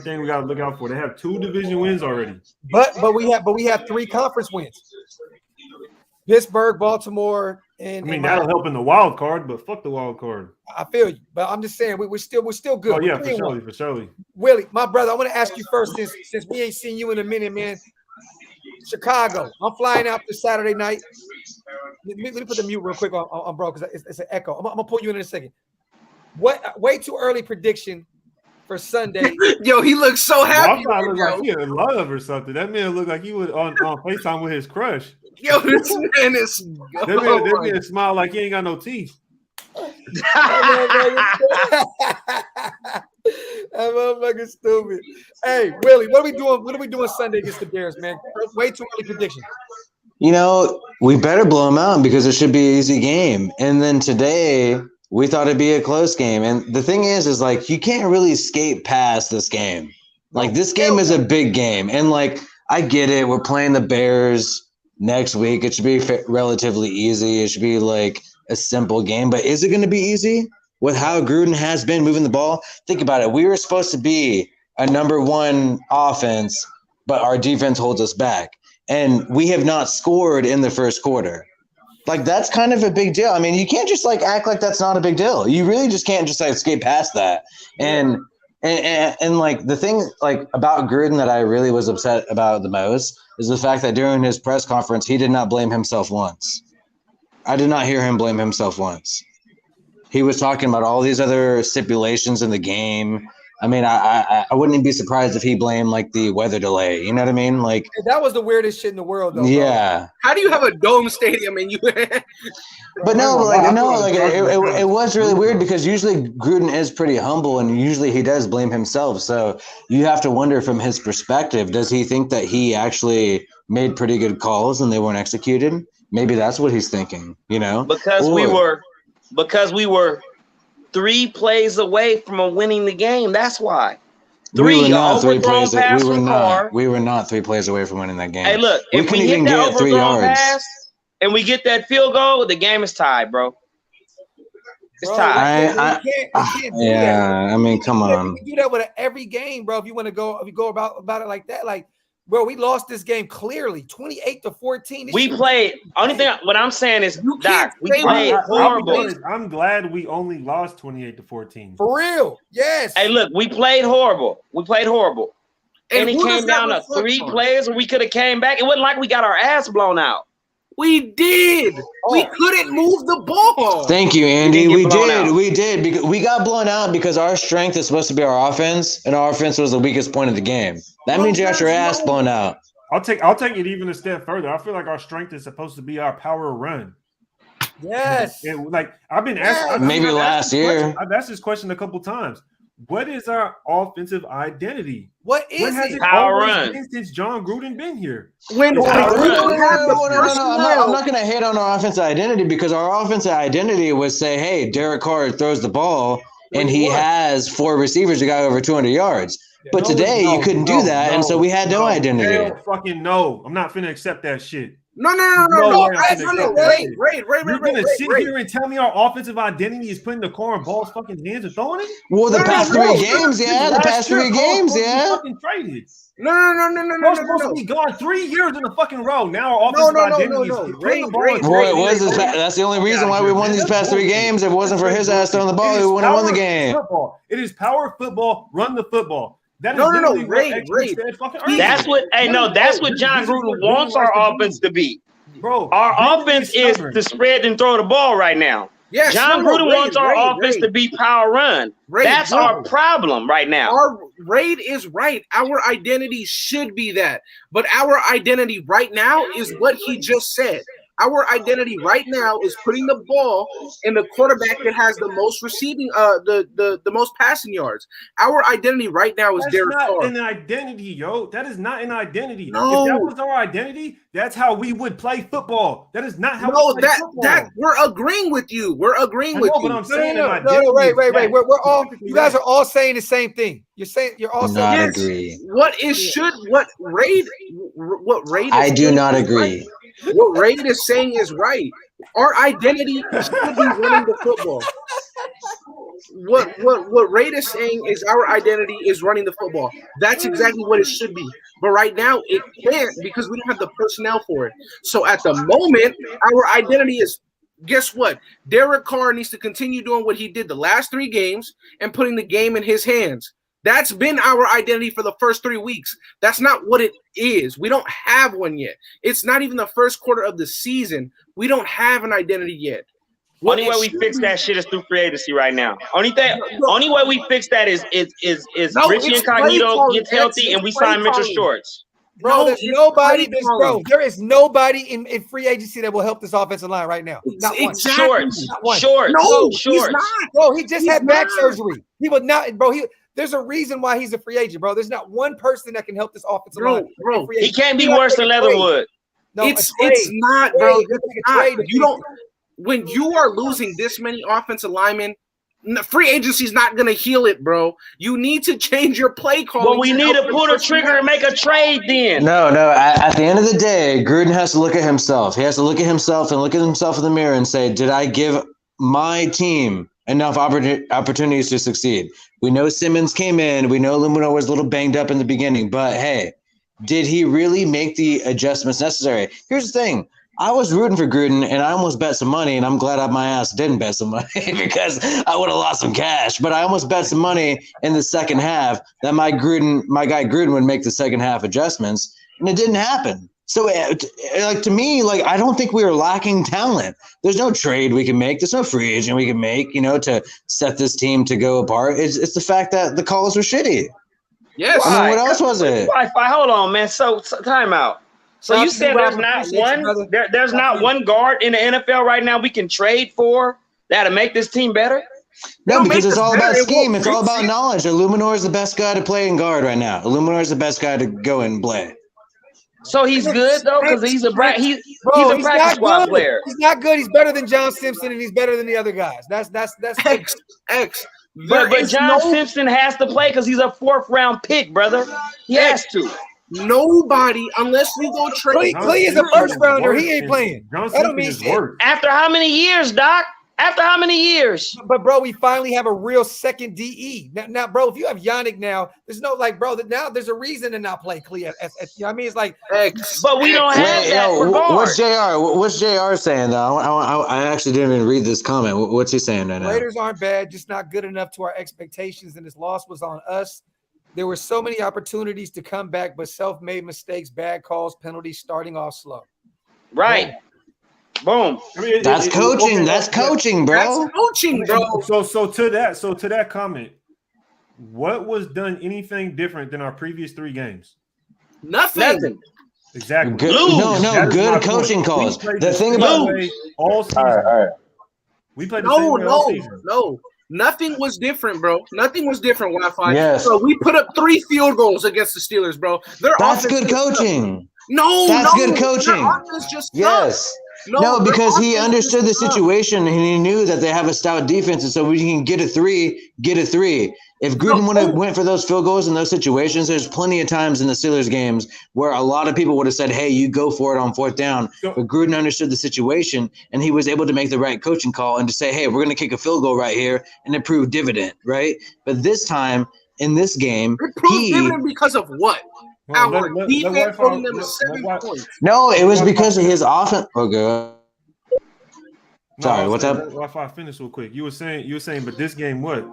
thing we got to look out for. They have 2 division wins already. But we have 3 conference wins. Pittsburgh, Baltimore, and I mean, that'll help in the wild card, but fuck the wild card. I feel you, but I'm just saying we're still good. Oh yeah, We're 3-1. for sure. Willie, my brother, I want to ask you first since we ain't seen you in a minute, man. Chicago, I'm flying out this Saturday night. Let me put the mute real quick on bro because it's an echo. I'm gonna pull you in a second. What way too early prediction for Sunday? Yo, he looks so happy. Well, I look like he in love or something. That man looked like he was on FaceTime with his crush. Yo, this man is. That man smile like he ain't got no teeth. That motherfucker's stupid. Hey, Willie, what are we doing Sunday against the Bears, man? Way too early prediction. We better blow them out because it should be an easy game. And then today we thought it'd be a close game. And the thing is like you can't really skate past this game. Like this game is a big game. And like I get it. We're playing the Bears next week. It should be relatively easy. It should be like a simple game. But is it going to be easy with how Gruden has been moving the ball? Think about it. We were supposed to be a number 1 offense, but our defense holds us back. And we have not scored in the first quarter. Like, that's kind of a big deal. I mean, you can't just, like, act like that's not a big deal. You really just can't just, like, skate past that. And And like the thing like about Gruden that I really was upset about the most is the fact that during his press conference he did not blame himself once. I did not hear him blame himself once. He was talking about all these other stipulations in the game. I mean, I wouldn't be surprised if he blamed like the weather delay. You know what I mean? Like That was the weirdest shit in the world, though. yeah. How do you have a dome stadium and you? But it was really weird because usually Gruden is pretty humble and usually he does blame himself. So you have to wonder from his perspective, does he think that he actually made pretty good calls and they weren't executed? Maybe that's what he's thinking, you know? Because we were 3 plays away from winning the game. That's why. We were not 3 overthrown plays. pass We were from Carr. we were not 3 plays away from winning that game. Hey, look, if we couldn't hit even that get 3 overthrown yards. pass and we get that field goal, the game is tied, bro. It's Bro, tied. we can't do Yeah, that. I mean, come on. You can do that with every game, bro. If you want to go, if you go about it like that, like, bro, we lost this game clearly, 28-14. We played. Only thing what I'm saying is, You Doc, can't we say played that. horrible. I'm glad we only lost 28-14. For real, yes. Hey, look, we played horrible. And it who came does that down to reflect 3 on? plays where we could have came back. It wasn't like we got our ass blown out. We did. We couldn't move the ball. Thank you, Andy. We We didn't get blown did. out. We did. Because we got blown out because our strength is supposed to be our offense, and our offense was the weakest point of the game. That means you got your ass blown out. I'll take it even a step further. I feel like our strength is supposed to be our power run. Yes. And like I've been asking, Maybe last year. I've asked this question a couple times. What is our offensive identity? What What is has it? it Power always run. been since John Gruden been here? When we Power run. don't have the I'm personnel. not going to hate on our offensive identity because our offensive identity was say, hey, Derek Carr throws the ball and he has 4 receivers who got over 200 yards. But No, today you couldn't do that, and so we had no identity. Hell fucking no. I'm not finna accept that shit. No. way I'm finna accept that shit. You're gonna sit Ray. here and tell me our offensive identity is putting the car in Ball's fucking hands and throwing it? Well, the No, past no, 3 games, yeah. The Last past year, 3 Carr's games, supposed to be yeah. Fucking traded. No. Carr's supposed to be gone 3 years in a fucking row. Now our offensive identity is putting the ball in Boy, it was that's the only reason why we won these past 3 games. If it wasn't for his ass throwing the ball, we wouldn't have won the game. Football. It is power football. Run the football. That is No, literally Ray, what Ray. X said fucking earlier. That's what. Hey, no, that's what John Gruden wants our offense to be. Bro, Our Gruden offense is is stubborn. to spread and throw the ball right now. Yes, John Gruden wants our offense to be power run. That's our problem right now. Our Raid is right. Our identity should be that. But our identity right now is what he just said. Our identity right now is putting the ball in the quarterback that has the most receiving, the most passing yards. Our identity right now is That's Derek not Carr. an identity, yo. That is not an identity. No. If that was our identity, that's how we would play football. That is not how No, we play that football. we're agreeing with you. We're agreeing I with know, you. but I'm saying an No, identity. Ray. is that. We're all, Specifically you guys that. are all saying the same thing. You're all saying Not Yes. agree. What Raid I do not agree. What Raid is saying is right. Our identity should be running the football. What Raid is saying is our identity is running the football. That's exactly what it should be. But right now it can't because we don't have the personnel for it. So at the moment, our identity is, guess what? Derek Carr needs to continue doing what he did the last 3 games and putting the game in his hands. That's been our identity for the first 3 weeks. That's not what it is. We don't have one yet. It's not even the first quarter of the season. We don't have an identity yet. Only way we fix that shit is through free agency right now. Only way we fix that is No, Richie it's Incognito play calling. gets healthy and we It's play sign Mitchell calling. Shorts. Bro, No, there's it's nobody. play calling. There is nobody in free agency that will help this offensive line right now. Not one. Exactly. Shorts. Not one. Shorts. No, Shorts. he's not. Bro, he just He's had back not. surgery. He would not, bro. There's a reason why he's a free agent, bro. There's not one person that can help this offensive line. Bro, in free He agency. can't be You gotta worse than take a trade. Leatherwood. No, it's a trade. not, bro. Trade. It's Take a not. trade. You don't. When you are losing this many offensive linemen, free agency is not going to heal it, bro. You need to change your play call. Well, we need to pull the trigger and make a trade then. No. At the end of the day, Gruden has to look at himself. He has to look at himself and look at himself in the mirror and say, did I give my team enough opportunities to succeed? We know Simmons came in. We know Lumino was a little banged up in the beginning. But, hey, did he really make the adjustments necessary? Here's the thing. I was rooting for Gruden, and I almost bet some money, and I'm glad my ass didn't bet some money because I would have lost some cash. But I almost bet some money in the second half that my guy Gruden would make the second half adjustments, and it didn't happen. So, like, to me, like, I don't think we are lacking talent. There's no trade we can make. There's no free agent we can make, to set this team to go apart. It's the fact that the calls were shitty. Yes. I mean, what else was it? Wi-Fi, hold on, man. So time out. So you said there's not one there's not one guard in the NFL right now we can trade for that'll make this team better? No, because it's all about scheme. It's all about knowledge. Illuminor is the best guy to play in guard right now. Illuminor is the best guy to go and play. So he's good though, because he's a practice squad player. He's not good. He's better than John Simpson, and he's better than the other guys. That's X. But John Simpson has to play because he's a 4th round pick, brother. He has to. Nobody, unless you go trade. Clee is a first rounder. He ain't playing. John That don't Simpson mean is shit. worse. After how many years, Doc? After how many years? But bro, we finally have a real second DE. Now, bro, if you have Yannick now, there's no now there's a reason to not play Clee. You know what I mean? It's like X. But we don't have that for guard. What's JR saying though? I actually didn't even read this comment. What's he saying right now? Raiders aren't bad, just not good enough to our expectations, and this loss was on us. There were so many opportunities to come back, but self-made mistakes, bad calls, penalties, starting off slow. Right. Boom. I mean, That's coaching. That's coaching, bro. That's coaching, bro. So to that comment, what was done anything different than our previous 3 games? Nothing. Exactly. Good, Lose. That is good my coaching point. calls. We played The thing about same way all season. all right. We played the same way all season. No. Nothing was different, bro. Nothing was different, Wi-Fi. Yes. So we put up 3 field goals against the Steelers, bro. That's good coaching. That's good coaching. Yes. No, because he understood the situation and he knew that they have a stout defense, and so we can get a 3. If Gruden would have went for those field goals in those situations, there's plenty of times in the Steelers games where a lot of people would have said, hey, you go for it on 4th down. But Gruden understood the situation, and he was able to make the right coaching call and to say, hey, we're going to kick a field goal right here, and it proved dividend, right? But this time, in this game, it proved dividend because of what? Well, Our defense holding them to 7 points. No, it was because of his offense. Okay. Sorry, what's up? Wi-Fi, finish real quick. You were saying, but this game what?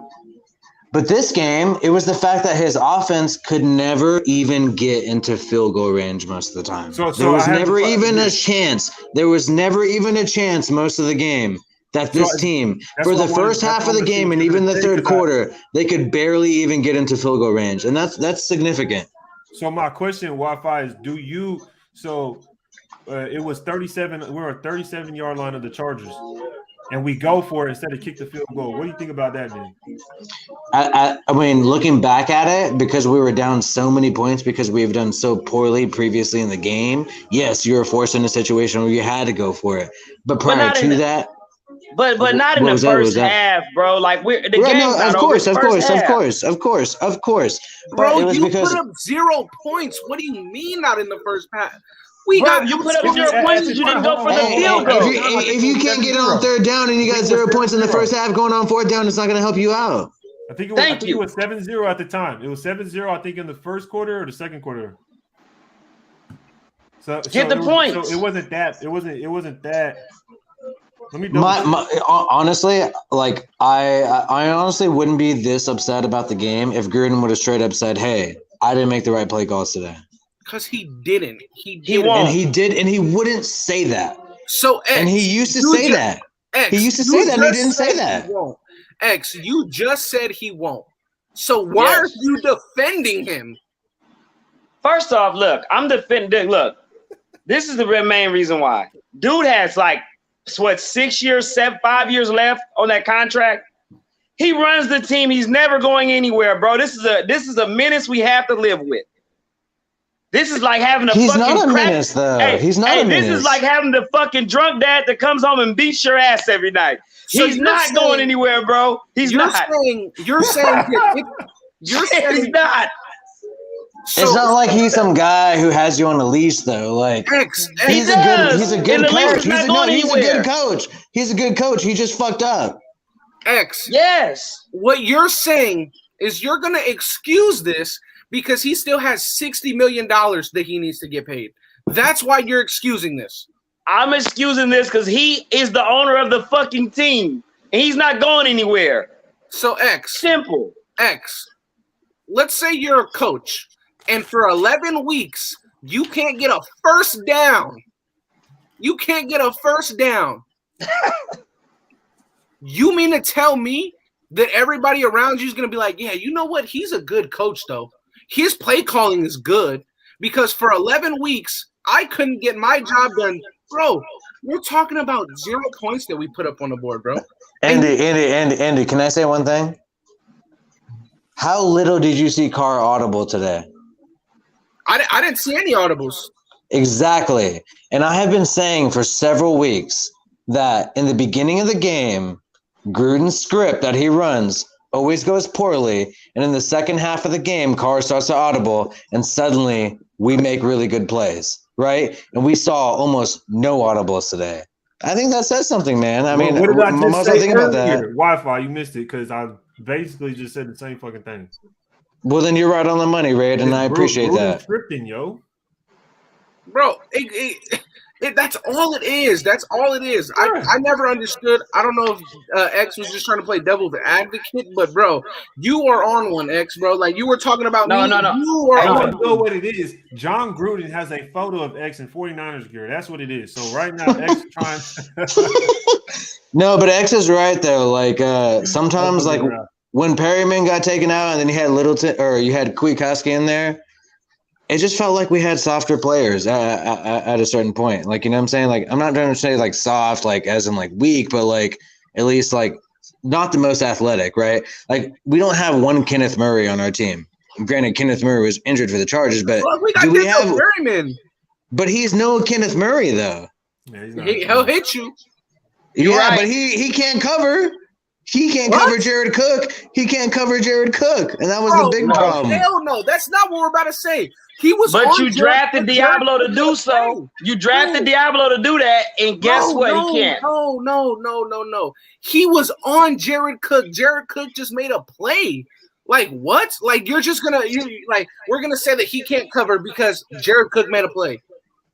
But this game, it was the fact that his offense could never even get into field goal range most of the time. There was never even a chance. There was never even a chance most of the game that this team, for the first half of the game and even the third quarter, they could barely even get into field goal range. And that's significant. So my question, Wi-Fi, is it was 37. We were a 37-yard line of the Chargers, and we go for it instead of kick the field goal. What do you think about that, then? I mean, looking back at it, because we were down so many points because we have done so poorly previously in the game, yes, you were forced in a situation where you had to go for it. But prior to that, but not in the first half, bro. Like the game's not over. Of course. Bro, it was you because put up 0 points. What do you mean not in the first half? You put up 0 points because you didn't go for the field goal. If you can't get it on 3rd down and you got 0 points in the first half going on 4th down, it's not going to help you out. I think it was 7-0 at the time. It was 7-0, I think, in the first quarter or the second quarter. So get the points. So it wasn't that. It wasn't that. Let me honestly, like I honestly wouldn't be this upset about the game if Gruden would have straight up said, "Hey, I didn't make the right play calls today." Because he didn't. He won't. And he wouldn't say that. So X, and he used to say that. He used to say that, and he didn't say that. X, you just said he won't. So why are you defending him? First off, look, I'm defending. Look, this is the main reason why. Dude has 5 years left on that contract. He runs the team. He's never going anywhere, bro. This is a menace we have to live with. This is like having a He's fucking not a menace, though. He's not a menace. This is like having the fucking drunk dad that comes home and beats your ass every night. So he's not going anywhere, bro. He's not. You're saying he's not. So, it's not like he's some guy who has you on a leash, though. Like he's a good coach. He's a good coach. He's a good coach. He just fucked up. X. Yes. What you're saying is you're gonna excuse this because he still has $60 million that he needs to get paid. That's why you're excusing this. I'm excusing this because he is the owner of the fucking team. And he's not going anywhere. So Simple. Let's say you're a coach, and for 11 weeks, you can't get a first down. You mean to tell me that everybody around you is going to be like, yeah, you know what? He's a good coach, though. His play calling is good because for 11 weeks, I couldn't get my job done. Bro, we're talking about 0 points that we put up on the board, bro. Andy, can I say one thing? How little did you see Carr audible today? I didn't see any audibles. Exactly. And I have been saying for several weeks that in the beginning of the game, Gruden's script that he runs always goes poorly. And in the second half of the game, Carr starts to audible, and suddenly we make really good plays, right? And we saw almost no audibles today. I think that says something, man. I mean, what did I just say think about that. Wi-Fi, you missed it because I basically just said the same fucking thing. Well, then you're right on the money, Raid, and I appreciate that. Scripting, yo. Bro, that's all it is. That's all it is. I never understood. I don't know if X was just trying to play devil's advocate, but bro, you are on one, X, bro. Like you were talking about No. You are I on don't know what it is. John Gruden has a photo of X in 49ers gear. That's what it is. So right now, X is trying. No, but X is right though. Like sometimes, like when Perryman got taken out, and then you had Littleton or you had Kwiatkowski in there. It just felt like we had softer players at a certain point. Like, you know what I'm saying? Like, I'm not trying to say like soft, like as in like weak, but like at least like not the most athletic, right? Like we don't have one Kenneth Murray on our team. Granted, Kenneth Murray was injured for the Chargers, but do we have Perryman? But he's no Kenneth Murray though. Yeah, he's not. He'll hit you. Yeah, right. but he can't cover. He can't cover Jared Cook. He can't cover Jared Cook, and that was the big problem. Hell no, that's not what we're about to say. He was, but you drafted Diablo to do so. You drafted Diablo to do that, and guess what? He can't. No. He was on Jared Cook. Jared Cook just made a play. Like what? Like you're just gonna we're gonna say that he can't cover because Jared Cook made a play,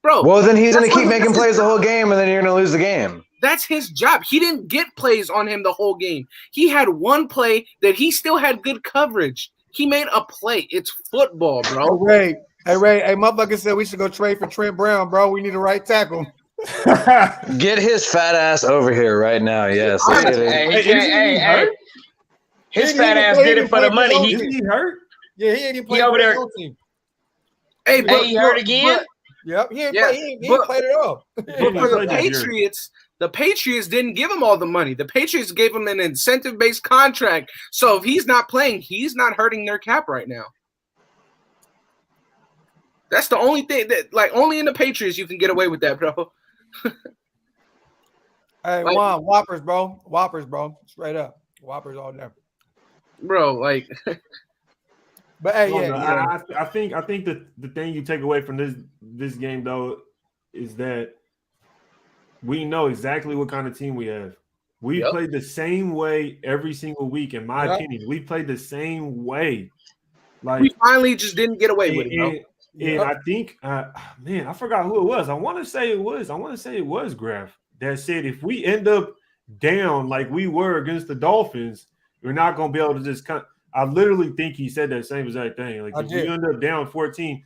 bro. Well, then he's gonna keep making plays the whole game, and then you're gonna lose the game. That's his job. He didn't get plays on him the whole game. He had one play that he still had good coverage. He made a play. It's football, bro. Hey, Ray, motherfucker said we should go trade for Trent Brown, bro. We need a right tackle. Get his fat ass over here right now. Yes. Hey. His fat ass did it for the money. He hurt? Yeah, he ain't even played over there. for the team. Hey, he hurt again? Yep, he ain't played it all. But for the Patriots didn't give him all the money. The Patriots gave him an incentive-based contract. So if he's not playing, he's not hurting their cap right now. That's the only thing that, like, only in the Patriots you can get away with that, bro. Hey, Juan, Whoppers, bro. Whoppers, bro. Straight up. Whoppers all day. Bro, like. But hey, I think that the thing you take away from this game though is that we know exactly what kind of team we have. We played the same way every single week, in my opinion. We played the same way. Like we finally just didn't get away with it. And I think, man, I forgot who it was. I want to say it was Graf that said if we end up down like we were against the Dolphins, we're not going to be able to just I literally think he said that same exact thing. Like if we end up down 14,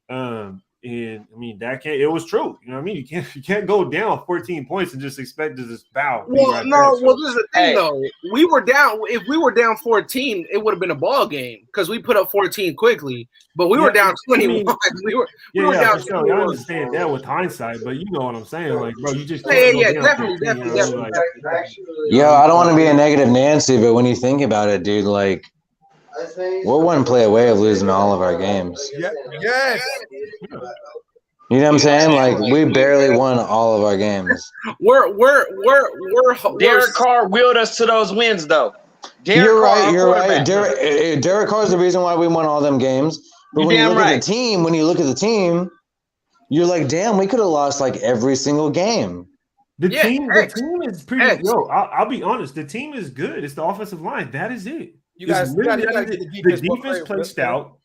and I mean it was true. You know what I mean? You can't go down 14 points and just expect to just bow. Well, this is the thing though. We were down. If we were down 14, it would have been a ball game because we put up 14 quickly. But we were down 21. We were down. Sure. I understand that with hindsight, but you know what I'm saying. Like, bro, you just definitely. Yo, I don't want to be a negative Nancy, but when you think about it, dude, like. We're one play away of losing all of our games. Yes. You know what I'm saying? Like we barely won all of our games. We're Derek Carr willed us to those wins, though. You're right. Derek Carr is the reason why we won all them games. But when you look at the team, you're like, damn, we could have lost like every single game. The team is pretty. Yo, I'll be honest. The team is good. It's the offensive line. That is it. You gotta get the defense plays stout.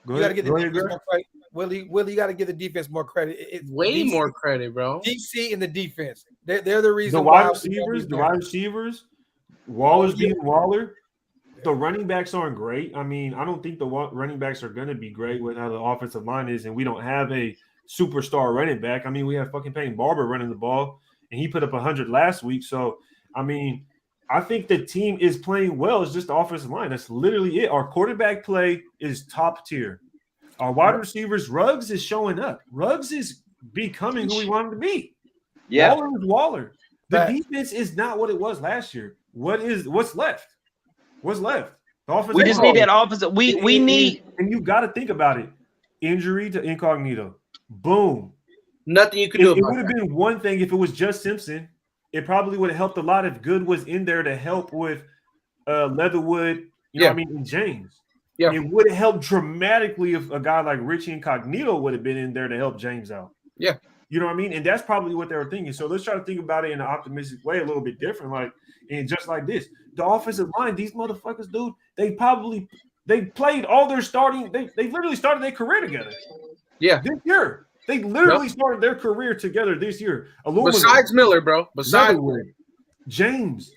You gotta get the defense right. Willie, you got to give the defense more credit. It's Way DC, more credit, bro. DC and the defense. They're the reason The why wide receivers, Waller's being Waller. The running backs aren't great. I mean, I don't think the running backs are going to be great with how the offensive line is, and we don't have a superstar running back. I mean, we have fucking Peyton Barber running the ball, and he put up 100 last week. So, I mean, I think the team is playing well. It's just the offensive line. That's literally it. Our quarterback play is top tier. Our wide receivers, Ruggs is showing up. Ruggs is becoming who we want him to be. Yeah. Waller is Waller. The Right. defense is not what it was last year. What's left? What's left? The offensive We just line. need that offensive. We need. And you got to think about it. Injury to Incognito. Boom. Nothing you can It do would about have that. been one thing if it was just Simpson. It probably would have helped a lot if Good was in there to help with Leatherwood, you know what I mean, and James. Yeah. It would have helped dramatically if a guy like Richie Incognito would have been in there to help James out. Yeah. You know what I mean? And that's probably what they were thinking. So let's try to think about it in an optimistic way, a little bit different. Like, and just like this, the offensive line, these motherfuckers, dude, they played all their starting, they literally started their career together. Yeah. This year. They literally started their career together this year. Besides Miller, bro. Besides Leatherwood, James,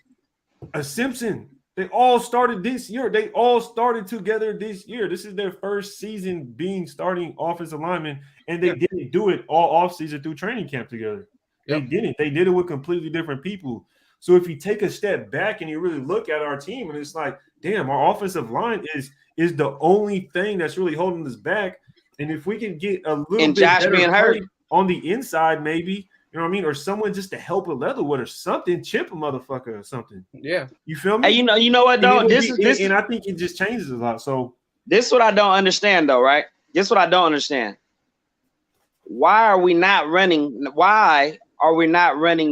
Simpson, they all started this year. They all started together this year. This is their first season being starting offensive linemen, and they didn't do it all offseason through training camp together. They didn't. They did it with completely different people. So if you take a step back and you really look at our team, and it's like, damn, our offensive line is the only thing that's really holding us back. And if we can get a little And bit Josh better being hurt. play on the inside, maybe, you know what I mean, or someone just to help a Leatherwood or something, chip a motherfucker or something. Yeah. You feel me? Hey, you know what though? And This and I think it just changes a lot. So this is what I don't understand though, right? This is what I don't understand. Why are we not running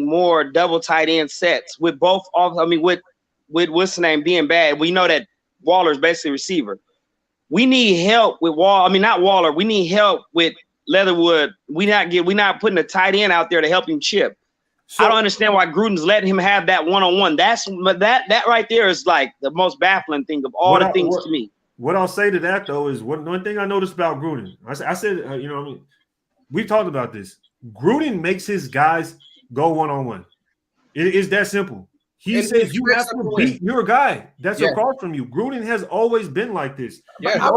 more double tight end sets with both off? I mean, with what's the name being bad? We know that Waller's basically receiver. We need help with not Waller. We need help with Leatherwood. We not putting a tight end out there to help him chip. So, I don't understand why Gruden's letting him have that one-on-one. That right there is like the most baffling thing of all the things to me. What I'll say to that though is one thing I noticed about Gruden. I said, you know, what I mean, we've talked about this. Gruden makes his guys go one-on-one. It is that simple. He And says he you have expects to them to win. beat your guy that's Yeah. across from you. Gruden has always been like this. Yeah. I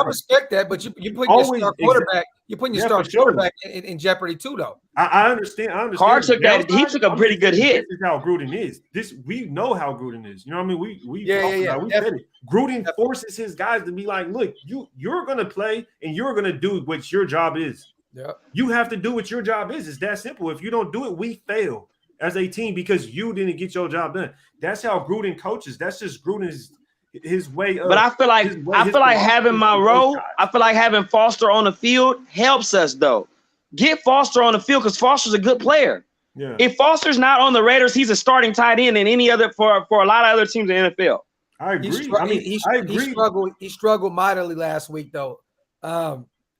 respect that, but you putting your Always, star quarterback, you're putting your Yeah, star for sure. quarterback in jeopardy too, though. I understand. Carr took that. He took a I'm pretty just good saying hit. This is how Gruden is. We know how Gruden is. You know what I mean? We Yeah, talked yeah, about it. We yeah. said it. Gruden forces his guys to be like, look, you're gonna play and you're gonna do what your job is. Yeah. You have to do what your job is. It's that simple. If you don't do it, we fail as a team because you didn't get your job done. That's how Gruden coaches. That's just Gruden's his way of. But I feel like having Monroe, I feel like having Foster on the field helps us though. Get Foster on the field because Foster's a good player. Yeah. If Foster's not on the Raiders, he's a starting tight end in any other for a lot of other teams in the NFL. I agree. I agree. He struggled mightily last week though.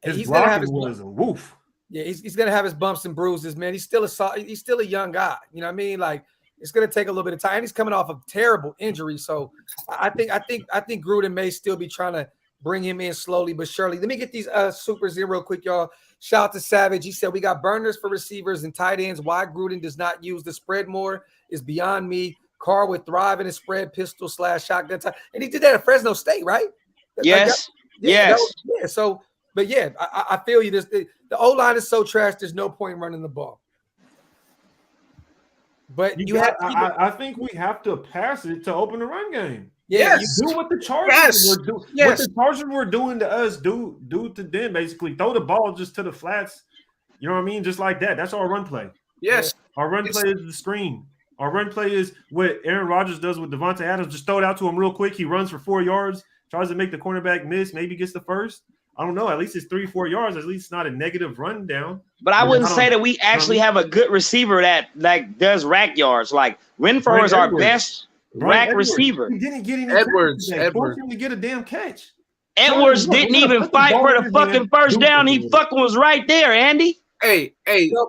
His he's gonna have blocking his was a woof. Yeah, he's gonna have his bumps and bruises, man. He's still a young guy. You know what I mean? Like it's gonna take a little bit of time. And he's coming off a terrible injury, so I think Gruden may still be trying to bring him in slowly but surely. Let me get these supers in real quick, y'all. Shout out to Savage. He said we got burners for receivers and tight ends. Why Gruden does not use the spread more is beyond me. Carr would thrive in a spread pistol / shotgun type, and he did that at Fresno State, right? Yes. Yes. Yeah. So. But yeah, I feel you. The O-line is so trash. There's no point in running the ball. But I think we have to pass it to open the run game. Yeah, Yes. Do what the Chargers were doing. Yes. What the Chargers were doing to us, do to them. Basically, throw the ball just to the flats. You know what I mean? Just like that. That's our run play. Yes. Our run play is the screen. Our run play is what Aaron Rodgers does with Devontae Adams. Just throw it out to him real quick. He runs for 4 yards, tries to make the cornerback miss, maybe gets the first. I don't know. At least it's 3-4 yards. At least it's not a negative run down. But I wouldn't say that we actually have a good receiver that like does rack yards. Like Renfro is our best rack receiver. He didn't get any Edwards. Forced him to get a damn catch. Edwards didn't even fight for the fucking first down. He fucking was right there, Andy. Hey. no.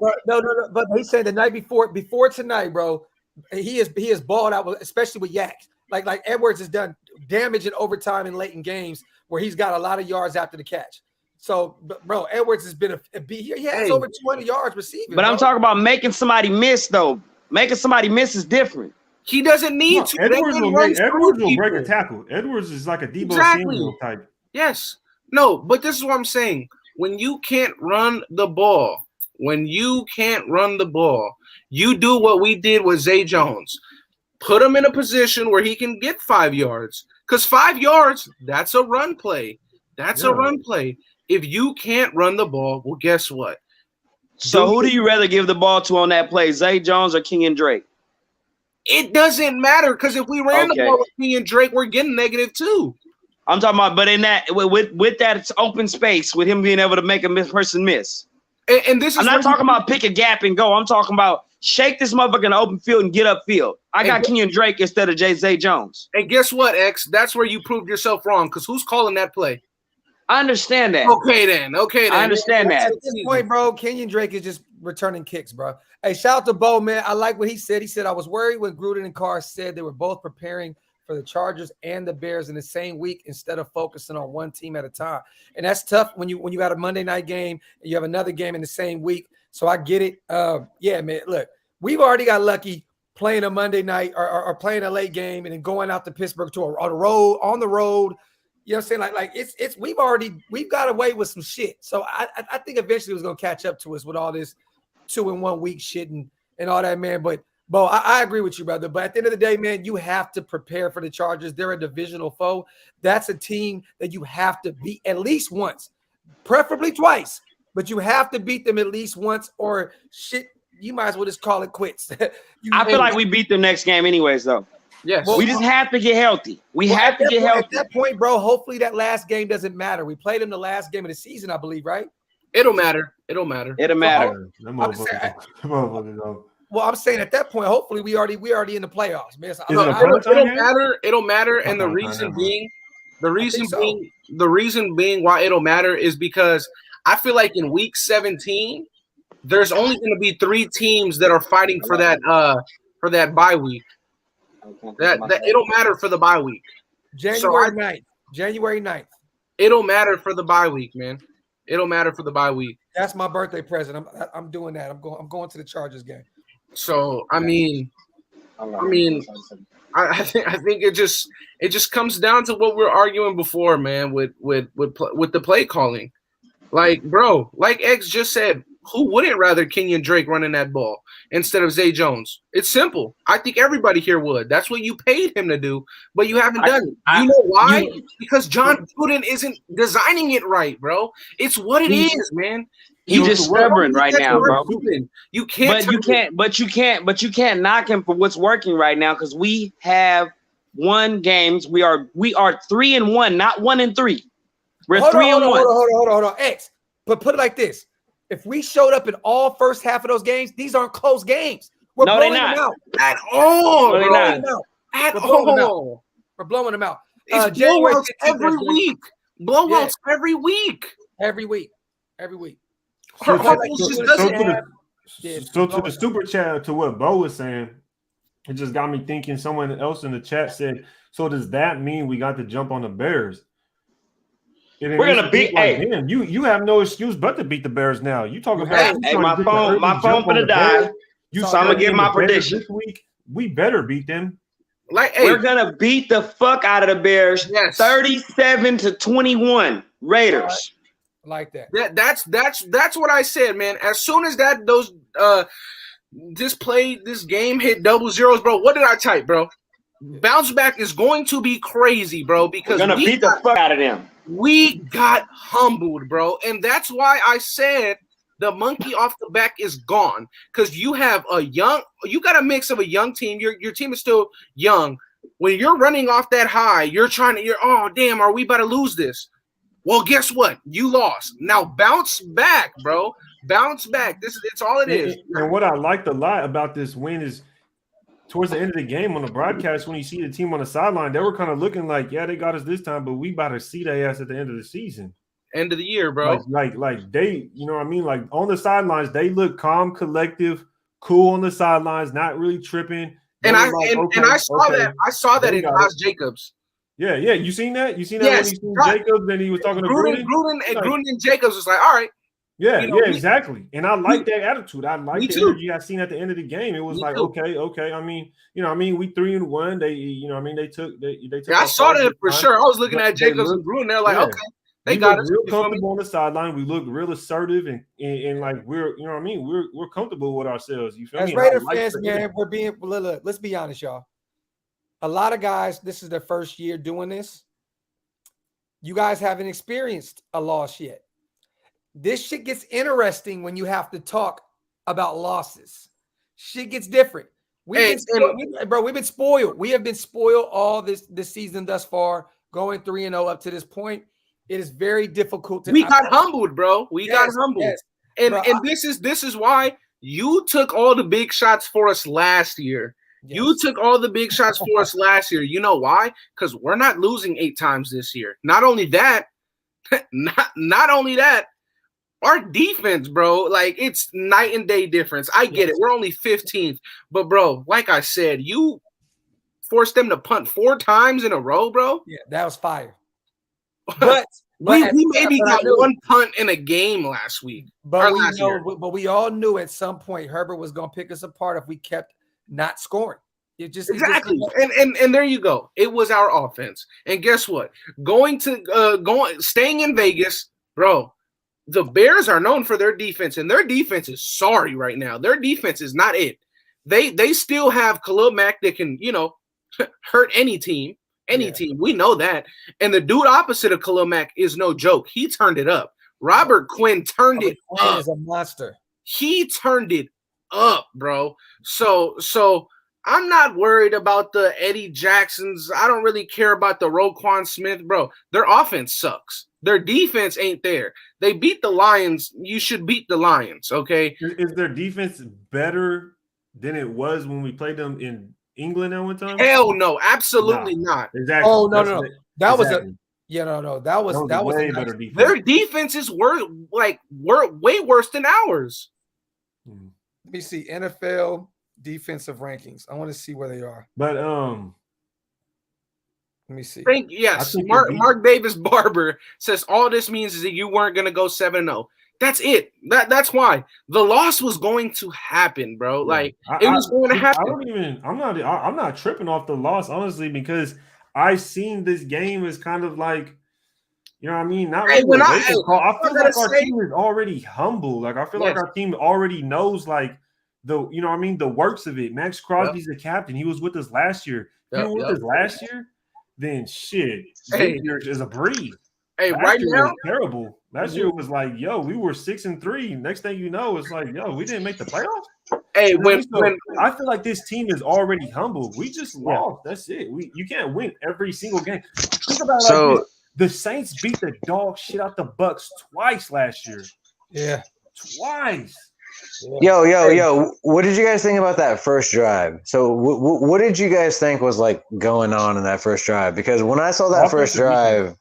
But he said the night before tonight, bro, he is balled out, especially with Yak. Like Edwards has done damage in overtime and late in games where he's got a lot of yards after the catch. So, bro, Edwards has been he has Hey. over 200 yards receiving. But I'm bro. talking about making somebody miss, though. Making somebody miss is different. He doesn't need No, to. Edwards They will, run make, through Edwards will break a people. tackle. Edwards is like a Debo Exactly. Samuel type. Yes. No, but this is what I'm saying. When you can't run the ball, you do what we did with Zay Jones. Put him in a position where he can get 5 yards. Because 5 yards, that's a run play. That's a run play. If you can't run the ball, well, guess what? So who do you rather give the ball to on that play, Zay Jones or Kenyon Drake? It doesn't matter because if we ran the Okay. ball with me and Drake, we're getting -2. I'm talking about, but in that with that it's open space, with him being able to make a person miss. And this is I'm not talking about pick a gap and go. I'm talking about shake this motherfucker in the open field and get upfield. I got Kenyon Drake instead of Zay Jones. And guess what, X? That's where you proved yourself wrong because who's calling that play? I understand that. Okay, then. I understand that. At this point, bro, Kenyon Drake is just returning kicks, bro. Hey, shout out to Bo, man. I like what he said. He said, I was worried when Gruden and Carr said they were both preparing for the Chargers and the Bears in the same week instead of focusing on one team at a time. And that's tough when you got a Monday night game and you have another game in the same week. So I get it. Yeah, man. Look, we've already got lucky playing a Monday night or playing a late game and then going out to Pittsburgh on the road. You know what I'm saying? Like it's we've got away with some shit. So I think eventually it was gonna catch up to us with all this 2-in-1 week shit and all that, man. But Bo, I agree with you, brother. But at the end of the day, man, you have to prepare for the Chargers. They're a divisional foe. That's a team that you have to beat at least once, preferably twice. But you have to beat them at least once, or shit. You might as well just call it quits. I feel like we beat the next game anyways, though. Yes. We just have to get healthy. We have to get healthy. At that point, bro, hopefully that last game doesn't matter. We played them the last game of the season, I believe, right? It'll matter. It'll matter. It'll matter. That motherfucker, though. Well, I'm saying at that point, hopefully we already in the playoffs, man. So Is it a It'll primetime game? matter. It'll matter. And the Okay, reason never being, so. the reason being why it'll matter is because I feel like in week 17, there's only going to be 3 teams that are fighting for that bye week. That it'll matter for the bye week. January 9th. It'll matter for the bye week, man. It'll matter for the bye week. That's my birthday present. I'm doing that. I'm going to the Chargers game. So I think it just comes down to what we're arguing before, man. With the play calling, like bro, like X just said, who wouldn't rather Kenyon Drake running that ball instead of Zay Jones? It's simple. I think everybody here would. That's what you paid him to do, but you haven't done it. You know why? Because John Gruden isn't designing it right, bro. It's what it is, man. He's just stubborn right now, bro. You can't. But you can't knock him for what's working right now because we have won games. We are 3-1, not 1-3. We're 3-1. Hold on. X, but put it like this. If we showed up in all first half of those games, these aren't close games. We're blowing them out. At all. No, they're not. At We're blowing them out. all. We're blowing them out. It's January blowouts 15th, every week. Blowouts every week. Every week. So doesn't to the super chat, to what Bo was saying, it just got me thinking. Someone else in the chat said, so does that mean we got to jump on the Bears? We're gonna beat. Damn, you have no excuse but to beat the Bears now. You talk about my phone gonna die. So I'm gonna give my prediction this week. We better beat them. We're gonna beat the fuck out of the Bears. 37-21 Raiders. Like that. That's what I said, man. As soon as this game hit double zeros, bro. What did I type, bro? Bounce back is going to be crazy, bro. Because we're gonna beat the fuck out of them. We got humbled, bro, and that's why I said the monkey off the back is gone. Because you got a mix of a young team. Your team is still young. When you're running off that high, you're oh damn, are we about to lose this? Well, guess what? You lost. Now bounce back, bro. Bounce back. It's all it is. And what I liked a lot about this win is towards the end of the game on the broadcast, when you see the team on the sideline, they were kind of looking like, yeah, they got us this time, but we about to see their ass at the end of the season. End of the year, bro. Like they, you know what I mean? Like on the sidelines, they look calm, collective, cool on the sidelines, not really tripping. And I saw that in Josh Jacobs. Yeah. You seen that? You seen that Yes, when he seen right. Jacobs and he was talking to Gruden? Gruden and Jacobs was like, all right. Yeah, You know, exactly. And I like that attitude. I like Me the too. energy I seen at the end of the game. It was Me like, too. okay. I mean, we 3-1. They took. Yeah, I saw that for sure. I was looking at Jacobs and Gruden. They're like, yeah. okay, they we got looked us. real You feel me? comfortable on the sideline. We looked real assertive and like we're comfortable with ourselves. You feel As me? Raider And I like fans, the man, energy. we're being look, let's be honest, y'all. A lot of guys, this is their first year doing this. You guys haven't experienced a loss yet. This shit gets interesting when you have to talk about losses. Shit gets different. We've been spoiled. We have been spoiled all this season thus far, going 3-0 up to this point. It is very difficult to. We got humbled, bro. We got humbled, yes. and this is why you took all the big shots for us last year. Yes. You took all the big shots for us last year. You know why? Because we're not losing 8 times this year. Not only that, not only that. Our defense, bro, like it's night and day difference. I get it. We're only 15th. But, bro, like I said, you forced them to punt 4 times in a row, bro. Yeah, that was fire. But we maybe got 1 punt in a game last week. But we all knew at some point Herbert was going to pick us apart if we kept not scoring. Exactly. And there you go. It was our offense. And guess what? Staying in Vegas, bro. The Bears are known for their defense, and their defense is sorry right now. Their defense is not it. They still have Khalil Mack that can, hurt any team. Team. We know that. And the dude opposite of Khalil Mack is no joke. He turned it up. Robert Quinn turned it up. Is a monster. He turned it up, bro. So I'm not worried about the Eddie Jacksons. I don't really care about the Roquan Smith, bro. Their offense sucks. Their defense ain't there. They beat the Lions. You should beat the Lions, okay? Is their defense better than it was when we played them in England at one time? Hell no, absolutely not. Exactly. Oh no. That was exactly. That was way a better defense. Their defenses were way worse than ours. Let me see NFL defensive rankings. I want to see where they are. But let me see. Mark Davis Barber says all this means is that you weren't gonna go 7-0. That's it. That's why the loss was going to happen, bro. Like it was going to happen. I'm not tripping off the loss, honestly, because I seen this game as kind of like, you know what I mean? Not really I feel like our team is already humble. Like I feel like our team already knows like the works of it. Max Crosby's the captain. He was with us last year. He was with us last year. Then shit, this year is a breeze. Hey, last year was terrible. Last year was like, yo, we were 6-3. Next thing you know, it's like, yo, we didn't make the playoffs. Hey, when I feel like this team is already humble. We just lost. That's it. You can't win every single game. Think about it like this. The Saints beat the dog shit out the Bucks twice last year. Yeah, twice. Yo! What did you guys think about that first drive? So, what did you guys think was like going on in that first drive? Because when I saw that first drive,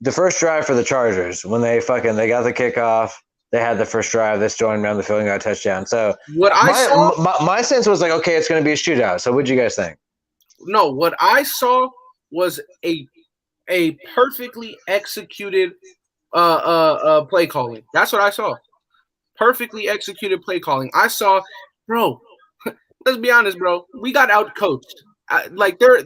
the first drive for the Chargers, when they got the kickoff, they had the first drive, they stormed down the field and got a touchdown. So, my sense was like, okay, it's going to be a shootout. So, what did you guys think? No, what I saw was a perfectly executed play calling. That's what I saw. Perfectly executed play calling. I saw, bro. Let's be honest, bro. We got out coached. Like their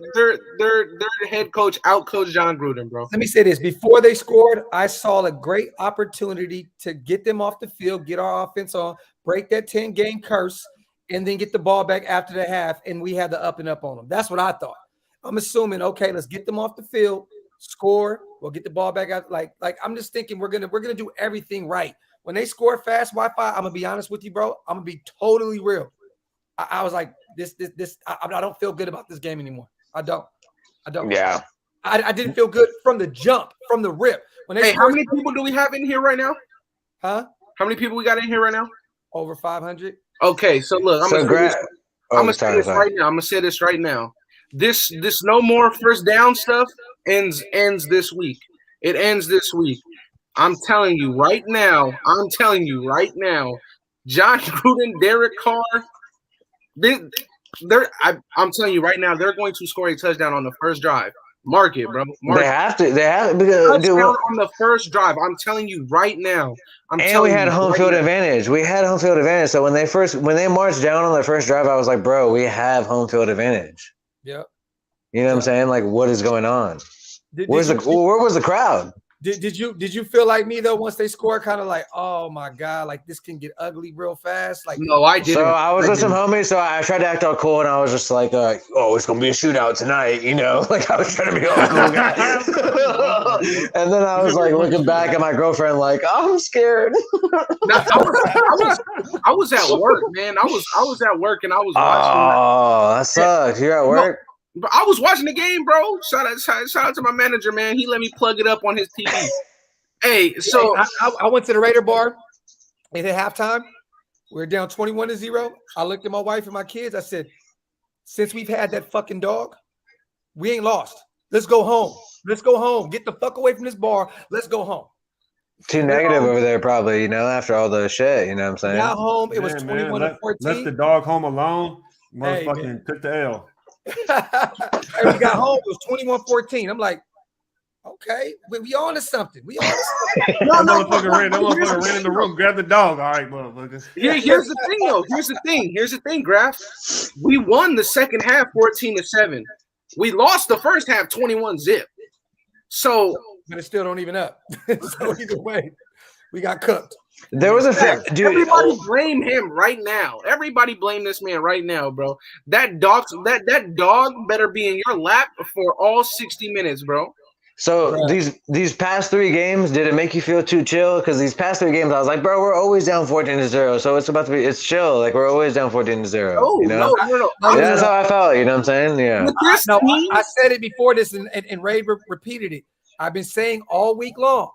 head coach out-coached John Gruden, bro. Let me say this: before they scored, I saw a great opportunity to get them off the field, get our offense on, break that 10-game curse, and then get the ball back after the half. And we had the up and up on them. That's what I thought. I'm assuming, okay, let's get them off the field, score. We'll get the ball back out. Like I'm just thinking we're gonna do everything right. When they score fast Wi-Fi, I'm gonna be honest with you, bro. I'm gonna be totally real. I was like, I don't feel good about this game anymore. I don't. Yeah. I didn't feel good from the jump, from the rip. How many people do we have in here right now? Huh? How many people we got in here right now? Over 500. Okay, so look, I'm gonna say this right now. I'm gonna say this right now. This no more first down stuff ends this week. It ends this week. I'm telling you right now, John Gruden, Derek Carr, I'm telling you right now, they're going to score a touchdown on the first drive. Mark it, bro. Mark They it. have to. They have because dude, Touchdown on the first drive. I'm telling you right now. and we had home field advantage. We had home field advantage. So when they marched down on their first drive, I was like, bro, we have home field advantage. Yep. You know what I'm saying? Like, what is going on? Where Where was the crowd? Did you feel like me though once they scored, kind of like, oh my god, like this can get ugly real fast? Like, No, I didn't. So I was with some homies, so I tried to act all cool, and I was just like, oh, it's gonna be a shootout tonight, you know? Like I was trying to be all cool guy. And then I was like looking back at my girlfriend, like, I'm scared. I was at work, man. I was at work and I was watching. Oh, that sucks. You're at work. But I was watching the game, bro. Shout out to my manager, man. He let me plug it up on his TV. Hey, so I went to the Raider bar and at halftime, we were down 21-0. I looked at my wife and my kids. I said, since we've had that fucking dog, we ain't lost. Let's go home. Let's go home. Get the fuck away from this bar. Let's go home. Too negative over there, probably, you know, after all the shit, you know what I'm saying? Got home. It was 21-14. Left the dog home alone. Hey, Motherfucking took the L. And we got home. It was 21-14. I'm like, okay, we on to something. We on to something. That motherfucker ran in the room, grabbed the dog. All right, motherfucker. here's the thing, though. Here's the thing, Graf. We won the second half 14-7. We lost the first half 21-0. So, but it still don't even up. So either way, we got cooked. There was a dude. Everybody blame him right now. Everybody blame this man right now, bro. That dog better be in your lap for all 60 minutes, bro. So these past 3 games, did it make you feel too chill? Because these past 3 games, I was like, bro, we're always down 14-0. So it's chill. Like we're always down 14-0. Oh, you know? No. Yeah, that's how I felt. You know what I'm saying? Yeah. No, I said it before this, and Ray repeated it. I've been saying all week long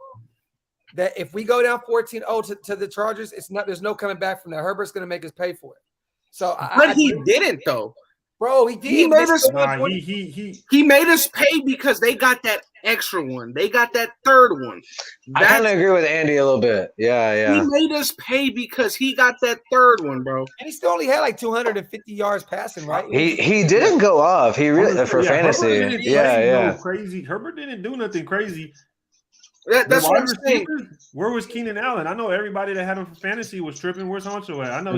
that if we go down 14-0 to the Chargers, there's no coming back from that. Herbert's going to make us pay for it. So, but he didn't though, bro. He did. He made us. He made us pay because they got that extra one. They got that third one. I kind of agree with Andy a little bit. Yeah. He made us pay because he got that third one, bro. And he still only had like 250 yards passing, right? He didn't go off. He really for fantasy. Yeah. Crazy. Herbert didn't do nothing crazy. That's what I'm saying. Where was Keenan Allen? I know everybody that had him for fantasy was tripping. Where's Honcho at? I know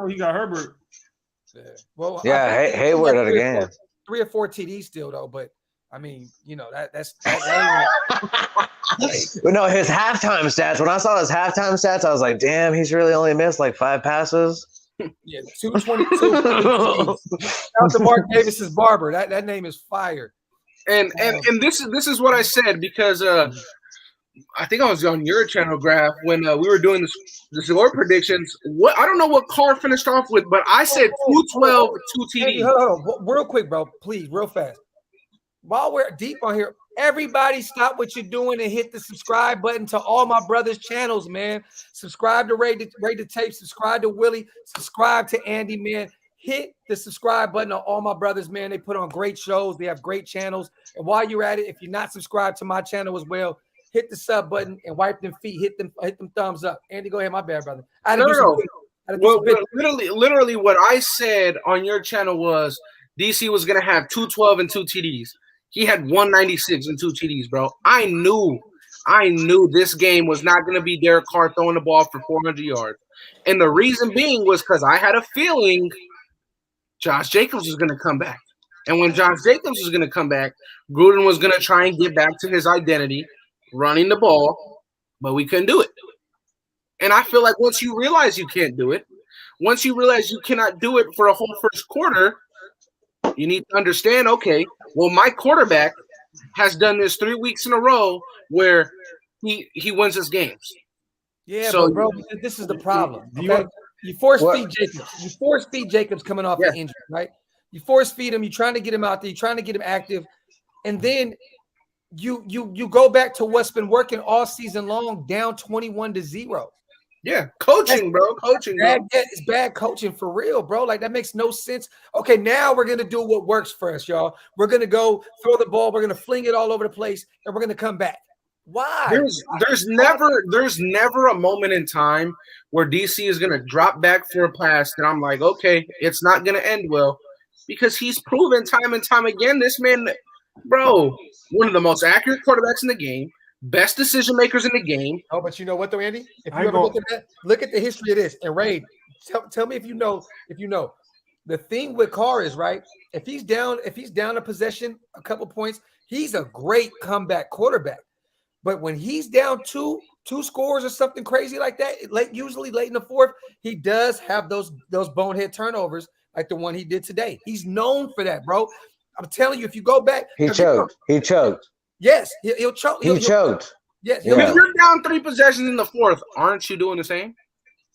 he got Herbert. Yeah. Well, Hayward at a game. 3 or 4 TDs still though, but I mean, you know that's. But no, his halftime stats. When I saw his halftime stats, I was like, damn, he's really only missed like 5 passes. Yeah, 222. Out to Mark Davis's barber. That name is fire. And this is what I said because I think I was on your channel, Graf, when we were doing the score predictions. What I don't know what Carr finished off with, but I said 212, 2 TDs. Hey, hold on, real quick, bro, please, real fast. While we're deep on here, everybody stop what you're doing and hit the subscribe button to all my brothers' channels, man. Subscribe to Ray the Tape, subscribe to Willie, subscribe to Andy, man. Hit the subscribe button on all my brothers, man. They put on great shows. They have great channels. And while you're at it, if you're not subscribed to my channel as well, hit the sub button and wipe them feet. Hit them thumbs up. Andy, go ahead. My bad, brother. Literally, what I said on your channel was DC was gonna have 212 and 2 TDs. He had 196 and 2 TDs, bro. I knew this game was not gonna be Derek Carr throwing the ball for 400 yards, and the reason being was because I had a feeling Josh Jacobs was gonna come back, and when Josh Jacobs was gonna come back, Gruden was gonna try and get back to his identity, running the ball, but we couldn't do it. And I feel like once you realize you can't do it, once you realize you cannot do it for a whole first quarter, you need to understand, okay, well, my quarterback has done this 3 weeks in a row where he wins his games. Yeah, so, but bro, this is the problem. Okay? You force feed Jacobs. You force feed Jacobs coming off the injury, right? You force feed him. You're trying to get him out there. You're trying to get him active. And then you go back to what's been working all season long, down 21-0. Yeah, coaching, bro. Coaching. It's bad coaching for real, bro. Like that makes no sense. Okay, now we're gonna do what works for us, y'all. We're gonna go throw the ball. We're gonna fling it all over the place, and we're gonna come back. Why? There's never a moment in time where DC is gonna drop back for a pass that I'm like, okay, it's not gonna end well, because he's proven time and time again. This man, bro, one of the most accurate quarterbacks in the game, best decision makers in the game. Oh, but you know what though, Andy? If I you ever go- look at that, look at the history of this. And Ray, tell me if you know. The thing with Carr is right. If he's down a possession, a couple points, he's a great comeback quarterback. But when he's down two scores or something crazy like that, usually late in the fourth, he does have those bonehead turnovers like the one he did today. He's known for that, bro. I'm telling you, if you go back, He choked. Yes, he'll choke. He choked. Yes, Yeah. If you're down 3 possessions in the fourth, aren't you doing the same?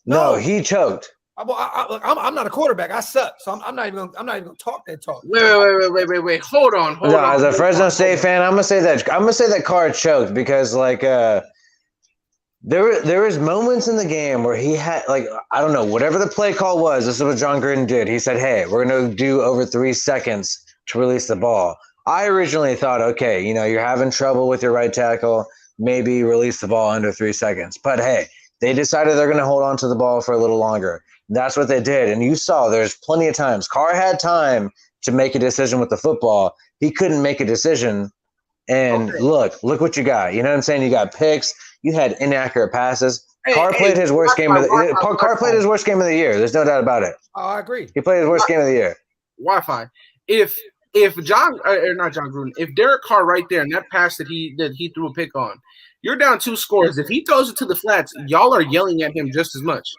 No, No. he choked. I'm not a quarterback. I suck, so I'm not even gonna talk that talk. Wait. Hold on. No, as a Fresno State fan, I'm gonna say that Carr choked because like there was moments in the game where he had like I don't know whatever the play call was. This is what John Gruden did. He said, "Hey, we're gonna do over 3 seconds to release the ball." I originally thought, okay, you're having trouble with your right tackle, maybe release the ball under 3 seconds. But hey, they decided they're gonna hold on to the ball for a little longer. That's what they did. And you saw there's plenty of times. Carr had time to make a decision with the football. He couldn't make a decision. And look what you got. You know what I'm saying? You got picks. You had inaccurate passes. Carr played his worst game of the year. There's no doubt about it. Oh, I agree. He played his worst game of the year. Wi-Fi. If John or not John Gruden, if Derek Carr right there and that pass that he threw a pick on, you're down 2 scores. If he throws it to the flats, y'all are yelling at him just as much.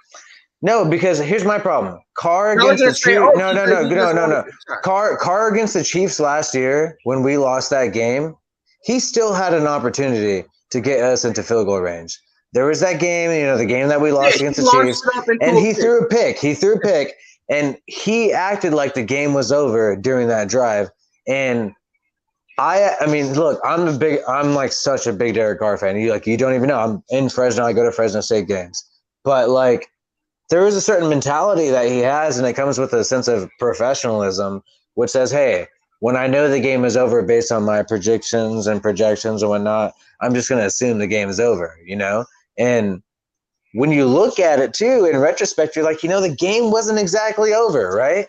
No, because here's my problem. Carr against the Chiefs. No. Carr against the Chiefs last year when we lost that game, he still had an opportunity to get us into field goal range. There was that game, the game that we lost against the Chiefs, and he threw a pick. And he acted like the game was over during that drive. And I mean, look, I'm like such a big Derek Carr fan. You don't even know. I'm in Fresno. I go to Fresno State games. But like there is a certain mentality that he has, and it comes with a sense of professionalism, which says, hey, when I know the game is over based on my predictions and projections and whatnot, I'm just going to assume the game is over, And when you look at it too, in retrospect, you're like, the game wasn't exactly over, right?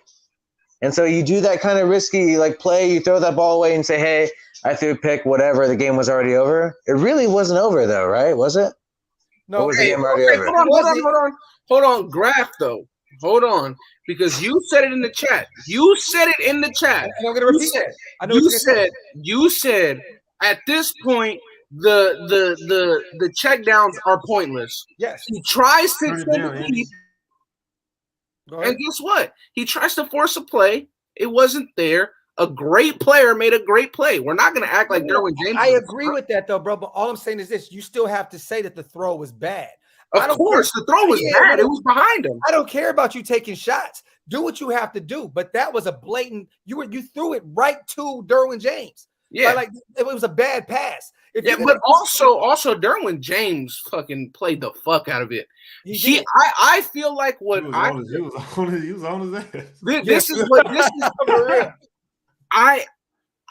And so you do that kind of risky play, you throw that ball away and say, hey, I threw a pick, whatever, the game was already over. It really wasn't over though, right? Was it? No, Or was the game already over? Hold on, Graf though. Hold on, because you said it in the chat. And I'm gonna repeat that. I know You said at this point the check downs are pointless. Yes. He tries to Turn it take down, the Andy. lead, Go ahead. and guess what? He tries to force a play. It wasn't there. A great player made a great play. We're not going to act like Derwin James. I agree with that though, bro. But all I'm saying is this: you still have to say that the throw was bad. Of course, the throw was bad. It was behind him. I don't care about you taking shots. Do what you have to do. But that was a blatant. You threw it right to Derwin James. Yeah, like it was a bad pass. But also Derwin James fucking played the fuck out of it. I feel like what He was on his ass. This is what for real. I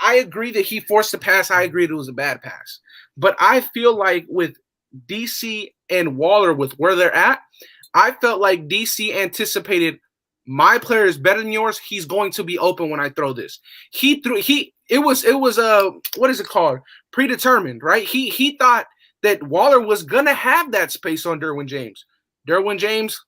agree that he forced the pass. I agree that it was a bad pass. But I feel like with DC and Waller, with where they're at, I felt like DC anticipated my player is better than yours. He's going to be open when I throw this. It was what is it called? Predetermined, right? He thought that Waller was gonna have that space on Derwin James. Derwin James,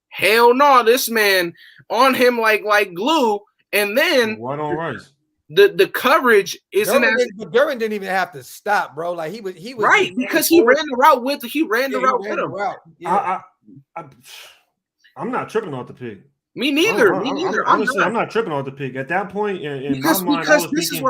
hell no, this man on him like glue. And then One on Rice. the coverage isn't Derwin didn't even have to stop, bro. Like he was right because he ran the route with him. Yeah. I'm not tripping off the pick. Me neither. Honestly, I'm not tripping off the pick. At that point, in my mind, I was thinking.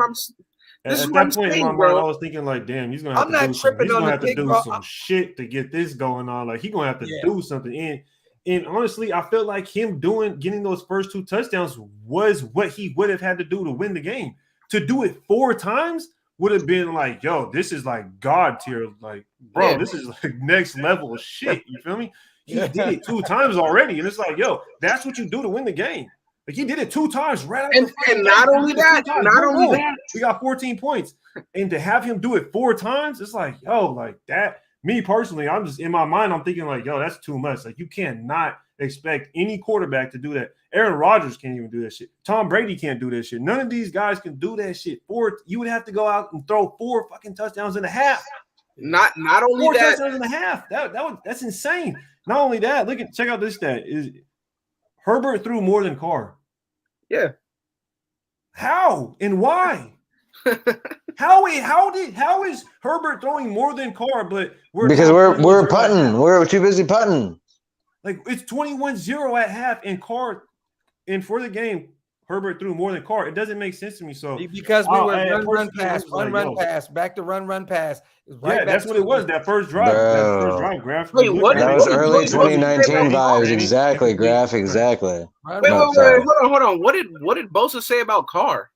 At that point in my mind, I was thinking like, damn, he's gonna have to do something. He's gonna have to do some shit to get this going on. Like he's gonna have to do something. And honestly, I felt like him getting those first 2 touchdowns was what he would have had to do to win the game. To do it 4 times would have been like, yo, this is like God tier. Like, bro, this is like next level of shit. You feel me? He did it 2 times already, and it's like, yo, that's what you do to win the game. Like he did it 2 times, right? And not only that, we got 14 points, and to have him do it 4 times, it's like, yo, like that me personally, I'm just in my mind, I'm thinking like, yo, that's too much. Like, you cannot expect any quarterback to do that. Aaron Rodgers can't even do that shit. Tom Brady can't do that shit. None of these guys can do that shit. You would have to go out and throw 4 fucking touchdowns and a half. Not only 4 that, touchdowns and a half. That's insane. Not only that, check out this stat. Is Herbert threw more than Carr. yeah. How and why? How is Herbert throwing more than Carr? But Because we're putting. We're too busy putting. Like, it's 21-0 at half, and for the game, Herbert threw more than Carr. It doesn't make sense to me. So because we were run pass, back to run pass. That's what it was. That first drive, Graf. Wait, what? That was early 2019 vibes. Exactly, Graf. Exactly. Wait, hold on. What did Bosa say about Carr?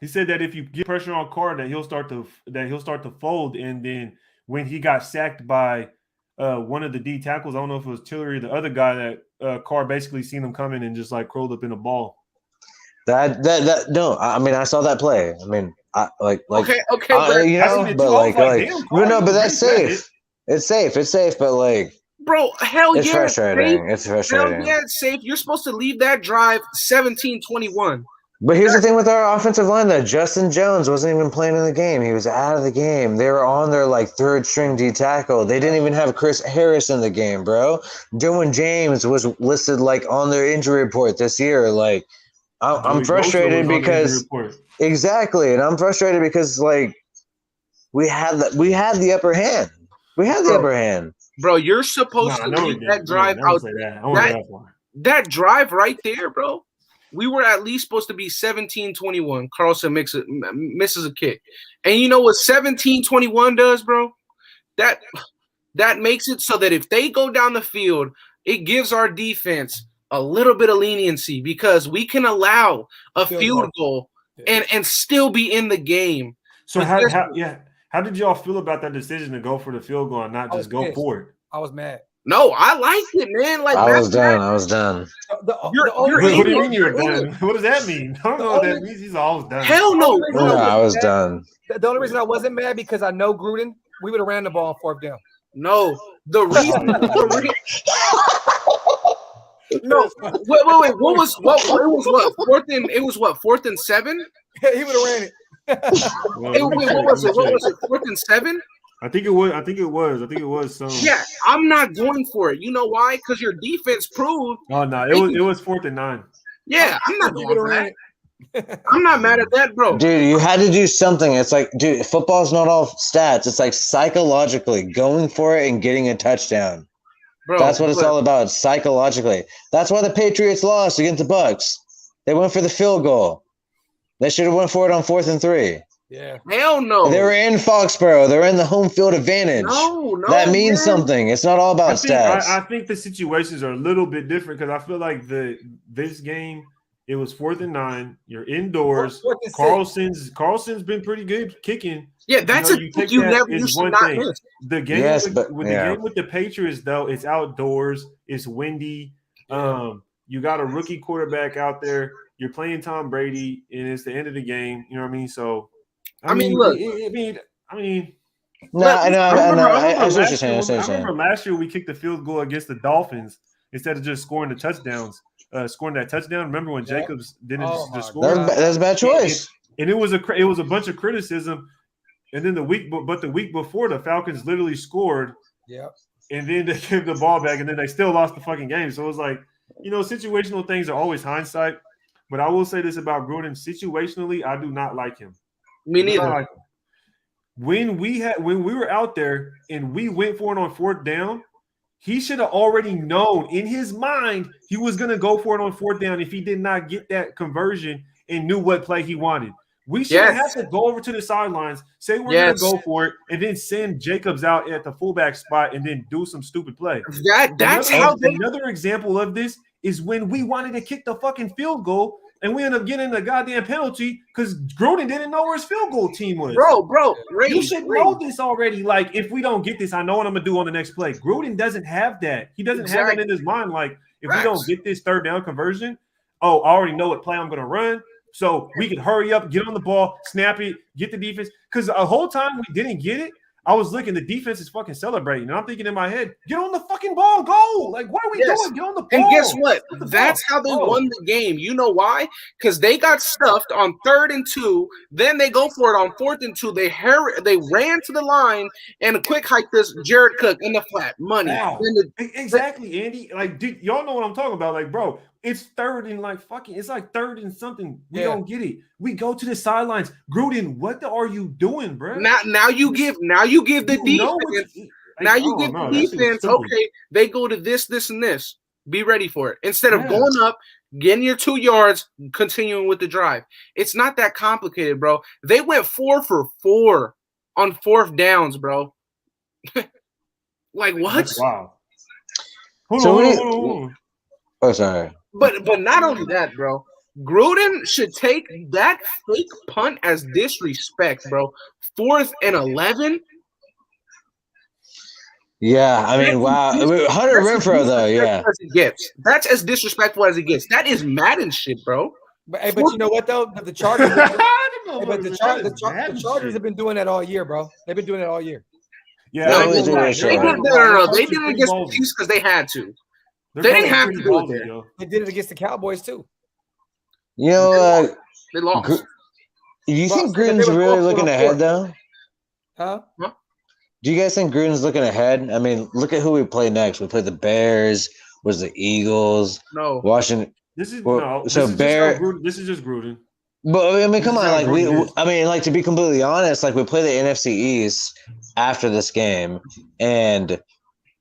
He said that if you get pressure on Carr, that he'll start to fold, and then when he got sacked by one of the D tackles, I don't know if it was Tillery, the other guy that Carr basically seen him coming and just like curled up in a ball. No, I mean, I saw that play. I mean, okay, but that's safe. It's safe, but like, bro, hell it's yeah, frustrating. It's frustrating. Hell yeah, it's safe. You're supposed to leave that drive 17-21. But here's the thing with our offensive line, though. Justin Jones wasn't even playing in the game. He was out of the game. They were on their, like, third-string D tackle. They didn't even have Chris Harris in the game, bro. Derwin James was listed, like, on their injury report this year. Like, I'm frustrated because – exactly. And I'm frustrated because, like, we had the upper hand. We had the upper hand. Bro, you're supposed to leave that drive out. That drive right there, bro. We were at least supposed to be 17-21. Carlson misses a kick. And you know what 17-21 does, bro? That makes it so that if they go down the field, it gives our defense a little bit of leniency because we can allow a field goal and still be in the game. So how did y'all feel about that decision to go for the field goal and not just go for it? I was mad. No, I liked it, man. Like I was done. What do you mean you were done? What does that mean? I don't know what that means. He's always done. Hell no. No, I was done. The only reason I wasn't mad because I know Gruden, we would have ran the ball on 4th down. No, the reason. No, wait. It was what? 4th and 7? He would have ran it. What was it? 4th and 7? I think it was. So yeah, I'm not going for it. You know why? Because your defense proved. Oh no, it was 4th and 9. Yeah, I'm not doing that. I'm not mad at that, bro. Dude, you had to do something. It's like, dude, football's not all stats. It's like psychologically going for it and getting a touchdown. Bro, that's what it's all about. Psychologically. That's why the Patriots lost against the Bucs. They went for the field goal. They should have went for it on 4th and 3. Yeah. Hell no. They were in Foxborough. They're in the home field advantage. No, that means something. It's not all about stats. I think the situations are a little bit different because I feel like this game, it was 4th and 9. You're indoors. Carlson's been pretty good kicking. Yeah, that's you should not miss. The game with the Patriots, though, it's outdoors. It's windy. You got a rookie quarterback out there. You're playing Tom Brady, and it's the end of the game. You know what I mean? So. I mean, No, I see what you're saying. I remember last year we kicked the field goal against the Dolphins instead of just scoring the touchdowns, scoring that touchdown. Remember when Jacobs didn't just score? That's a bad choice. And it was a bunch of criticism. And then the week before, the Falcons literally scored. Yep. And then they gave the ball back, and then they still lost the fucking game. So it was like, situational things are always hindsight. But I will say this about Gruden: situationally, I do not like him. Me neither. When we were out there and we went for it on 4th down, he should have already known in his mind he was going to go for it on 4th down if he did not get that conversion and knew what play he wanted. We should have to go over to the sidelines, say we're going to go for it, and then send Jacobs out at the fullback spot and then do some stupid play. Another example of this is when we wanted to kick the fucking field goal. And we end up getting a goddamn penalty because Gruden didn't know where his field goal team was. Bro, you should know this already. Like, if we don't get this, I know what I'm going to do on the next play. Gruden doesn't have that. He doesn't have that in his mind. Like, if we don't get this 3rd down conversion, I already know what play I'm going to run. So we can hurry up, get on the ball, snap it, get the defense. Because the whole time we didn't get it, I was looking, the defense is fucking celebrating, and I'm thinking in my head, get on the fucking ball, go! Like, what are we Yes. doing? Get on the ball. And guess what? Get the That's ball. how they Oh. won the game. You know why? Because they got stuffed on 3rd and 2. Then they go for it on 4th and 2. They ran to the line and quick hike this Jared Cook in the flat money. Wow. Then Exactly, Andy. Like, dude, y'all know what I'm talking about. Like, bro, it's 3rd and like fucking, it's like 3rd and something. We Yeah. don't get it. We go to the sidelines. Gruden, what are you doing, bro? now you give the You know what defense. you- Now like, you I give don't know. the That shit's defense, stupid. okay, they go to this, and this. Be ready for it. Instead of Yeah. going up, getting your 2 yards, continuing with the drive. It's not that complicated, bro. They went 4 for 4 on 4th downs, bro. Like what? That's wild. Hold So on, what hold do on, you- hold on. Oh, sorry. But not only that, bro. Gruden should take that fake punt as disrespect, bro. 4th and 11. Yeah, I mean, wow. Hunter That's as Renfro, though, yeah. disrespectful as it gets. That's as disrespectful as it gets. That is Madden shit, bro. But you know what though? The Chargers, the Chargers have been doing that all year, bro. They've been doing it all year. Yeah, No, I ain't they gonna do lie. that shit. They They're did, coaching no. They did it pretty against the ballsy. Chiefs because they had to. They're They didn't coaching have pretty to do it ballsy, there. yo. They did it against the Cowboys too. You know, They lost. you Well, think they were Gruden's both really four looking on ahead, four. though? Huh? Do you guys think Gruden's looking ahead? I mean, look at who we play next. We play the Bears, was the Eagles, No. Washington. This is Well, no. so This is Bear- just Gruden. This is just Gruden. But I mean, This come is on, how like Gruden is. I mean, like to be completely honest, like we play the NFC East after this game, and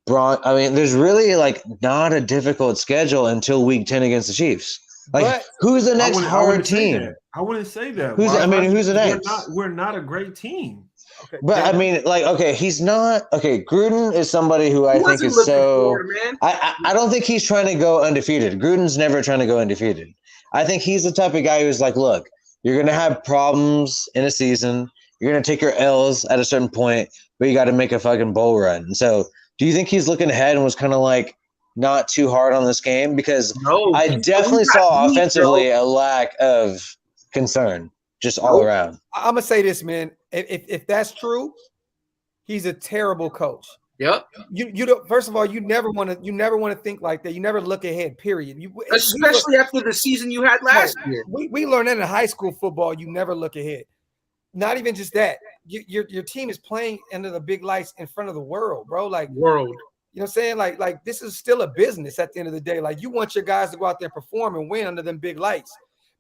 I mean, there's really like not a difficult schedule until Week 10 against the Chiefs. Like, But- who's the next I hard wouldn't say team? that. I wouldn't say that. Who's- I mean, who's the next? We're not a great team. Okay. But I mean, like, okay, he's not okay. Gruden is somebody who I Who think wasn't is looking so. for it, man? I don't think he's trying to go undefeated. Gruden's never trying to go undefeated. I think he's the type of guy who's like, look, you're gonna have problems in a season. You're gonna take your L's at a certain point, but you got to make a fucking bowl run. And so, do you think he's looking ahead and was kind of like not too hard on this game? Because No. I definitely saw offensively a lack of concern just all around. I'm gonna say this, man. If that's true, he's a terrible coach. Yep. You don't. First of all, you never want to think like that. You never look ahead. Period. Especially after the season you had last year. We learned that in high school football. You never look ahead. Not even just that. Your team is playing under the big lights in front of the world, bro. Like, World. you know what I'm saying? Like this is still a business at the end of the day. Like, you want your guys to go out there and perform and win under them big lights.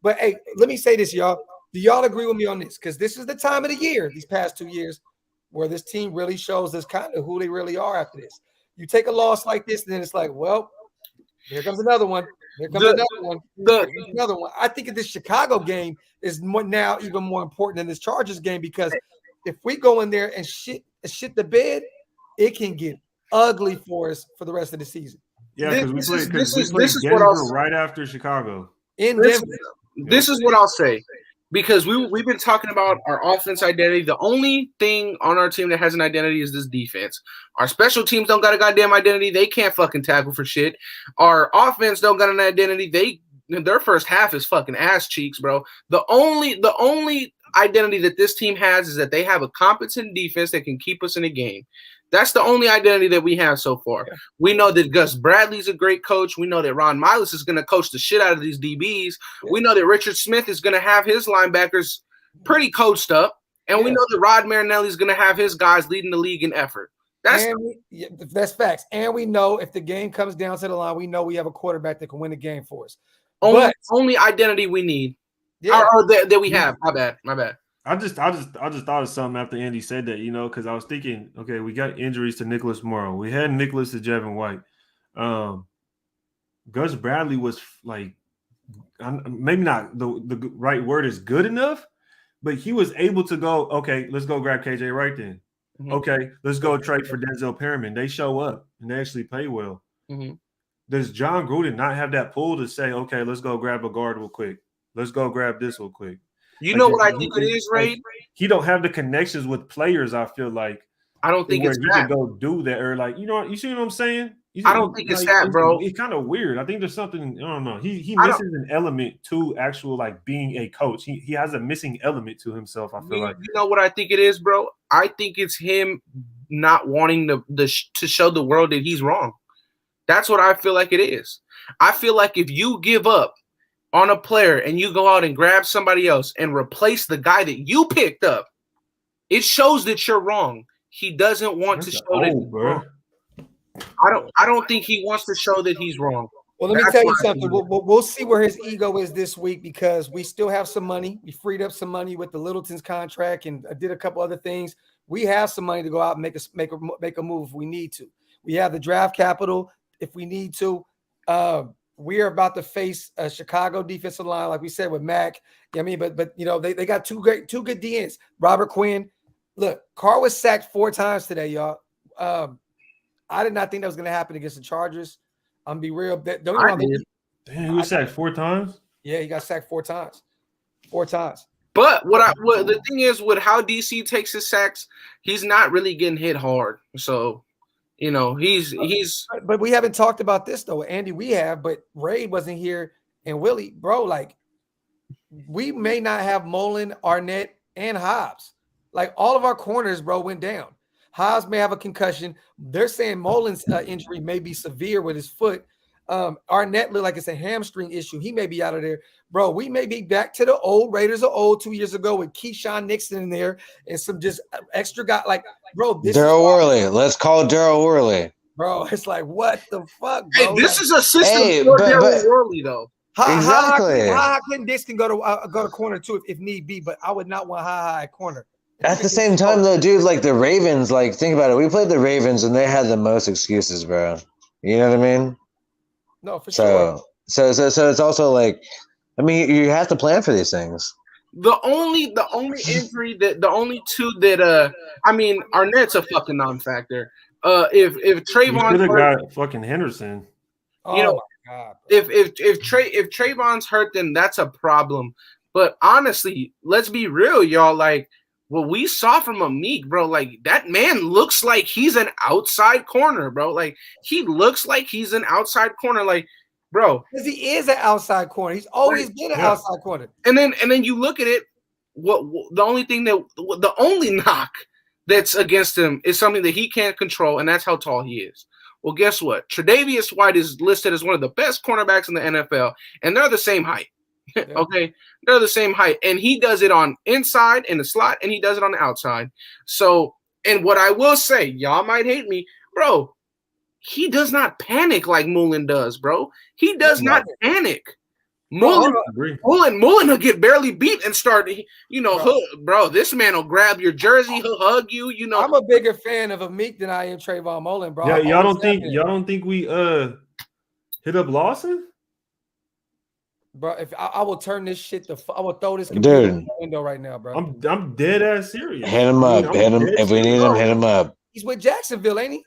But hey, let me say this, y'all. Do y'all agree with me on this? Because this is the time of the year, these past 2 years, where this team really shows us kind of who they really are after this. You take a loss like this, and then it's like, well, here comes another one. Here comes another one. Here comes another one. I think this Chicago game is now even more important than this Chargers game, because if we go in there and shit the bed, it can get ugly for us for the rest of the season. Yeah, This because we is played what Denver I'll say. right after Chicago. In This, Denver. this is what I'll say. Because we've been talking about our offense identity. The only thing on our team that has an identity is this defense. Our special teams don't got a goddamn identity. They can't fucking tackle for shit. Our offense don't got an identity. Their first half is fucking ass cheeks, bro. The only identity that this team has is that they have a competent defense that can keep us in a game. That's the only identity that we have so far. Yeah. We know that Gus Bradley's a great coach. We know that Ron Miles is going to coach the shit out of these DBs. Yeah. We know that Richard Smith is going to have his linebackers pretty coached up. And we Yeah. know that Rod Marinelli is going to have his guys leading the league in effort. That's facts. And we know if the game comes down to the line, we know we have a quarterback that can win the game for us. only identity we need. Yeah. Or that we have. My bad. I just thought of something after Andy said that, because I was thinking, okay, we got injuries to Nicholas Morrow. We had Nicholas to Jevin White. Gus Bradley was like, maybe not the right word is good enough, but he was able to go, okay, let's go grab KJ Wright then. Mhm. Okay, let's go trade for Denzel Perryman. They show up and they actually play well. Mhm. Does John Gruden not have that pull to say, okay, let's go grab a guard real quick. Let's go grab this real quick. You Like, know what I he- think it is, like, Ray? He don't have the connections with players, I feel like, I don't think where it's he that. can go do that, or like, you see what I'm saying? I don't think it's that, bro. It's kind of weird. I think there's something, I don't know. He I misses an element to actual like being a coach. He has a missing element to himself, I feel like. You know what I think it is, bro? I think it's him not wanting to show the world that he's wrong. That's what I feel like it is. I feel like if you give up on a player and you go out and grab somebody else and replace the guy that you picked up, it shows that you're wrong. He doesn't want to show that he's wrong. I don't think he wants to show that he's wrong. Well, let me tell you something. We'll see where his ego is this week because we still have some money. We freed up some money with the Littleton's contract and did a couple other things. We have some money to go out and make a move if we need to. We have the draft capital if we need to. We are about to face a Chicago defensive line, like we said with Mac. I mean, but you know they got two good DNs. Robert Quinn. Look, Carr was sacked 4 times today, y'all. I did not think that was going to happen against the Chargers. I'm gonna be real. Damn, he was sacked 4 times. Yeah, he got sacked 4 times. 4 times. But what the thing is with how DC takes his sacks, he's not really getting hit hard. So, you know, he's. But we haven't talked about this though, Andy. We have, but Ray wasn't here, and Willie, bro. Like, we may not have Mullen, Arnett, and Hobbs. Like all of our corners, bro, went down. Hobbs may have a concussion. They're saying Mullen's injury may be severe with his foot. Arnett looked like it's a hamstring issue. He may be out of there. Bro, we may be back to the old Raiders of old 2 years ago with Keyshawn Nixon in there and some just extra guy. Like, bro, this Daryl Worley. Let's call Daryl Worley. Bro, it's like, what the fuck, bro? Hey, this is a system for Daryl Worley, though. Exactly. Ha Clinton Dix can go to corner too if need be, but I would not want Ha at corner. At the same time, though, dude, like the Ravens, like think about it. We played the Ravens, and they had the most excuses, bro. You know what I mean? No, for sure. So it's also like, I mean, you have to plan for these things. The only injury the only two that I mean, Arnett's a fucking non-factor. If Trayvon could have got fucking Henderson. You know, God, if Trayvon's hurt, then that's a problem. But honestly, let's be real, y'all. Like what we saw from Amik, bro, like that man looks like he's an outside corner, bro. Like he looks like he's an outside corner, like, bro. Because he is an outside corner. He's always been an outside corner. And then you look at it. The only knock that's against him is something that he can't control, and that's how tall he is. Well, guess what? Tre'Davious White is listed as one of the best cornerbacks in the NFL, and they're the same height. Yeah. Okay, they're the same height, and he does it on inside in the slot, and he does it on the outside. So, and what I will say, y'all might hate me, bro. He does not panic like Mullen does, bro. He does not panic. Mullen will get barely beat and start, bro. This man will grab your jersey, he'll hug you. You know, I'm a bigger fan of Amik than I am Trayvon Mullen, bro. Yeah, y'all don't think we hit up Lawson? Bro, if I will turn this shit I will throw this computer in the window right now, bro. I'm dead ass serious. Hit him up. Hit him if we need him. Hit him up. He's with Jacksonville, ain't he?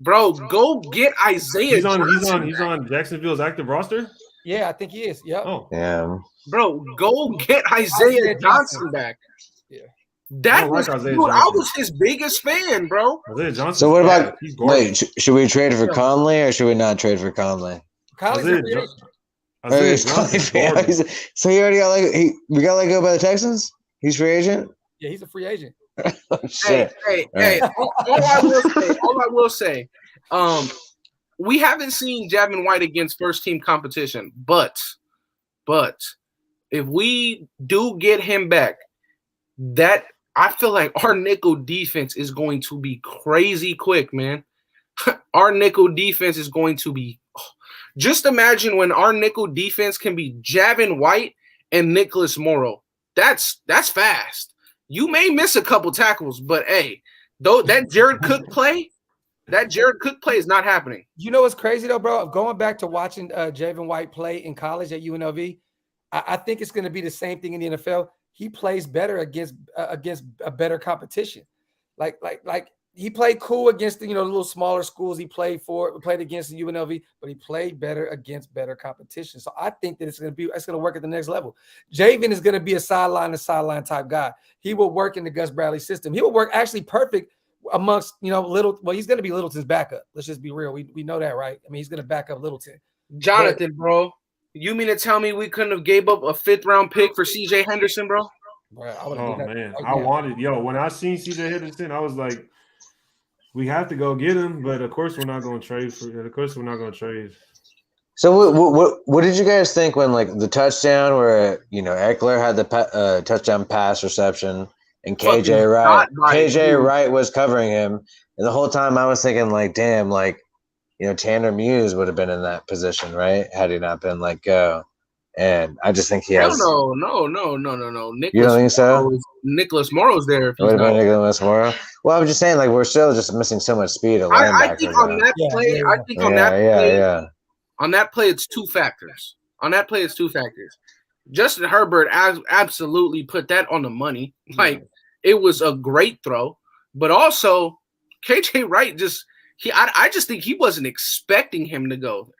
Bro, go get Isaiah. He's on Jacksonville's active roster. Yeah, I think he is. Yep. Oh, yeah. Bro, go get Isaiah Johnson back. Yeah. That was I was his biggest fan, bro. Isaiah Johnson. So what about? Wait, should we trade for Conley or should we not trade for Conley? Conley's so he already got we got let go by the Texans. He's free agent. Yeah, he's a free agent. Oh, shit. Hey. All I will say, we haven't seen Javin White against first team competition, but if we do get him back, that I feel like our nickel defense is going to be crazy quick, man. Our nickel defense is going to be. Just imagine when our nickel defense can be Javin White and Nicholas Morrow. That's fast. You may miss a couple tackles, but hey, though that Jared Cook play is not happening. You know what's crazy though, bro? Going back to watching Javin White play in college at UNLV, I think it's going to be the same thing in the NFL. He plays better against a better competition. Like he played cool against the little smaller schools he played against the UNLV, but he played better against better competition. So I think that it's going to work at the next level. Javin is going to be a sideline type guy. He will work in the Gus Bradley system. He will work actually perfect amongst he's going to be Littleton's backup. Let's just be real. We know that, right? I mean, he's going to back up Littleton. Jonathan, bro, you mean to tell me we couldn't have gave up a 5th round pick for CJ Henderson, bro? Bro, I would Oh have man, right I now. wanted when I seen CJ Henderson, I was like, we have to go get him, but of course we're not going to trade for. Of course we're not going to trade. So what did you guys think when like the touchdown where Eckler had the touchdown pass reception and Fucking KJ dude. Wright was covering him, and the whole time I was thinking like, damn, like Tanner Muse would have been in that position, right? Had he not been let go, and I just think he has. No. You don't think so? Nicholas Morrow's there. If It would he's have been not. Nicholas Morrow. Well, I'm just saying, like we're still just missing so much speed at linebacker. I think on that play, I think on that play, on that play, it's two factors. Justin Herbert absolutely put that on the money. Like it was a great throw, but also KJ Wright I just think he wasn't expecting him to go.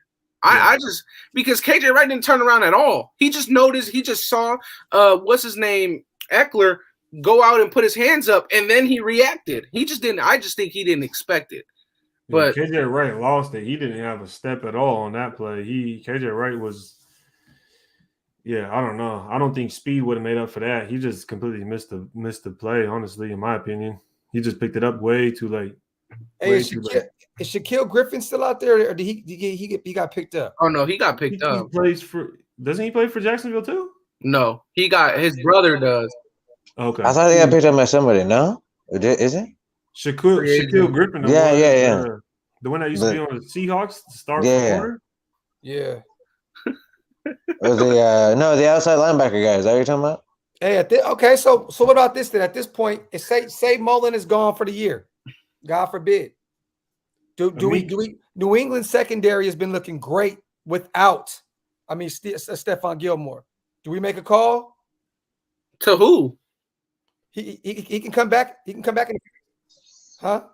I just because KJ Wright didn't turn around at all. He just noticed. He just saw what's his name, Eckler, go out and put his hands up, and then he reacted. He just didn't. I just think he didn't expect it. But KJ Wright lost it. He didn't have a step at all on that play. KJ Wright was, I don't know. I don't think speed would have made up for that. He just completely missed the play. Honestly, in my opinion, he just picked it up way too late. Hey, is Shaquille Griffin still out there, or did he got picked up? Oh no, he got picked up. Doesn't he play for Jacksonville too? No, his brother does. Okay, I thought he got picked up by somebody. No, is it? Shaquille Griffin. Yeah. The one that used to be on the Seahawks to start corner? Yeah. The outside linebacker guy. Is that what you're talking about? Hey, okay. So what about this then? At this point, say Mullen is gone for the year. God forbid. Do we New England secondary has been looking great without, Stephon Gilmore. Do we make a call? To who? He can come back. He can come back huh?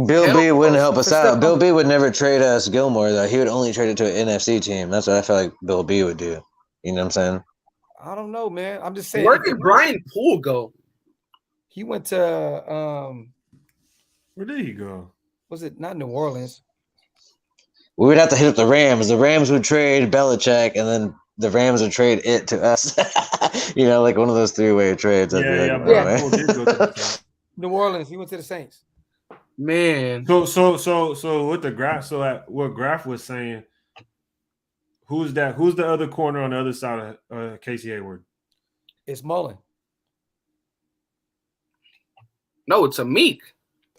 Bill B wouldn't help us out. Bill B would never trade us Gilmore, though. He would only trade it to an NFC team. That's what I feel like Bill B would do. You know what I'm saying? I don't know, man. I'm just saying. Where did Brian Poole go? He went to where did he go? Was it not New Orleans? We would have to hit up the Rams. The Rams would trade Belichick, and then the Rams would trade it to us. Like one of those three-way trades. New Orleans. He went to the Saints. Man. So with the graph, what Graph was saying, who's that? Who's the other corner on the other side of Casey Hayward? It's Mullen. No, it's Amik.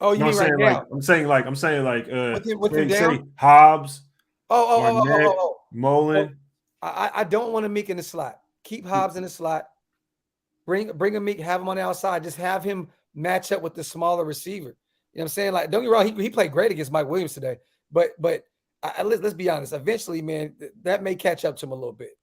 Oh, you mean right now? I'm saying like with him down? Say Hobbs. Oh. Mullen. I don't want Amik in the slot. Keep Hobbs in the slot. Bring Amik, have him on the outside. Just have him match up with the smaller receiver. You know what I'm saying? Like, don't get me wrong, he played great against Mike Williams today. But let's be honest. Eventually, man, that may catch up to him a little bit.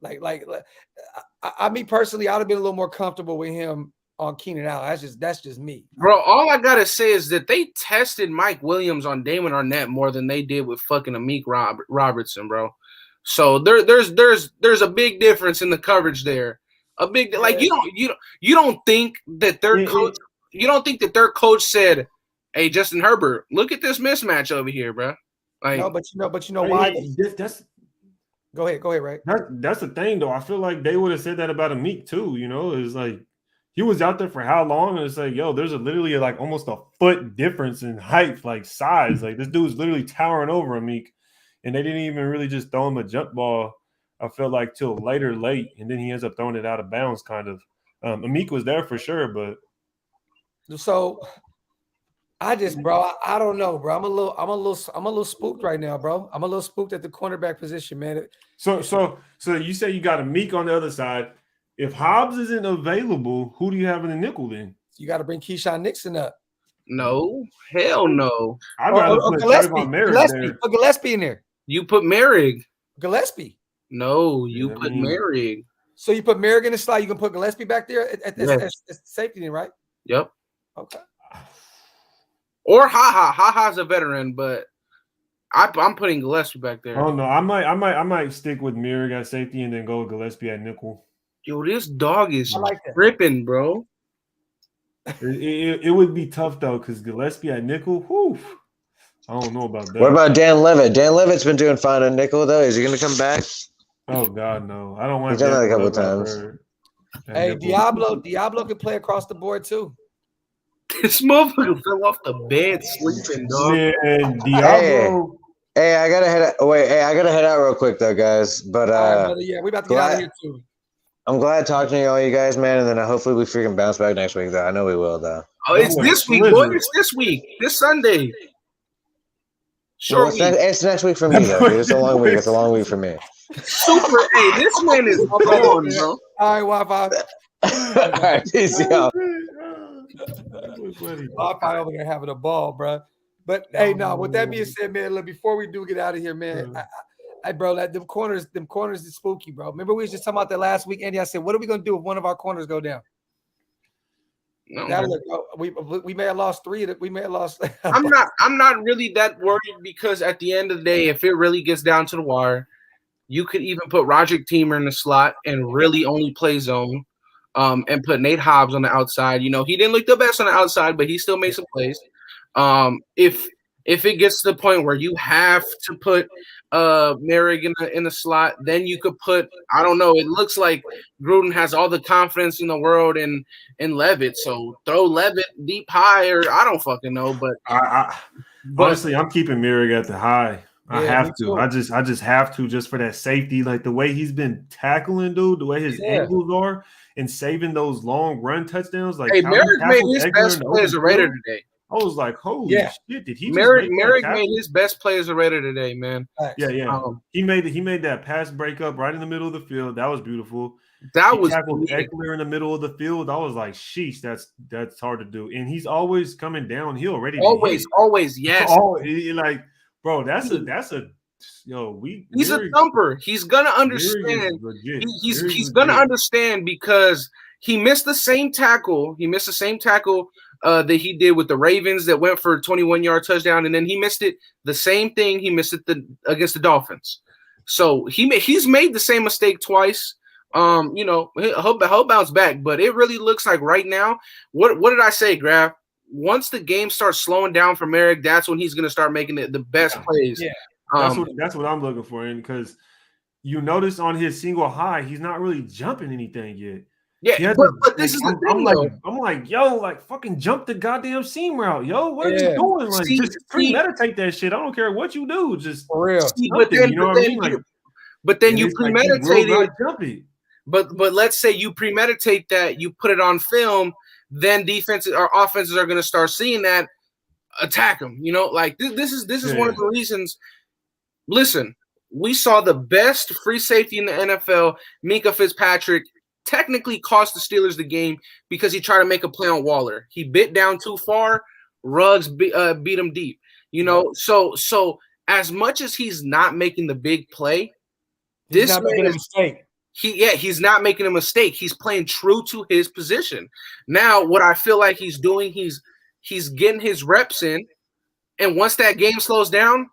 Me personally, I'd have been a little more comfortable with him on Keenan Allen. That's just me. Bro, all I gotta say is that they tested Mike Williams on Damon Arnett more than they did with fucking Amik Robertson, bro. So there's a big difference in the coverage there. A big you don't think that their coach their coach said, "Hey, Justin Herbert, look at this mismatch over here, bro." Like, no, but you know why? That's go ahead, Ray. That's the thing, though. I feel like they would have said that about Amik too. It's like he was out there for how long? And it's like, there's literally like almost a foot difference in height, like size. Like this dude's literally towering over Amik, and they didn't even really just throw him a jump ball. I felt like till late, and then he ends up throwing it out of bounds. Kind of. Amik was there for sure, but so I don't know, bro. I'm a little spooked right now, bro. I'm a little spooked at the cornerback position, man. So you say you got Amik on the other side. If Hobbs isn't available, who do you have in the nickel then? You got to bring Keyshawn Nixon up. No, hell no. I'd rather put Trayvon Merrick there. Put Gillespie in there. You put Merrick. Gillespie. No, you put Merrick. So you put Merrick in the slot. You can put Gillespie back there at safety, right? Yep. Okay. Or Haha's a veteran, but I'm putting Gillespie back there. Oh no, I might stick with Merrick at safety and then go with Gillespie at nickel. Yo, this dog is tripping, bro. It would be tough though, because Gillespie at nickel. Whew, I don't know about that. What about Dan Levitt? Dan Levitt's been doing fine on nickel though. Is he going to come back? Oh God, no! I don't want. He's done that a couple of times. Hey, Diablo can play across the board too. This motherfucker fell off the bed sleeping, dog. Man, Diablo. Hey, I gotta head. I gotta head out real quick though, guys. But All right, brother, yeah, we about to get out of here too. I'm glad talking to all you guys, man. And then hopefully we freaking bounce back next week. Though I know we will, though. Oh, it's this week, boy. It's this week. This Sunday. Sure. Well, it's next week for me, though. Dude. It's a long week. It's a long week for me. Super. Hey, this man is up on, bro. All right, Wi-Fi. All right, peace, y'all. Wi-Fi over there having a ball, bro. But hey, no. With that being said, man, look, before we do get out of here, man, bro, them corners is spooky, bro. Remember we was just talking about that last week, Andy? I said, what are we gonna do if one of our corners go down? No, look, we may have lost 3. We may have lost. I'm not really that worried because at the end of the day, if it really gets down to the wire, you could even put Roderick Teamer in the slot and really only play zone, and put Nate Hobbs on the outside. You know, he didn't look the best on the outside, but he still made some plays. If it gets to the point where you have to put Merrick in the slot, then you could put, I don't know, it looks like Gruden has all the confidence in the world in Levitt, so throw Levitt deep high, or I don't fucking know, but Honestly, I'm keeping Merrick at the high. I Yeah, have to. I just have to, just for that safety. Like the way he's been tackling, dude, the way his ankles are and saving those long run touchdowns. Like, hey, how he Merrick made tackled his Eckler best in the play as a open Raider field. today. I was like, holy shit! Did he Merrick just made his best play as a Raider today, man. Yeah. He made that pass breakup right in the middle of the field. That was beautiful. That He was tackled big. Eckler in the middle of the field. I was like, sheesh, that's hard to do. And he's always coming downhill, ready to hit. Always, yes. Like, bro, that's a he's a thumper. He's gonna understand. He's gonna understand because he missed the same tackle. He missed the same tackle that he did with the Ravens that went for a 21-yard touchdown, and then he missed it. The same thing he missed it against the Dolphins. So he's made the same mistake twice. You know, he'll bounce back, but it really looks like right now. What did I say, Graf? Once the game starts slowing down for Merrick, that's when he's going to start making the best plays. Yeah, that's what I'm looking for, and because you notice on his single high, he's not really jumping anything yet. Yeah, but this is the thing. I'm like, yo, like fucking jump the goddamn seam route, yo. What are you doing? Like, just premeditate that shit. I don't care what you do, just for real. But then you premeditate it. Jump it. But let's say you premeditate that, you put it on film, then defenses or offenses are going to start seeing that, attack them. You know, like this is one of the reasons. Listen, we saw the best free safety in the NFL, Minkah Fitzpatrick, technically cost the Steelers the game because he tried to make a play on Waller. He bit down too far. Ruggs beat him deep. You know, so as much as he's not making the big play, he's not making a mistake. He's not making a mistake. He's playing true to his position. Now, what I feel like he's doing, he's getting his reps in, and once that game slows down,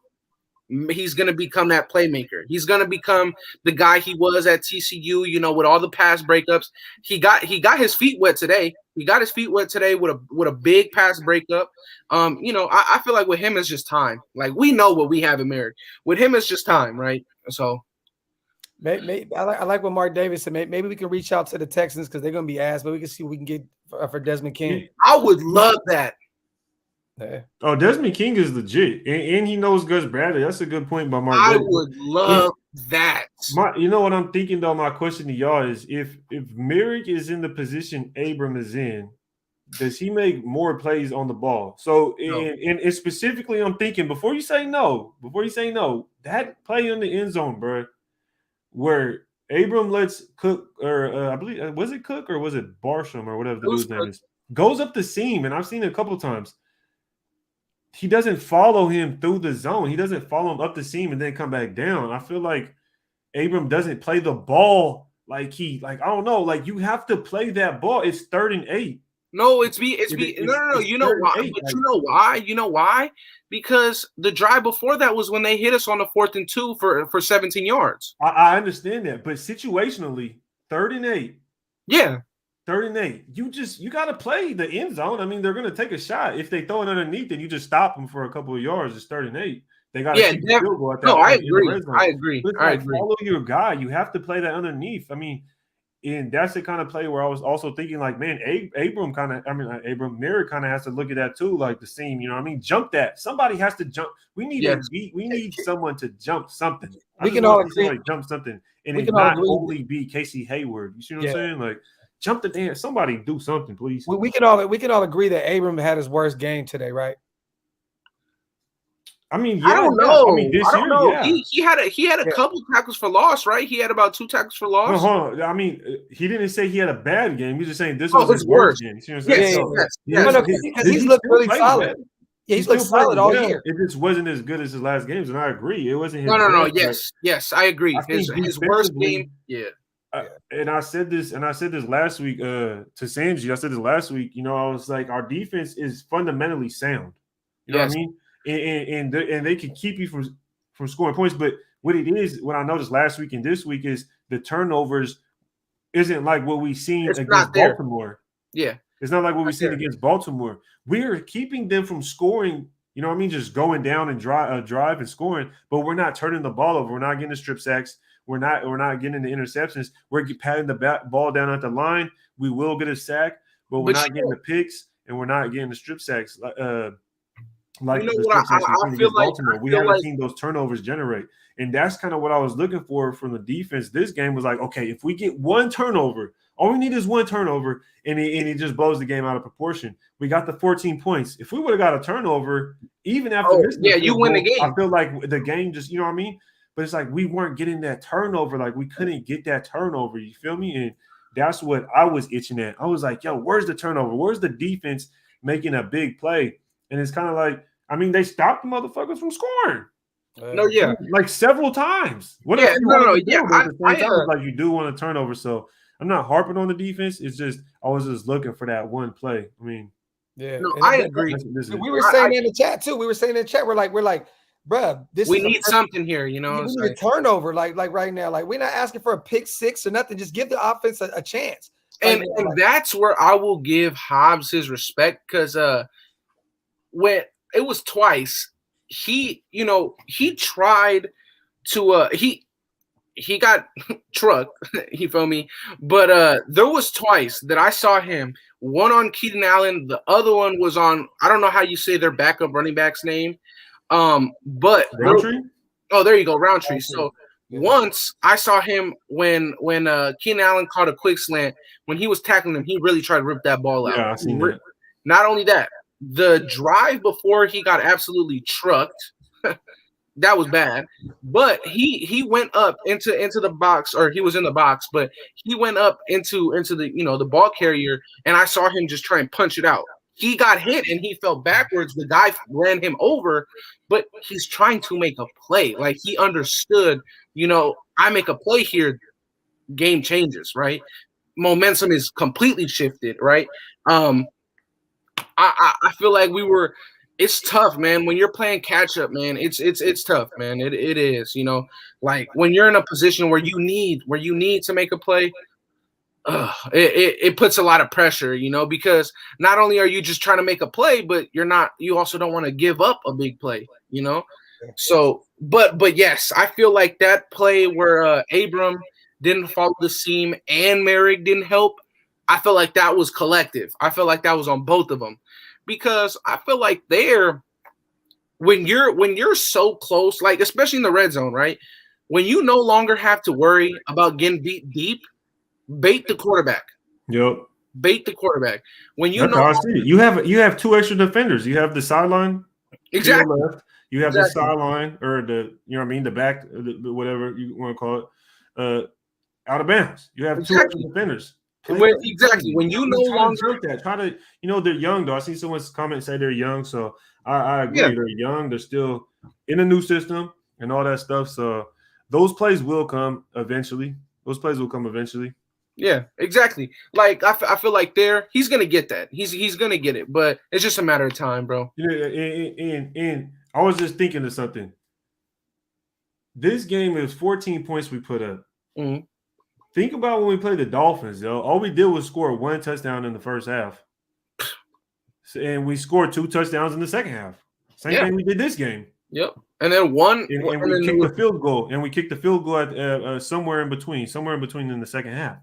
he's going to become that playmaker. He's going to become the guy he was at TCU, you know, with all the pass breakups. He got his feet wet today. He got his feet wet today with a big pass breakup. You know, I feel like with him it's just time. Like, we know what we have in Merrick. With him it's just time, right? So maybe I like what Mark Davis said. Maybe we can reach out to the Texans because they're going to be asked, but we can see what we can get for Desmond King. I would love that. Yeah. Oh, Desmond King is legit, and he knows Gus Bradley. That's a good point by Mark. I would love that. You know what I'm thinking though? My question to y'all is: if Merrick is in the position Abram is in, does he make more plays on the ball? So, and specifically, I'm thinking before you say no, that play in the end zone, bro, where Abram lets Cook, or I believe was it Cook or was it Barsham or whatever the dude's name is, goes up the seam, and I've seen it a couple of times. He doesn't follow him through the zone. He doesn't follow him up the seam and then come back down. I feel like Abram doesn't play the ball like I don't know. Like, you have to play that ball. It's 3rd and 8. No, no. You know why? But you know why? Because the drive before that was when they hit us on the 4th and 2 for 17 yards. I understand that, but situationally, 3rd and 8. Yeah. 3rd and 8. You got to play the end zone. I mean, they're going to take a shot. If they throw it underneath, then you just stop them for a couple of yards. It's 3rd and 8. They got to keep the field goal at that point. I agree. Follow your guy. You have to play that underneath. I mean, And that's the kind of play where I was also thinking, like, man, Merrick kind of has to look at that too, like the seam, you know what I mean? Jump that. Somebody has to jump. We need someone to jump something. We can all agree. Somebody jump something, and We it can all not agree. only be Casey Hayward. You see what I'm saying? Like, jump the damn. Somebody do something, please. We can all agree that Abram had his worst game today, right? I mean, I don't know. I mean, this I don't year, know. yeah. He had a couple tackles for loss, right? He had about 2 tackles for loss. No, hold on. I mean, he didn't say he had a bad game. He's just saying this Oh, was his his worst worst. game. You see what I'm saying? Yes. No, because he's looked really solid. Yeah, he's looked solid all year. It just wasn't as good as his last games, and I agree. It wasn't his No. best, Yes, I agree. I think His worst defensively, game. and I said this last week to Sanji. I said this last week. You know, I was like, our defense is fundamentally sound. You know what I mean? And they can keep you from scoring points. But what I noticed last week and this week is the turnovers isn't like what we've seen against Baltimore. Yeah. It's not like what we've seen against Baltimore. We're keeping them from scoring, you know what I mean, just going down and drive and scoring, but we're not turning the ball over. We're not getting the strip sacks. We're not getting the interceptions. We're patting the ball down at the line. We will get a sack, but we're not getting the picks, and we're not getting the strip sacks. Like you know the what, strip sacks I feel like Baltimore. We haven't seen those turnovers generate. And that's kind of what I was looking for from the defense. This game was like, okay, if we get one turnover, all we need is one turnover, and it just blows the game out of proportion. We got the 14 points. If we would have got a turnover, even after you win the game. I feel like the game just, you know what I mean? But it's like we weren't getting that turnover. Like we couldn't get that turnover. You feel me? And that's what I was itching at. I was like, yo, where's the turnover? Where's the defense making a big play? And it's kind of like, I mean, they stopped the motherfuckers from scoring. Like several times. What if like you do want a turnover? So I'm not harping on the defense. It's just I was just looking for that one play. I mean, I agree. We were saying in the chat too. We were saying in the chat, we're like, bruh, we need something here, you know. We need a turnover, like right now. Like we're not asking for a pick six or nothing. Just give the offense a chance. And that's where I will give Hobbs his respect, because when it was twice, he tried to he got trucked, you feel me? But there was twice that I saw him, one on Keenan Allen, the other one was on, I don't know how you say their backup running back's name. But Roundtree? Oh, there you go, Roundtree. So once I saw him when Keenan Allen caught a quick slant, when he was tackling him, he really tried to rip that ball out. Yeah, I seen that. Not only that, the drive before he got absolutely trucked, that was bad. But he went up into the box, or he was in the box, but he went up into the the ball carrier, and I saw him just try and punch it out. He got hit and he fell backwards. The guy ran him over, but he's trying to make a play. Like he understood, I make a play here, game changes, right? Momentum is completely shifted, right? I feel like it's tough, man. When you're playing catch up, man, it's tough, man. It is, like when you're in a position where you need to make a play, it puts a lot of pressure, because not only are you just trying to make a play, but you also don't want to give up a big play, So, but yes, I feel like that play where Abram didn't follow the seam and Merrick didn't help, I feel like that was collective. I feel like that was on both of them, because I feel like when you're so close, like especially in the red zone, right? When you no longer have to worry about getting beat deep, bait the quarterback. Yep. Bait the quarterback. When That's how I see it. You have two extra defenders. You have the sideline. Exactly. Left. You have the sideline, or the back, whatever you want to call it, out of bounds. You have two extra defenders. Exactly. When you no longer try to, they're young though. I see someone's comment say they're young, so I agree. Yeah. They're young. They're still in a new system and all that stuff. So those plays will come eventually. Yeah, exactly. Like I feel like he's gonna get that. He's gonna get it, but it's just a matter of time, bro. And I was just thinking of something. This game is 14 points we put up. Mm-hmm. Think about when we played the Dolphins, yo. All we did was score one touchdown in the first half, and we scored 2 touchdowns in the second half. Same thing we did this game. Yep. And then we kicked the field goal, at somewhere in between in the second half.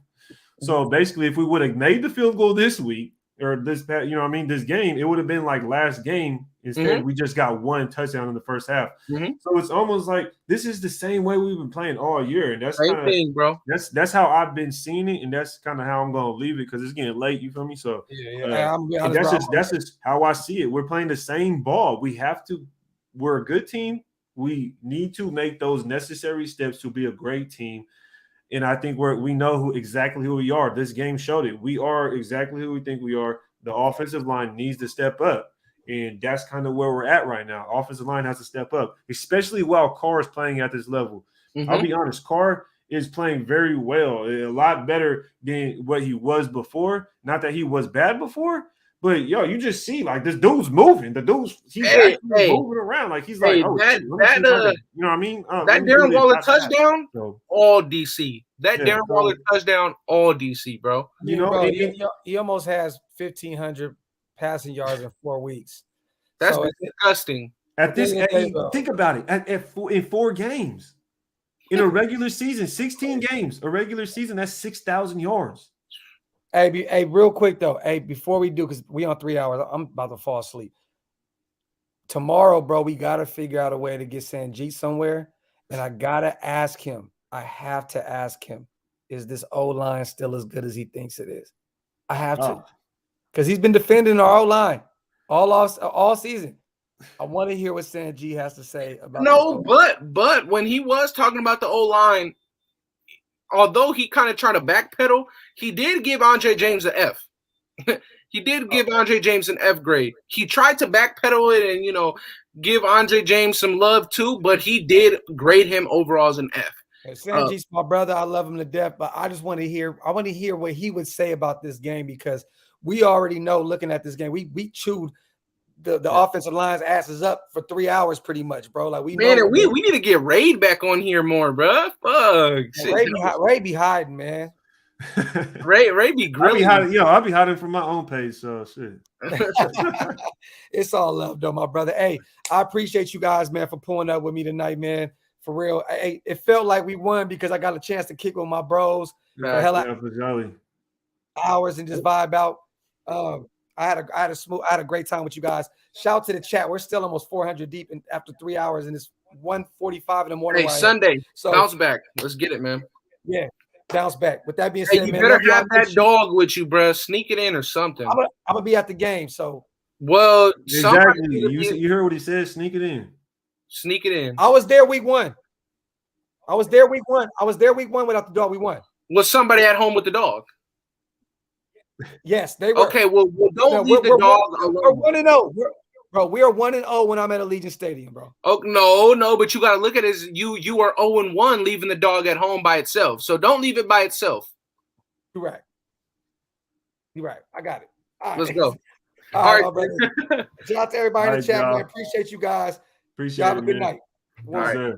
So basically, if we would have made the field goal this week or this game, it would have been like last game. Instead, we just got one touchdown in the first half. So it's almost like this is the same way we've been playing all year, and that's Same thing, bro. That's how I've been seeing it, and that's kind of how I'm gonna leave it because it's getting late. You feel me? So that's just how I see it. We're playing the same ball. We're a good team. We need to make those necessary steps to be a great team. And I think we know exactly who we are. This game showed it. We are exactly who we think we are. The offensive line needs to step up. And that's kind of where we're at right now. Offensive line has to step up, especially while Carr is playing at this level. I'll be honest, Carr is playing very well, a lot better than what he was before. Not that he was bad before, but you just see like this dude's moving. He's moving around like he's like, oh, that, shit, you know what I mean? That Darren Waller touchdown, all DC. That Darren Waller touchdown, all DC, bro. He almost has 1,500 passing yards in 4 weeks. That's disgusting. Think about it. In 4 games, in a regular season, 16 games, a regular season, that's 6,000 yards. Hey, real quick though. Hey, before we do, because we on 3 hours, I'm about to fall asleep. Tomorrow, bro, we gotta figure out a way to get Sanjeet somewhere, and I gotta ask him. I have to ask him: is this O-line still as good as he thinks it is? I have to, because he's been defending our O-line all season. I want to hear what Sanjeet has to say about. No, but when he was talking about the O-line, although he kind of tried to backpedal, he did give Andre James an F. He did give Andre James an F grade. He tried to backpedal it and, give Andre James some love too, but he did grade him overall as an F. Sanjeet's my brother. I love him to death, but I just want to hear what he would say about this game, because we already know, looking at this game, we chewed the offensive line's asses up for 3 hours pretty much, bro. Like we need to get Raid back on here more, bro. Fuck. Ray be hiding, man. Ray be grilling. I'll be hiding from my own page, so shit. It's all love though, my brother. Hey, I appreciate you guys, man, for pulling up with me tonight, man. For real. Hey, it felt like we won because I got a chance to kick with my bros for hours and just vibe out. I had a great time with you guys. Shout out to the chat. We're still almost 400 deep after 3 hours, and it's 1:45 in the morning. Hey, Sunday, so bounce back. Let's get it, man. Yeah, bounce back. With that being said, you better have that dog with you, bro. Sneak it in or something. I'm gonna be at the game, so. Well, exactly. You heard what he said. Sneak it in. Sneak it in. I was there week 1. I was there week one without the dog. We won. Was somebody at home with the dog? Yes, they were. Okay, well don't leave the dog alone. We're 1-0. Bro, we are 1-0 when I'm at Allegiant Stadium, bro. Oh no, but you gotta look at it as you are 0-1 leaving the dog at home by itself. So don't leave it by itself. You're right. I got it. All Let's go. All right, brother. Shout out to everybody in the chat, man. Appreciate you guys. Appreciate y'all. Have it, a good night. All right.